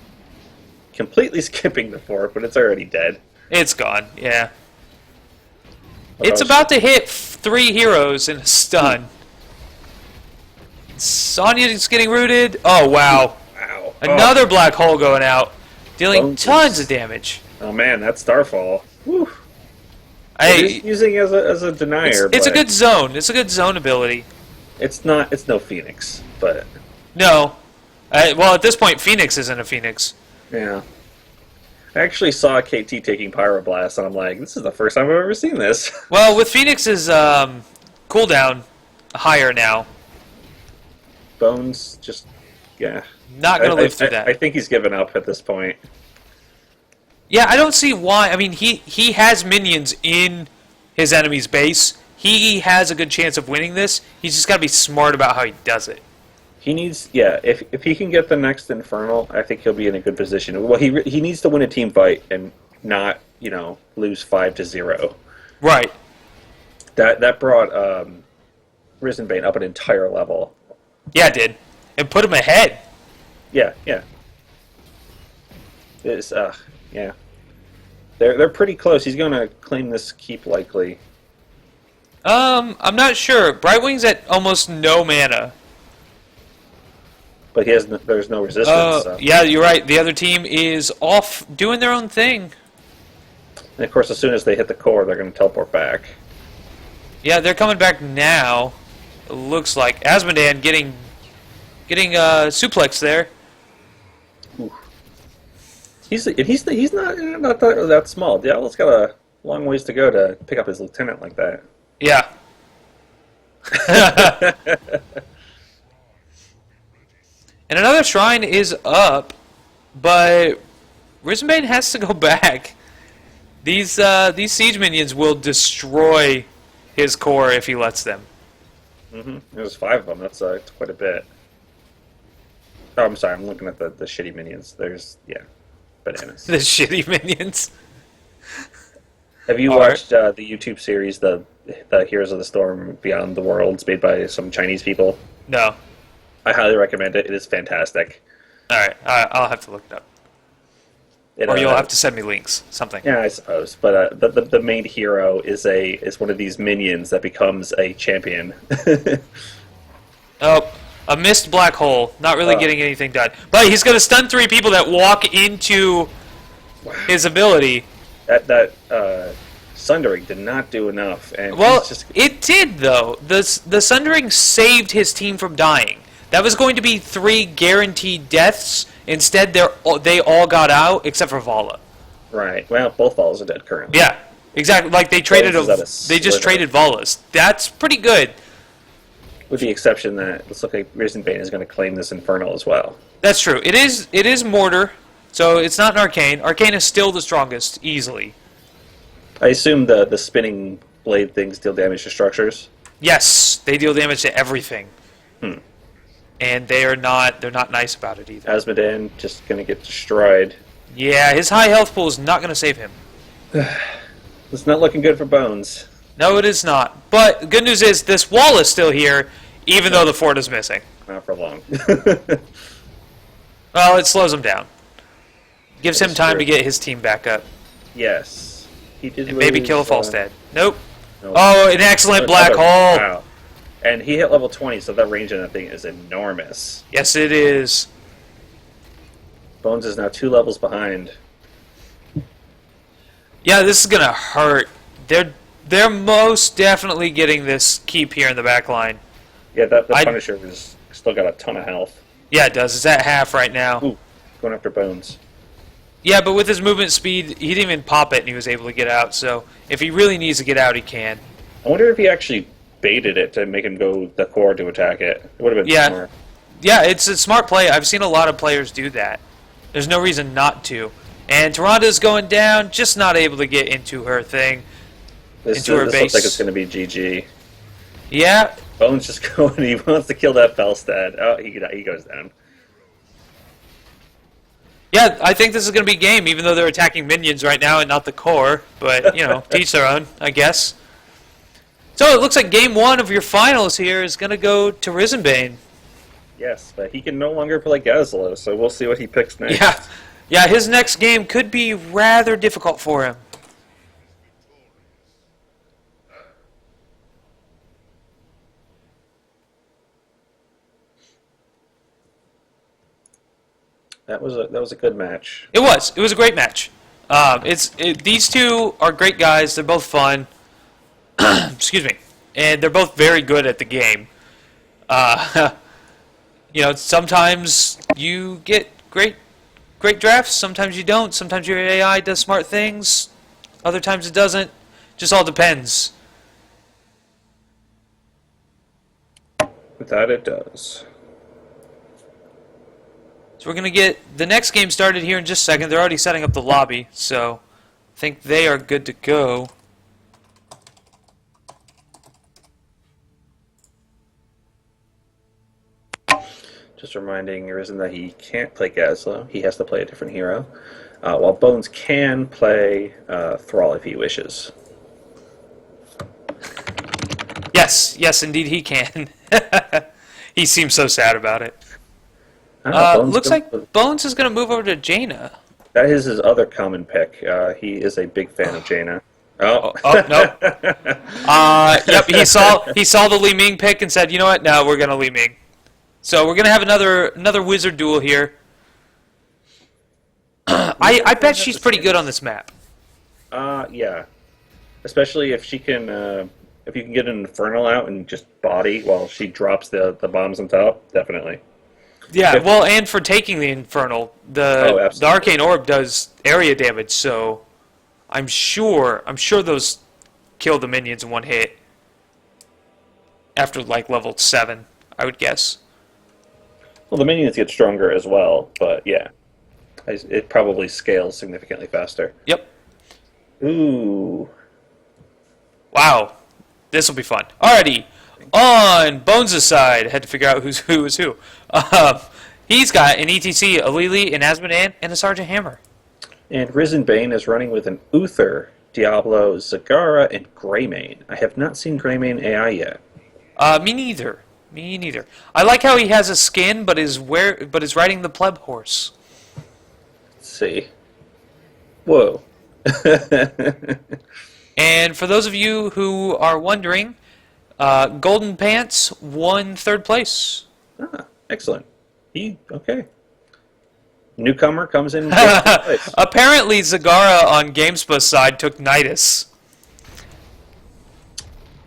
Completely skipping the fort, but it's already dead. It's gone, yeah. Oh, It's about to hit 3 heroes in a stun. Sonya's getting rooted. Oh, wow. Wow. Another black hole going out, dealing Bones tons is- of damage. Oh man, that's Starfall. Woo. Hey, It is using as a denier. it's a but good zone. It's a good zone ability. It's not. It's no Phoenix, but No. Well, at this point, Phoenix isn't a Phoenix. yeah. I actually saw KT taking Pyroblast, and I'm like, this is the first time I've ever seen this. Well, with Phoenix's cooldown higher now, Bones just, yeah. not going to live through that. I think he's given up at this point. Yeah, I don't see why. I mean, he has minions in his enemy's base. He has a good chance of winning this. He's just got to be smart about how he does it. He needs, yeah. If he can get the next Infernal, I think he'll be in a good position. Well, he needs to win a team fight and not, lose 5-0. Right. That brought Risen Bane up an entire level. Yeah, it did. And put him ahead. Yeah. It's yeah. They're pretty close. He's gonna claim this keep likely. I'm not sure. Brightwing's at almost no mana. But there's no resistance. So. Yeah, you're right. The other team is off doing their own thing. And of course, as soon as they hit the core, they're going to teleport back. Yeah, they're coming back now. It looks like Asmodan getting suplex there. Ooh. He's not that small. Diablo's got a long ways to go to pick up his lieutenant like that. Yeah. And another shrine is up, but Risenbane has to go back. These siege minions will destroy his core if he lets them. There's 5 of them. That's quite a bit. Oh, I'm sorry. I'm looking at the shitty minions. There's, bananas. The shitty minions. Have you All right. watched the YouTube series, the Heroes of the Storm Beyond the Worlds, made by some Chinese people? No. I highly recommend it. It is fantastic. All right, I'll have to look it up. Or you'll have to send me links, something. Yeah, I suppose. But the main hero is one of these minions that becomes a champion. Oh, a missed black hole. Not really getting anything done. But he's going to stun 3 people that walk into his ability. That Sundering did not do enough. And Well, he's just, it did, though. The Sundering saved his team from dying. That was going to be 3 guaranteed deaths. Instead, they all got out, except for Vala. right. Well, both balls are dead currently. Yeah, exactly. Like, they traded Vala's at a they just slither. traded Valas. That's pretty good. With the exception that it looks like Risenbane is going to claim this Infernal as well. That's true. It is Mortar, so it's not an Arcane. Arcane is still the strongest, easily. I assume the spinning blade things deal damage to structures. Yes, they deal damage to everything. Hmm. And they're not nice about it either. Asmodan just going to get destroyed. Yeah, his high health pool is not going to save him. It's not looking good for Bones. No, it is not. But the good news is this wall is still here, even though the fort is missing. Not for long. Well, it slows him down. Gives him That's time true. to get his team back up. Yes. He did And maybe lose, kill a Falstad. Nope. no. Oh, an excellent black Another- hole. Wow. And he hit level 20, so that range on that thing is enormous. Yes, it is. Bones is now 2 levels behind. Yeah, this is going to hurt. They're most definitely getting this keep here in the back line. Yeah, the I- Punisher has still got a ton of health. Yeah, it does. It's at half right now. Ooh, going after Bones. Yeah, but with his movement speed, he didn't even pop it and he was able to get out. So if he really needs to get out, he can. I wonder if he actually baited it to make him go the core to attack it. It would have been Yeah. smart. Yeah, it's a smart play. I've seen a lot of players do that. There's no reason not to. And Taranda's going down, just not able to get into her thing. This Into her looks base. like it's going to be GG. Yeah, Bones just going. He wants to kill that Felstad. Oh, he goes down. yeah, I think this is going to be game, even though they're attacking minions right now and not the core. But, to each their own, I guess. So it looks like game 1 of your finals here is going to go to Risenbane. Yes, but he can no longer play Gazlo, so we'll see what he picks next. Yeah, his next game could be rather difficult for him. That was a good match. It was. It was a great match. These two are great guys. They're both fun. Excuse me. And they're both very good at the game. Sometimes you get great drafts. Sometimes you don't. Sometimes your AI does smart things. Other times it doesn't. Just all depends. That it does. So we're going to get the next game started here in just a second. They're already setting up the lobby, so I think they are good to go. Just reminding Risen that he can't play Gazlo. He has to play a different hero. While Bones can play Thrall if he wishes. Yes, indeed he can. He seems so sad about it. Looks like Bones is going to move over to Jaina. That is his other common pick. He is a big fan of Jaina. Oh no. Yep, he saw the Li Ming pick and said, "You know what? No, we're going to Li Ming." So we're going to have another wizard duel here. I bet she's pretty good on this map. Yeah. Especially if she can if you can get an Infernal out and just body while she drops the bombs on top, definitely. Yeah, well, and for taking the Infernal, the Arcane Orb does area damage, so I'm sure those kill the minions in one hit. After like level 7, I would guess. Well, the minions get stronger as well, but yeah. It probably scales significantly faster. Yep. Ooh. Wow. This will be fun. Alrighty. On Bones' side, I had to figure out who is who. He's got an ETC, a Lily, an Asmodan, and a Sergeant Hammer. And Risen Bane is running with an Uther, Diablo, Zagara, and Greymane. I have not seen Greymane AI yet. Me neither. Me neither. I like how he has a skin, but is riding the pleb horse. Let's see. Whoa. And for those of you who are wondering, Golden Pants won 3rd place. Ah, excellent. Okay. Newcomer comes in. Place. Apparently, Zagara on GameSpa's side took Nidus.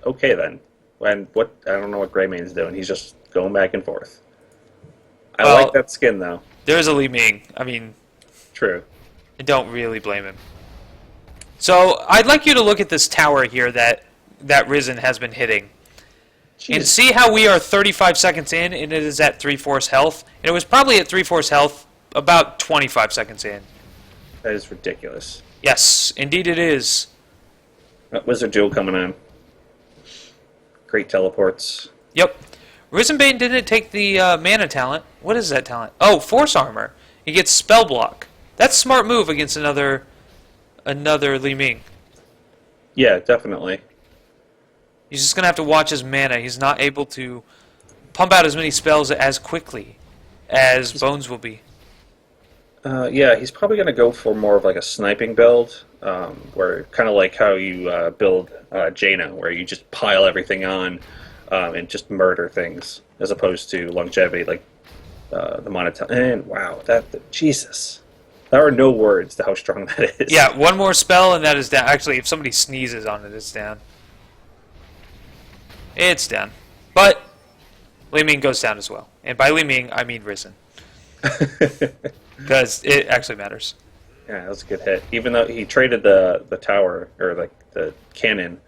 Okay then. And what? I don't know what Greymane's doing. He's just going back and forth. I like that skin though. There's a Li Ming. I mean, true. I don't really blame him. So I'd like you to look at this tower here that Risen has been hitting. Jeez. And see how we are 35 seconds in and it is at 3/4 health. And it was probably at 3/4 health about 25 seconds in. That is ridiculous. Yes, indeed it is. Wizard Duel coming on. Great teleports. Yep. Risenbane didn't take the mana talent. What is that talent? Oh, Force Armor. He gets Spell Block. That's a smart move against another Li Ming. Yeah, definitely. He's just going to have to watch his mana. He's not able to pump out as many spells as quickly as Bones will be. Yeah, he's probably going to go for more of like a sniping build, where kind of like how you build Jaina, where you just pile everything on and just murder things, as opposed to longevity, like the monotone. And wow, Jesus, there are no words to how strong that is. Yeah, one more spell and that is down. Actually, if somebody sneezes on it, it's down. It's down. But Li Ming goes down as well. And by Li Ming, I mean Risen. Because it actually matters. Yeah, that was a good hit. Even though he traded the tower, or like the cannon,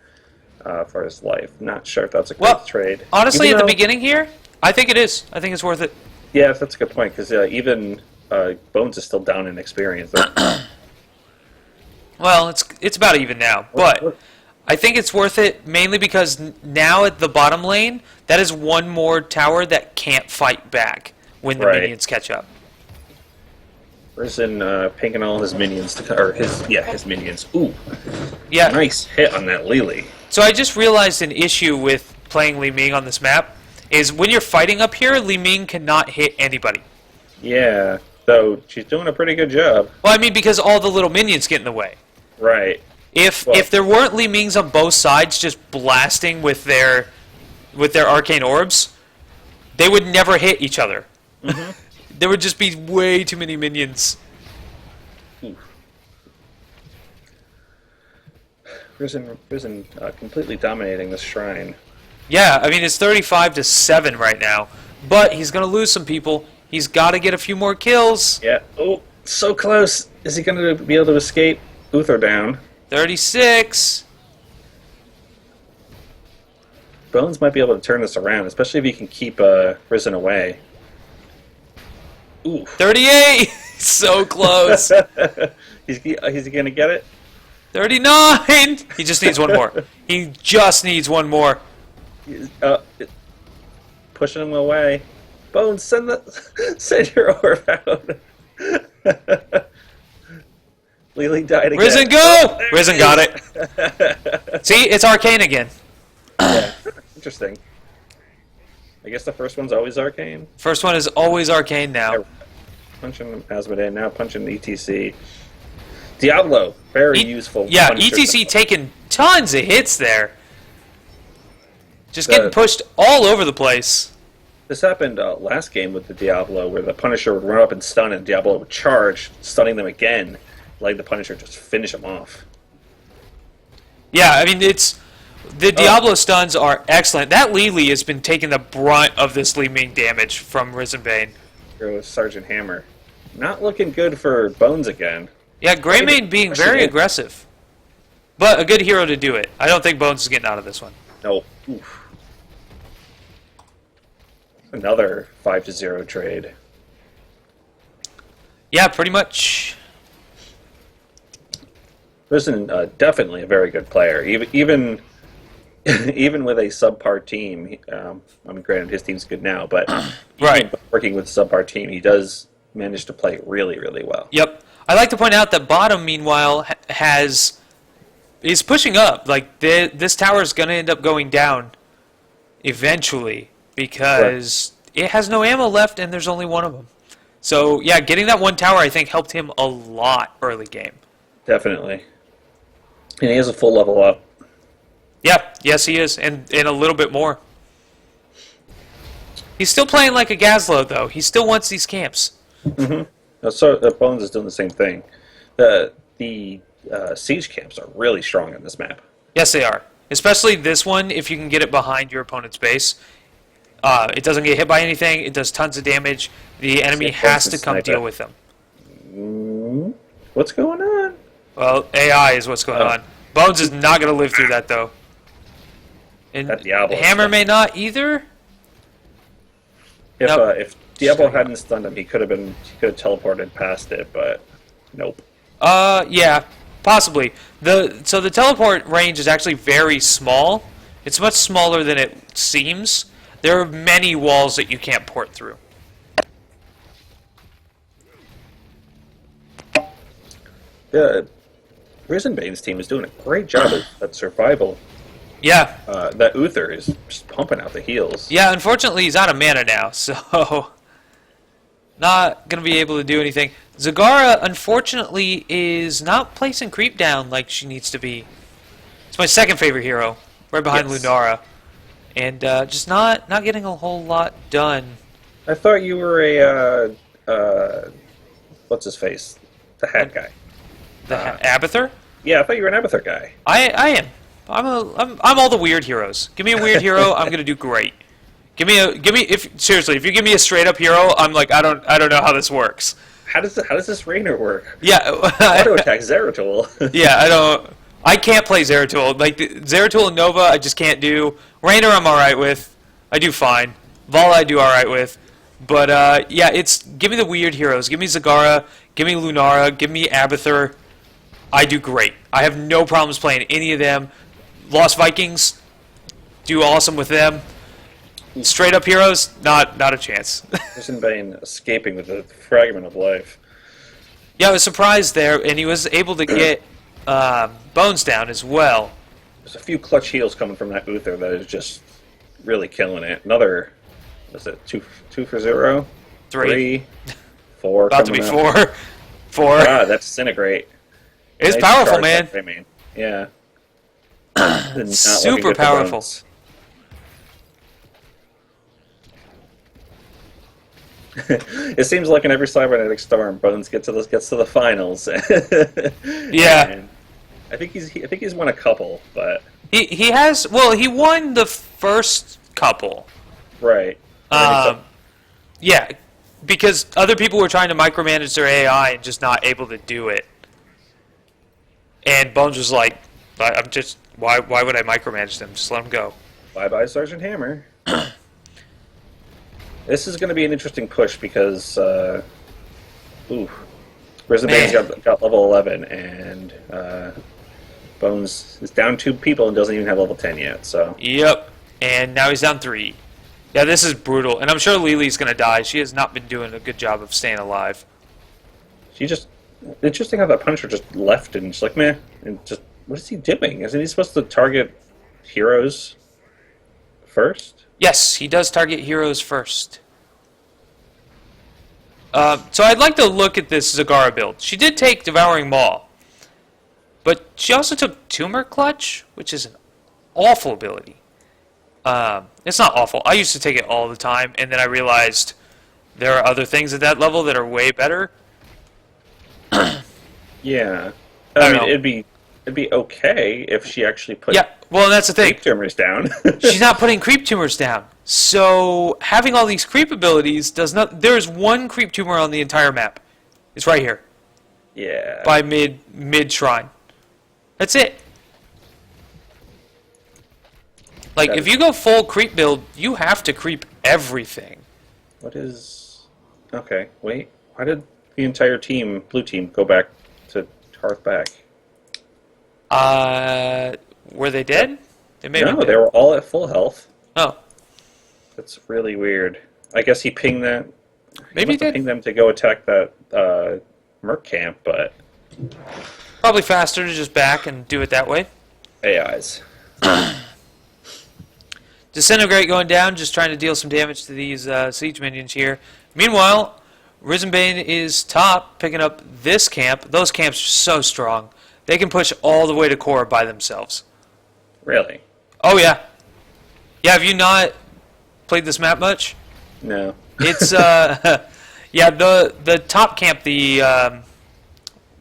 for his life. Not sure if that's a great trade. Honestly, at the beginning here, I think it is. I think it's worth it. Yeah, that's a good point, because even Bones is still down in experience. Well, it's about even now. But I think it's worth it mainly because now at the bottom lane, that is one more tower that can't fight back when the minions catch up. Risen pinking all his minions his minions. Ooh, yeah, nice hit on that Lily. So I just realized an issue with playing Li Ming on this map is when you're fighting up here, Li Ming cannot hit anybody. Yeah, though she's doing a pretty good job. Well, I mean, because all the little minions get in the way. Right. If Well- if there weren't Li Mings on both sides just blasting with their arcane orbs, they would never hit each other. There would just be way too many minions. Risen completely dominating this shrine. Yeah, I mean, it's 35-7 right now, but he's going to lose some people. He's got to get a few more kills. Yeah. Oh, so close. Is he going to be able to escape? Uther down. 36. Bones might be able to turn this around, especially if he can keep Risen away. Ooh. 38. So close. He's going to get it? 39. He just needs one more. He just needs one more. Pushing him away. Bones, send your orb out. Lily died again. Risen, go! Oh, there Risen it got is. it. See, it's arcane again. Yeah, interesting. I guess the first one's always arcane. First one is always arcane now. Punching Asmodee, now punching ETC. Diablo, very useful. Yeah, Punisher ETC symbol. taking tons of hits there. Just getting pushed all over the place. This happened last game with the Diablo, where the Punisher would run up and stun, and Diablo would charge, stunning them again, letting the Punisher just finish them off. Yeah, I mean, the Diablo stuns are excellent. That Lily has been taking the brunt of this Li Ming damage from Risen Bane. Here goes Sergeant Hammer. Not looking good for Bones again. Yeah, Greymane being very aggressive. But a good hero to do it. I don't think Bones is getting out of this one. No. Oof. Another 5-0 trade. Yeah, pretty much. Risen, definitely a very good player. Even even with a subpar team, I mean, granted, his team's good now, but Right. even working with a subpar team, he does manage to play really, really well. Yep. I'd like to point out that bottom, meanwhile, is pushing up. Like, this tower is going to end up going down eventually because it has no ammo left and there's only one of them. So, yeah, getting that one tower, I think, helped him a lot early game. Definitely. And he has a full level up. Yeah, yes, he is, and a little bit more. He's still playing like a Gazlo, though. He still wants these camps. So Bones is doing the same thing. The siege camps are really strong on this map. Yes, they are. Especially this one, if you can get it behind your opponent's base. It doesn't get hit by anything. It does tons of damage. The enemy has to come deal with them. What's going on? Well, AI is what's going on. Bones is not going to live through that, though. And That Diablo Hammer stuff. may not either. If Nope. if Diablo hadn't stunned him, he could have teleported past it, but nope. Yeah, possibly. So the teleport range is actually very small. It's much smaller than it seems. There are many walls that you can't port through. The Risen Bane's team is doing a great job at survival. Yeah. That Uther is just pumping out the heals. Yeah, unfortunately, he's out of mana now, so not going to be able to do anything. Zagara, unfortunately, is not placing creep down like she needs to be. It's my second favorite hero, right behind Yes. Lunara. And just not getting a whole lot done. I thought you were a what's his face, the hat guy. The Abathur? Yeah, I thought you were an Abathur guy. I am. I'm all the weird heroes. Give me a weird hero, I'm gonna do great. Give me if you give me a straight up hero, I'm like I don't know how this works. How does this Rainer work? Yeah. Auto attack Zeratul. Yeah, I can't play Zeratul. Like Zeratul and Nova, I just can't do. Rainer, I'm all right with. I do fine. Vala, I do all right with. But yeah, give me the weird heroes. Give me Zagara. Give me Lunara. Give me Abathur. I do great. I have no problems playing any of them. Lost Vikings, do awesome with them. Straight up heroes, not a chance. Risen Bane escaping with a fragment of life. Yeah, I was surprised there, and he was able to get Bones down as well. There's a few clutch heals coming from that Uther that is just really killing it. Another, was it two for 0? Three. 4 About to be coming up. 4. 4. Ah, that's Disintegrate. It's Nice powerful, charge man. up, I mean. Yeah. Did not let me Super get the powerful. bones. It seems like in every Cybernetic Storm, Bones gets to the finals. Yeah. And I think he's won a couple, but He has, well, he won the first couple. right. I think Yeah, because other people were trying to micromanage their AI and just not able to do it. And Bones was like, I'm just, why would I micromanage them? Just let them go. Bye bye, Sergeant Hammer. This is going to be an interesting push because, Rizabane's got level 11, and Bones is down 2 people and doesn't even have level 10 yet. So Yep, and now he's down 3. Yeah, this is brutal, and I'm sure Lily's going to die. She has not been doing a good job of staying alive. she just interesting how that Punisher just left and just like meh, and just what is he doing? Isn't he supposed to target heroes first? Yes, he does target heroes first. So I'd like to look at this Zagara build. She did take Devouring Maw, but she also took Tumor Clutch, which is an awful ability. It's not awful. I used to take it all the time, and then I realized there are other things at that level that are way better. Yeah, I I don't mean know. it'd be okay if she actually put Yeah, well, that's the thing. tumors down. She's not putting creep tumors down. So having all these creep abilities does not. There's one creep tumor on the entire map. It's right here Yeah. by mid shrine. That's it. Like That if is- you go full creep build, you have to creep everything. What is? Okay, wait. Why did the entire team, blue team, go back to Hearth back? Were they dead? They may No, be they dead. were all at full health. Oh, That's really weird. I guess he pinged that. maybe he Must have did. pinged them to go attack that Merc camp, but Probably faster to just back and do it that way. AIs. Disintegrate going down, just trying to deal some damage to these siege minions here. Meanwhile, Rizenbane is top, picking up this camp. Those camps are so strong. They can push all the way to core by themselves. Really? Oh, yeah. Yeah, have you not played this map much? No. It's, yeah, the top camp, the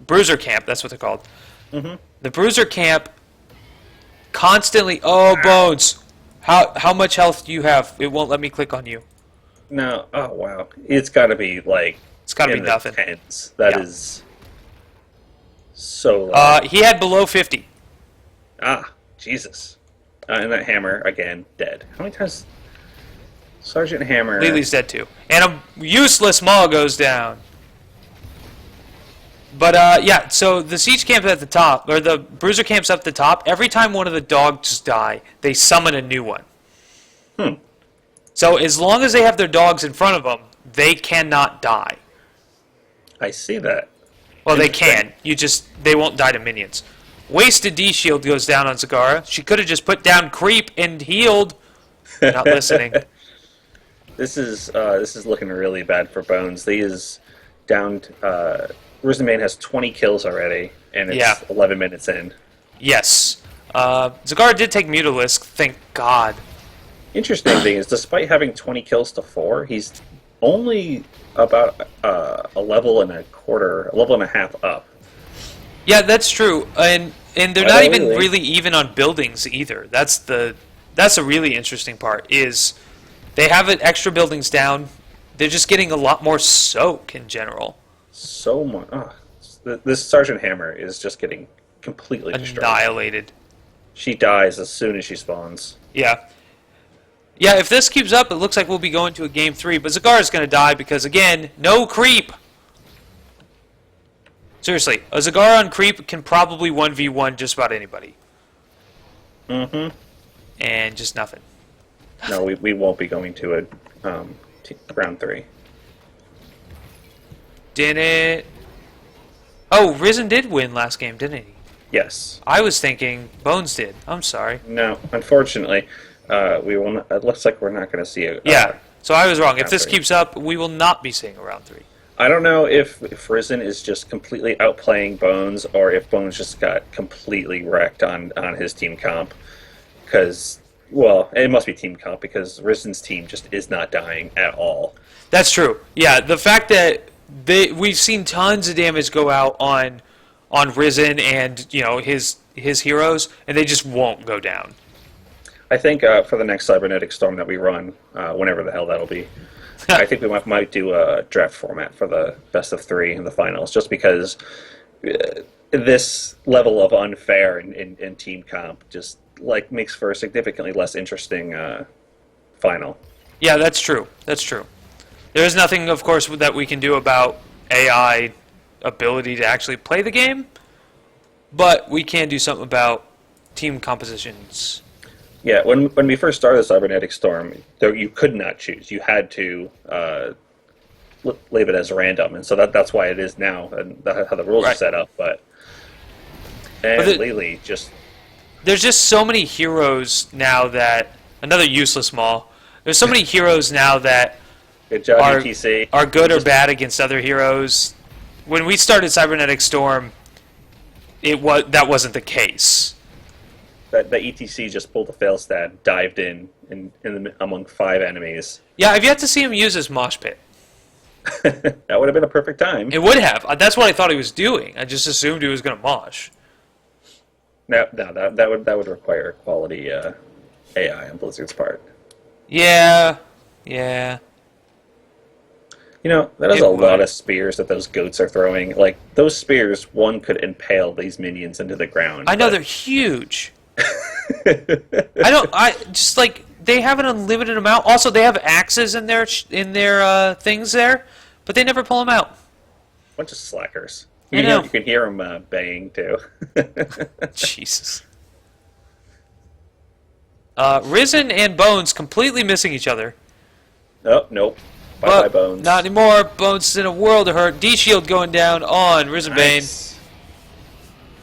Bruiser camp, that's what they're called. Mm-hmm. The Bruiser camp constantly, oh, Bones, how much health do you have? It won't let me click on you. No. Oh wow. It's got to be like. It's got to be in the nothing. Tens. That Yeah. is so low. He had below 50. Jesus. And that hammer again dead. How many times? Sergeant Hammer. Lily's dead too. And a useless Maw goes down. But, yeah, so the siege camp at the top, or the bruiser camp's up the top, every time one of the dogs die, they summon a new one. So as long as they have their dogs in front of them, they cannot die. I see that. Well, they Interesting. can. They won't die to minions. Wasted D-shield goes down on Zagara. She could have just put down creep and healed. Not listening. This is looking really bad for Bones. He is down. Rizenbane has 20 kills already, and it's Yeah. 11 minutes in. Yes. Zagara did take Mutalisk, thank God. Interesting thing is, despite having 20 kills to 4, he's only about a level and a half up. Yeah, that's true. And they're Why not don't even we? really even on buildings either. That's a really interesting part, is they have it extra buildings down. They're just getting a lot more soak in general. So much. This Sergeant Hammer is just getting completely destroyed. Annihilated. She dies as soon as she spawns. Yeah. Yeah, if this keeps up, it looks like we'll be going to a game 3. But Zagara's going to die because, again, no creep. Seriously, a Zagara on creep can probably 1v1 just about anybody. Mm-hmm. And just nothing. No, we won't be going to a round 3. Didn't it? Oh, Risen did win last game, didn't he? Yes. I was thinking Bones did. I'm sorry. No, unfortunately, we will. Not, it looks like we're not going to see it. Yeah. So I was wrong. If round this 3. keeps up, we will not be seeing a round 3. I don't know if Risen is just completely outplaying Bones, or if Bones just got completely wrecked on his team comp. Because, well, it must be team comp, because Risen's team just is not dying at all. That's true. Yeah, the fact that we've seen tons of damage go out on Risen and his heroes, and they just won't go down. I think for the next Cybernetic Storm that we run, whenever the hell that'll be, I think we might do a draft format for the best of 3 in the finals, just because this level of unfair in team comp just makes for a significantly less interesting final. Yeah, that's true. That's true. There is nothing, of course, that we can do about AI ability to actually play the game, but we can do something about team compositions. Yeah, when we first started the Cybernetic Storm, you could not choose. You had to leave it as random, and so that's why it is now, and how the rules are set up. But Lily just... There's just so many heroes now that... Another useless maul. There's so many heroes now that Good job, ETC. are good or bad against other heroes. When we started Cybernetic Storm, that wasn't the case. That ETC just pulled a fail stat, dived in among 5 enemies. Yeah, I've yet to see him use his mosh pit. That would have been a perfect time. It would have. That's what I thought he was doing. I just assumed he was going to mosh. No, that would require quality AI on Blizzard's part. Yeah. That is a lot of spears that those goats are throwing. Like, those spears, one could impale these minions into the ground. I know, they're huge. They have an unlimited amount. Also, they have axes in their things there, but they never pull them out. Bunch of slackers. I know. You can hear them banging too. Jesus. Risen and Bones completely missing each other. Oh, nope. Bye-bye, Bones. Not anymore. Bones is in a world of hurt. D-Shield going down on Risen Nice.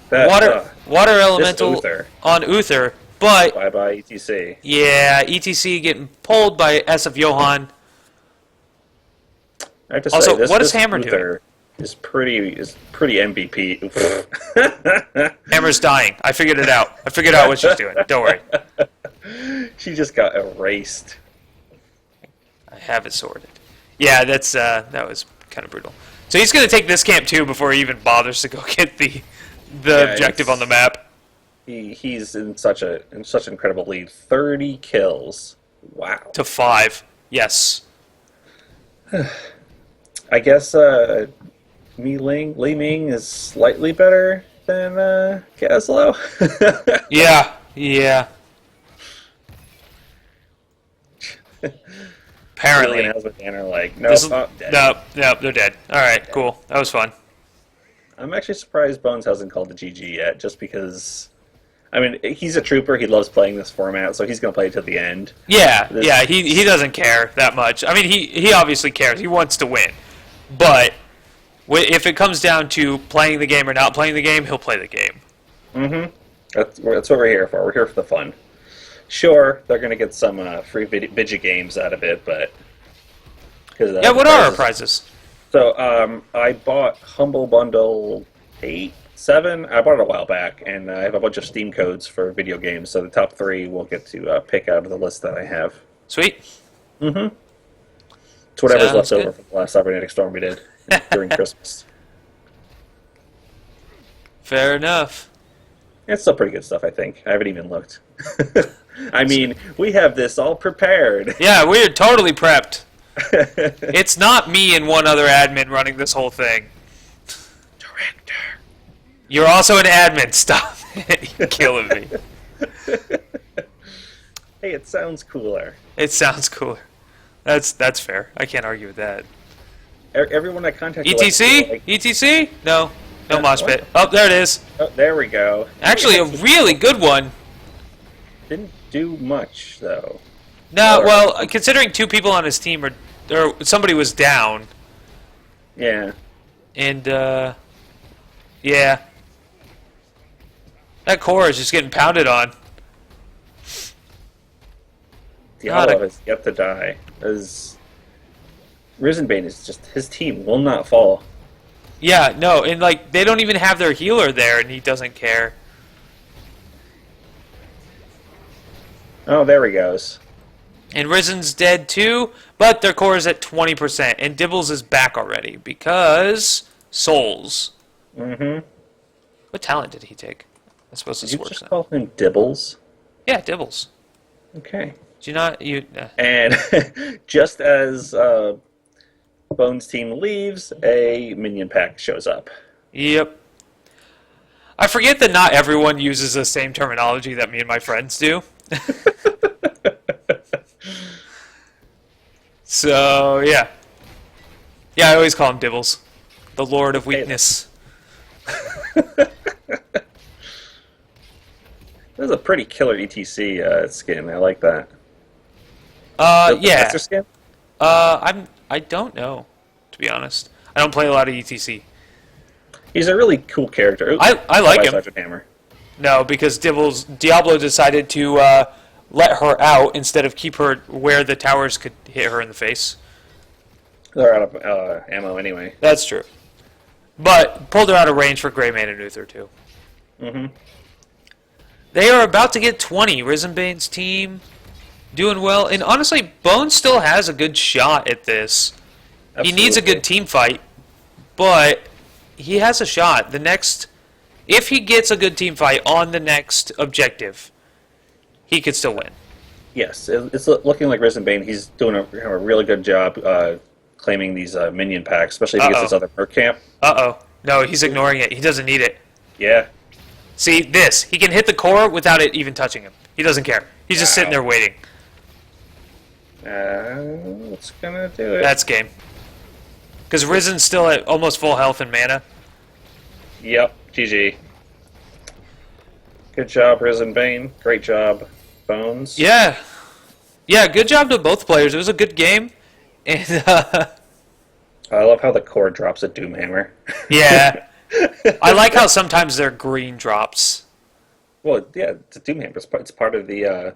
Bane. Water Elemental Uther. on Uther, but... Bye-bye, ETC. Yeah, ETC getting pulled by S of Johan. I have to Also, say, what is this Hammer Uther is pretty MVP. Hammer's dying. I figured it out. I figured out what she's doing. Don't worry. She just got erased. I have it sorted. Yeah, that was kind of brutal. So he's going to take this camp too before he even bothers to go get the objective on the map. He's in such an incredible lead. 30 kills. Wow. To 5. Yes. I guess Li Ming is slightly better than Gaslow. Yeah. Apparently. Lily and Husband are like, nope, dead. No, they're dead. All right, cool. That was fun. I'm actually surprised Bones hasn't called the GG yet, just because... I mean, he's a trooper. He loves playing this format, so he's going to play it to the end. Yeah, he doesn't care that much. I mean, he obviously cares. He wants to win. But if it comes down to playing the game or not playing the game, he'll play the game. Mm-hmm. That's what we're here for. We're here for the fun. Sure, they're going to get some free Vidya games out of it, but... Yeah, what are our prizes? So, I bought Humble Bundle 8, 7. I bought it a while back, and I have a bunch of Steam codes for video games, so the top 3 we'll get to pick out of the list that I have. Sweet. Mm-hmm. It's whatever's left Sounds over from the last Cybernetic Storm we did during Christmas. Fair enough. It's still pretty good stuff, I think. I haven't even looked. I mean, we have this all prepared. Yeah, we're totally prepped. It's not me and one other admin running this whole thing. Director. You're also an admin. Stop it. You're killing me. Hey, it sounds cooler. It sounds cooler. That's fair. I can't argue with that. Everyone I contacted... ETC? ETC? No. No mosh pit. Oh, there it is. Oh, there we go. Actually, a really good one. Didn't do much, though. No, well, considering 2 people on his team or somebody was down. Yeah. And, yeah. That core is just getting pounded on. Diablo has yet to die. As Risenbane is just, his team will not fall. Yeah, no, and like they don't even have their healer there, and he doesn't care. Oh, there he goes. And Risen's dead too, but their core is at 20%, and Dibbles is back already because souls. Mm-hmm. What talent did he take? I suppose this Did you works. just Now. call him Dibbles? Yeah, Dibbles. Okay. Do you not you? And just as Bones' team leaves, a minion pack shows up. Yep. I forget that not everyone uses the same terminology that me and my friends do. So yeah, I always call him Dibbles, the Lord of Weakness. This is a pretty killer ETC skin. I like that. Yeah. Master skin? I don't know, to be honest. I don't play a lot of ETC. He's a really cool character. I like him. Sergeant Hammer. No, because Diablo decided to let her out instead of keep her where the towers could hit her in the face. They're out of ammo anyway. That's true. But pulled her out of range for Grey Man and Uther too. Mm-hmm. They are about to get 20. Risenbane's team doing well. And honestly, Bones still has a good shot at this. Absolutely. He needs a good team fight, but he has a shot. If he gets a good team fight on the next objective, he could still win. Yes, it's looking like Risenbane. He's doing a really good job claiming these minion packs, especially if he gets his other merc camp. Uh-oh. No, he's ignoring it. He doesn't need it. Yeah. See, this. He can hit the core without it even touching him. He doesn't care. He's just sitting there waiting. What's gonna do it? That's game. Because Risen's still at almost full health and mana. Yep. GG. Good job, Risenbane. Great job, Bones. Yeah. Yeah, good job to both players. It was a good game. And, I love how the core drops a Doomhammer. yeah. I like how sometimes they're green drops. Well, yeah, it's a Doomhammer. It's part of the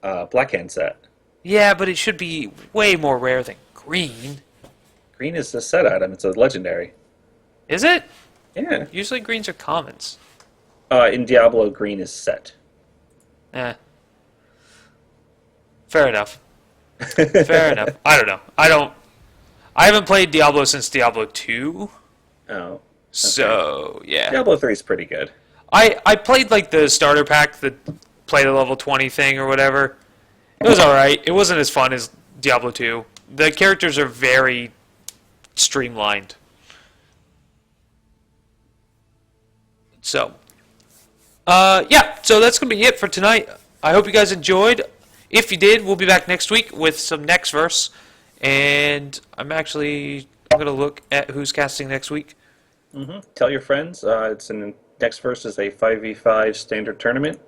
Blackhand set. Yeah, but it should be way more rare than green. Green is a set item. It's a legendary. Is it? Yeah. Usually greens are commons. In Diablo, green is set. Eh. Fair enough. Fair enough. I don't know. I haven't played Diablo since Diablo 2. Oh. Okay. So, yeah. Diablo 3 is pretty good. I played like the starter pack, the play the level 20 thing or whatever. It was alright. It wasn't as fun as Diablo 2. The characters are very streamlined. So, yeah, so that's going to be it for tonight. I hope you guys enjoyed. If you did, we'll be back next week with some next verse. And I'm going to look at who's casting next week. Mm-hmm. Tell your friends. Next verse is a 5v5 standard tournament.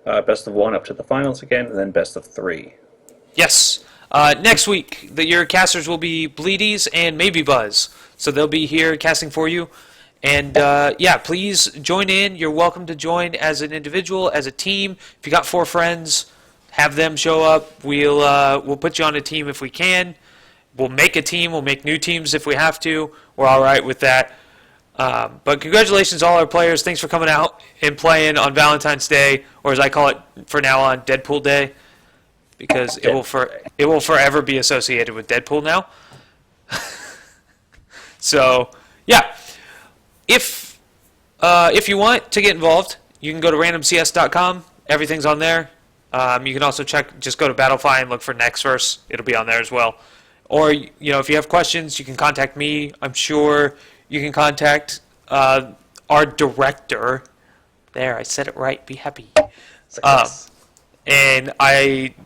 Best of 1 up to the finals again, and then best of 3. Yes. Next week, your casters will be Bleedies and maybe Buzz. So they'll be here casting for you. And, yeah, please join in. You're welcome to join as an individual, as a team. If you got 4 friends, have them show up. We'll put you on a team if we can. We'll make a team. We'll make new teams if we have to. We're all right with that. But congratulations, all our players. Thanks for coming out and playing on Valentine's Day, or as I call it for now on, Deadpool Day, because it will forever be associated with Deadpool now. So, yeah. If you want to get involved, you can go to randomcs.com. Everything's on there. You can also just go to Battlefy and look for Nextverse. It'll be on there as well. Or, if you have questions, you can contact me. I'm sure you can contact our director. There, I said it right. Be happy. And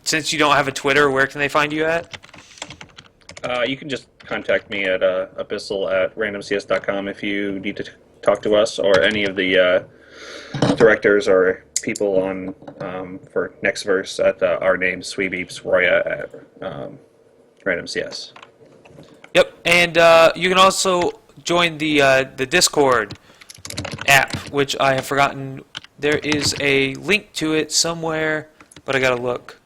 since you don't have a Twitter, where can they find you at? You can just contact me at Abyssal at randomcs.com if you need to talk to us or any of the directors or people on for next verse at our names, Sweebeeps, Roya at RandomCS. Yep, and you can also join the Discord app, which I have forgotten there is a link to it somewhere, but I gotta look.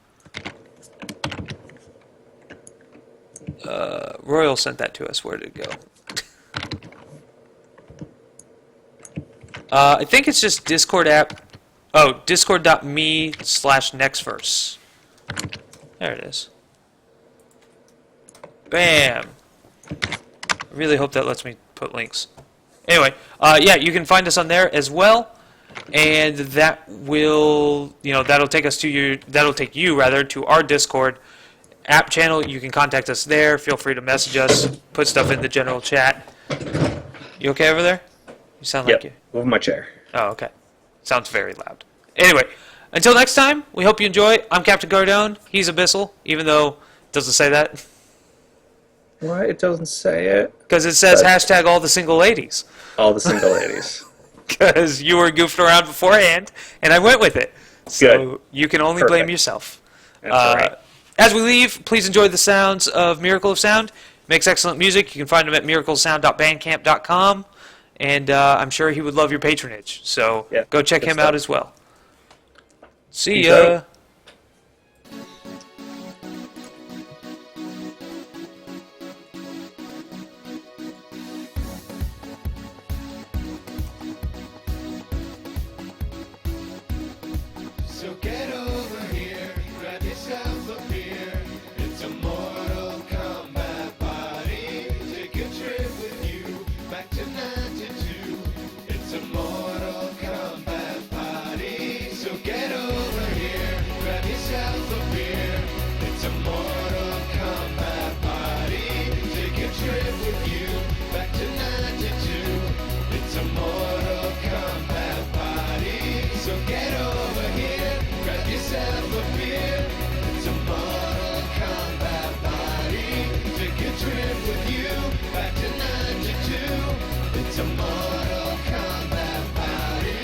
Royal sent that to us. Where did it go? I think it's just Discord app. Oh, discord.me/nextverse. There it is. Bam. I really hope that lets me put links. Anyway, yeah, you can find us on there as well, and that will, that'll take us to you. That'll take you rather to our Discord app channel. You can contact us there. Feel free to message us. Put stuff in the general chat. You okay over there? You sound like you. Move my chair. Oh, okay. Sounds very loud. Anyway, until next time, we hope you enjoy. I'm Captain Cardone. He's Abyssal, even though it doesn't say that. Why? It doesn't say it. Because it says hashtag all the single ladies. All the single ladies. Because you were goofing around beforehand, and I went with it. So Good. you can only blame yourself. That's all right. As we leave, please enjoy the sounds of Miracle of Sound. Makes excellent music. You can find him at miraclesound.bandcamp.com. And I'm sure he would love your patronage. So Yeah, go check good him stuff. out as well. See Peace ya. out. So get over here, grab yourself a beer. It's a Mortal Kombat party. Take a trip with you back to 92. It's a Mortal Kombat party. So get over here, grab yourself a beer. It's a Mortal Kombat party. Take a trip with you back to 92. It's a Mortal Kombat party. So get over here, grab yourself a beer. It's a Mortal Kombat party. Take a trip with you back to 92. It's a Mortal Kombat party.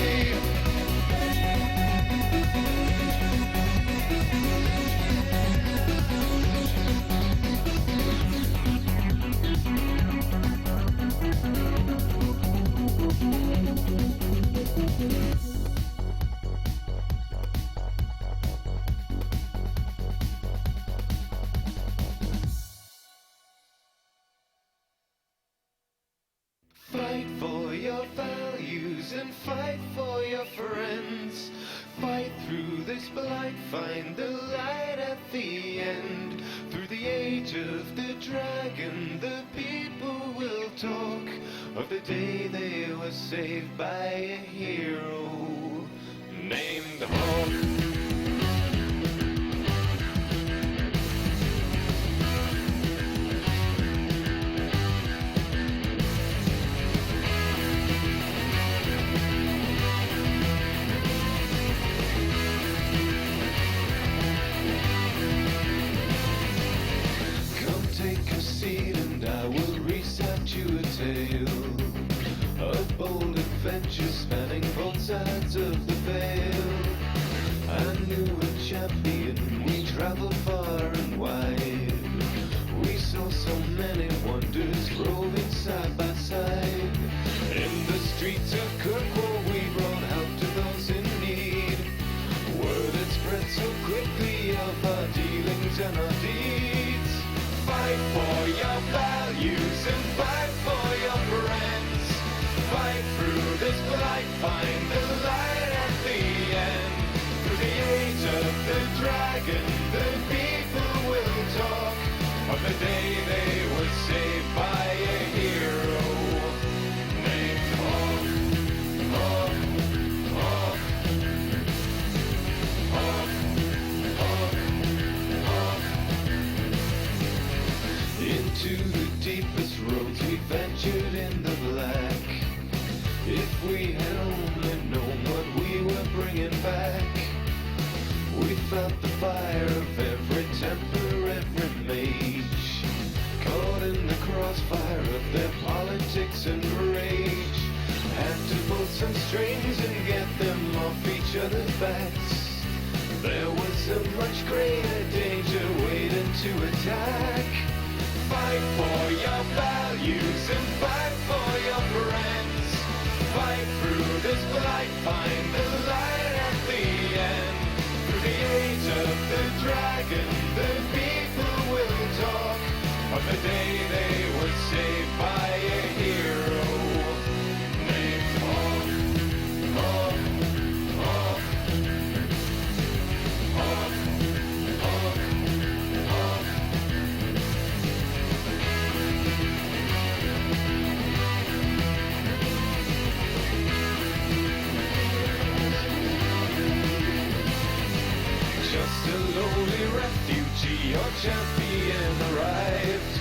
Fight for your values and fight for your friends. Fight through this blight, find the light at the end. Through the age of the dragon, the people will talk of the day they were saved by a hero named Hawk. Come take a seat and I will recite you a tale of bold adventure spanning both sides of the veil. I knew a champion, we traveled far and wide. We saw so many wonders roving side by side. In the streets of Kirkwall we brought help to those in need. Word had spread so quickly of our dealings and our deeds. Fight for your values and fight for your friends. Fight through this blight, find the light at the end. Through the age of the dragon, the people will talk of the day they were saved by a hero named Hawk. Hawk, Hawk, Hawk, Hawk, Hawk. Into the deepest roads we ventured in the black. If we had only known what we were bringing back, we felt the fire of every temper, every mage, caught in the crossfire of their politics and rage. Had to pull some strings and get them off each other's backs. There was a much greater danger waiting to attack. Fight for your values and fight for your friends. Fight through this blight, find the light the day they were saved by a hero named Hawk. Hawk, Hawk, Hawk, Hawk, Hawk. Just a lowly refugee, your champion arrived.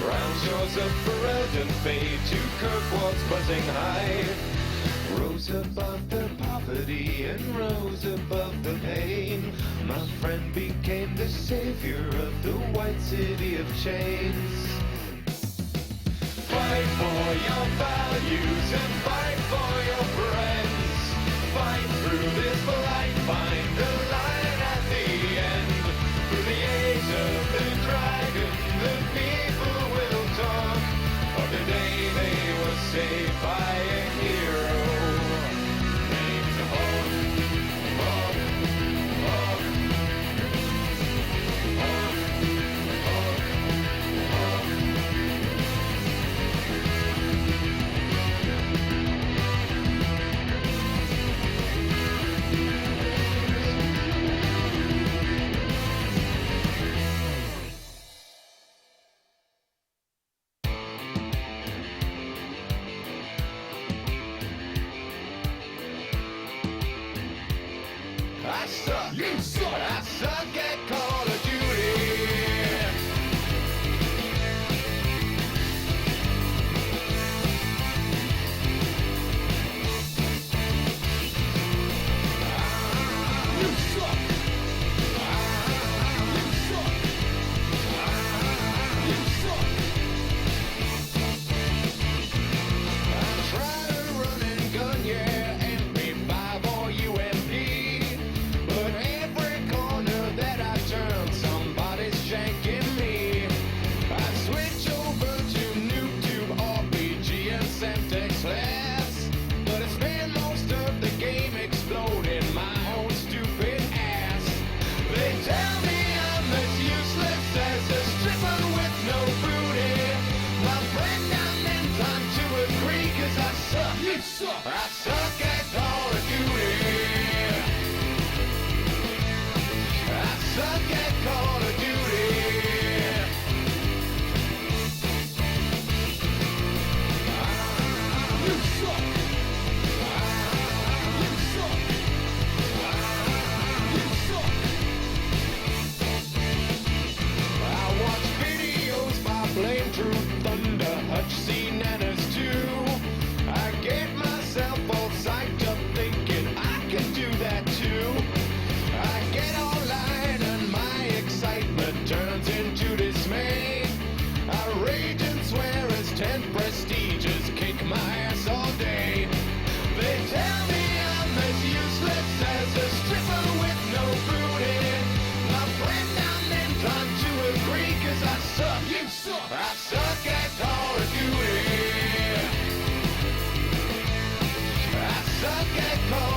Round shores of Ferelden fade to Kirkwald's buzzing hive. Rose above the poverty and rose above the pain. My friend became the savior of the white city of chains. Fight for your values and fight for your friends. Fight through this blight, find the light at the end. Through the age of the dragon, the people will talk of the day they were saved by a hero named Hawk. Hawk, Hawk, Hawk, Hawk, Hawk. I suck. You suck. I suck at Call of Duty. You suck. You suck. You suck. I try to run and gun, yeah, MP5 or UMP. But every corner that I turn, somebody's shanking me. I switch over to NewTube, RPG, and Semtex class. But I spend most of the game exploding my own stupid ass. They tell me I'm as useless as a stripper with no booty. My friend, I'm inclined to agree, 'cause I suck. You suck. I suck at Call of Duty. I suck at Call of Duty. You suck. You suck. You suck. I watch videos by Blame Truth, Thunder, Hutch, C, Nanas too. I get myself all psyched up thinking I can do that too. I get online and my excitement turns into dismay. I rage and swear as 10 prestiges kick my ass all day. They tell me I'm as useless as a stripper with no booty. My friend, I'm inclined to agree, 'cause I suck. You suck. I suck at Call of Duty. I suck at Call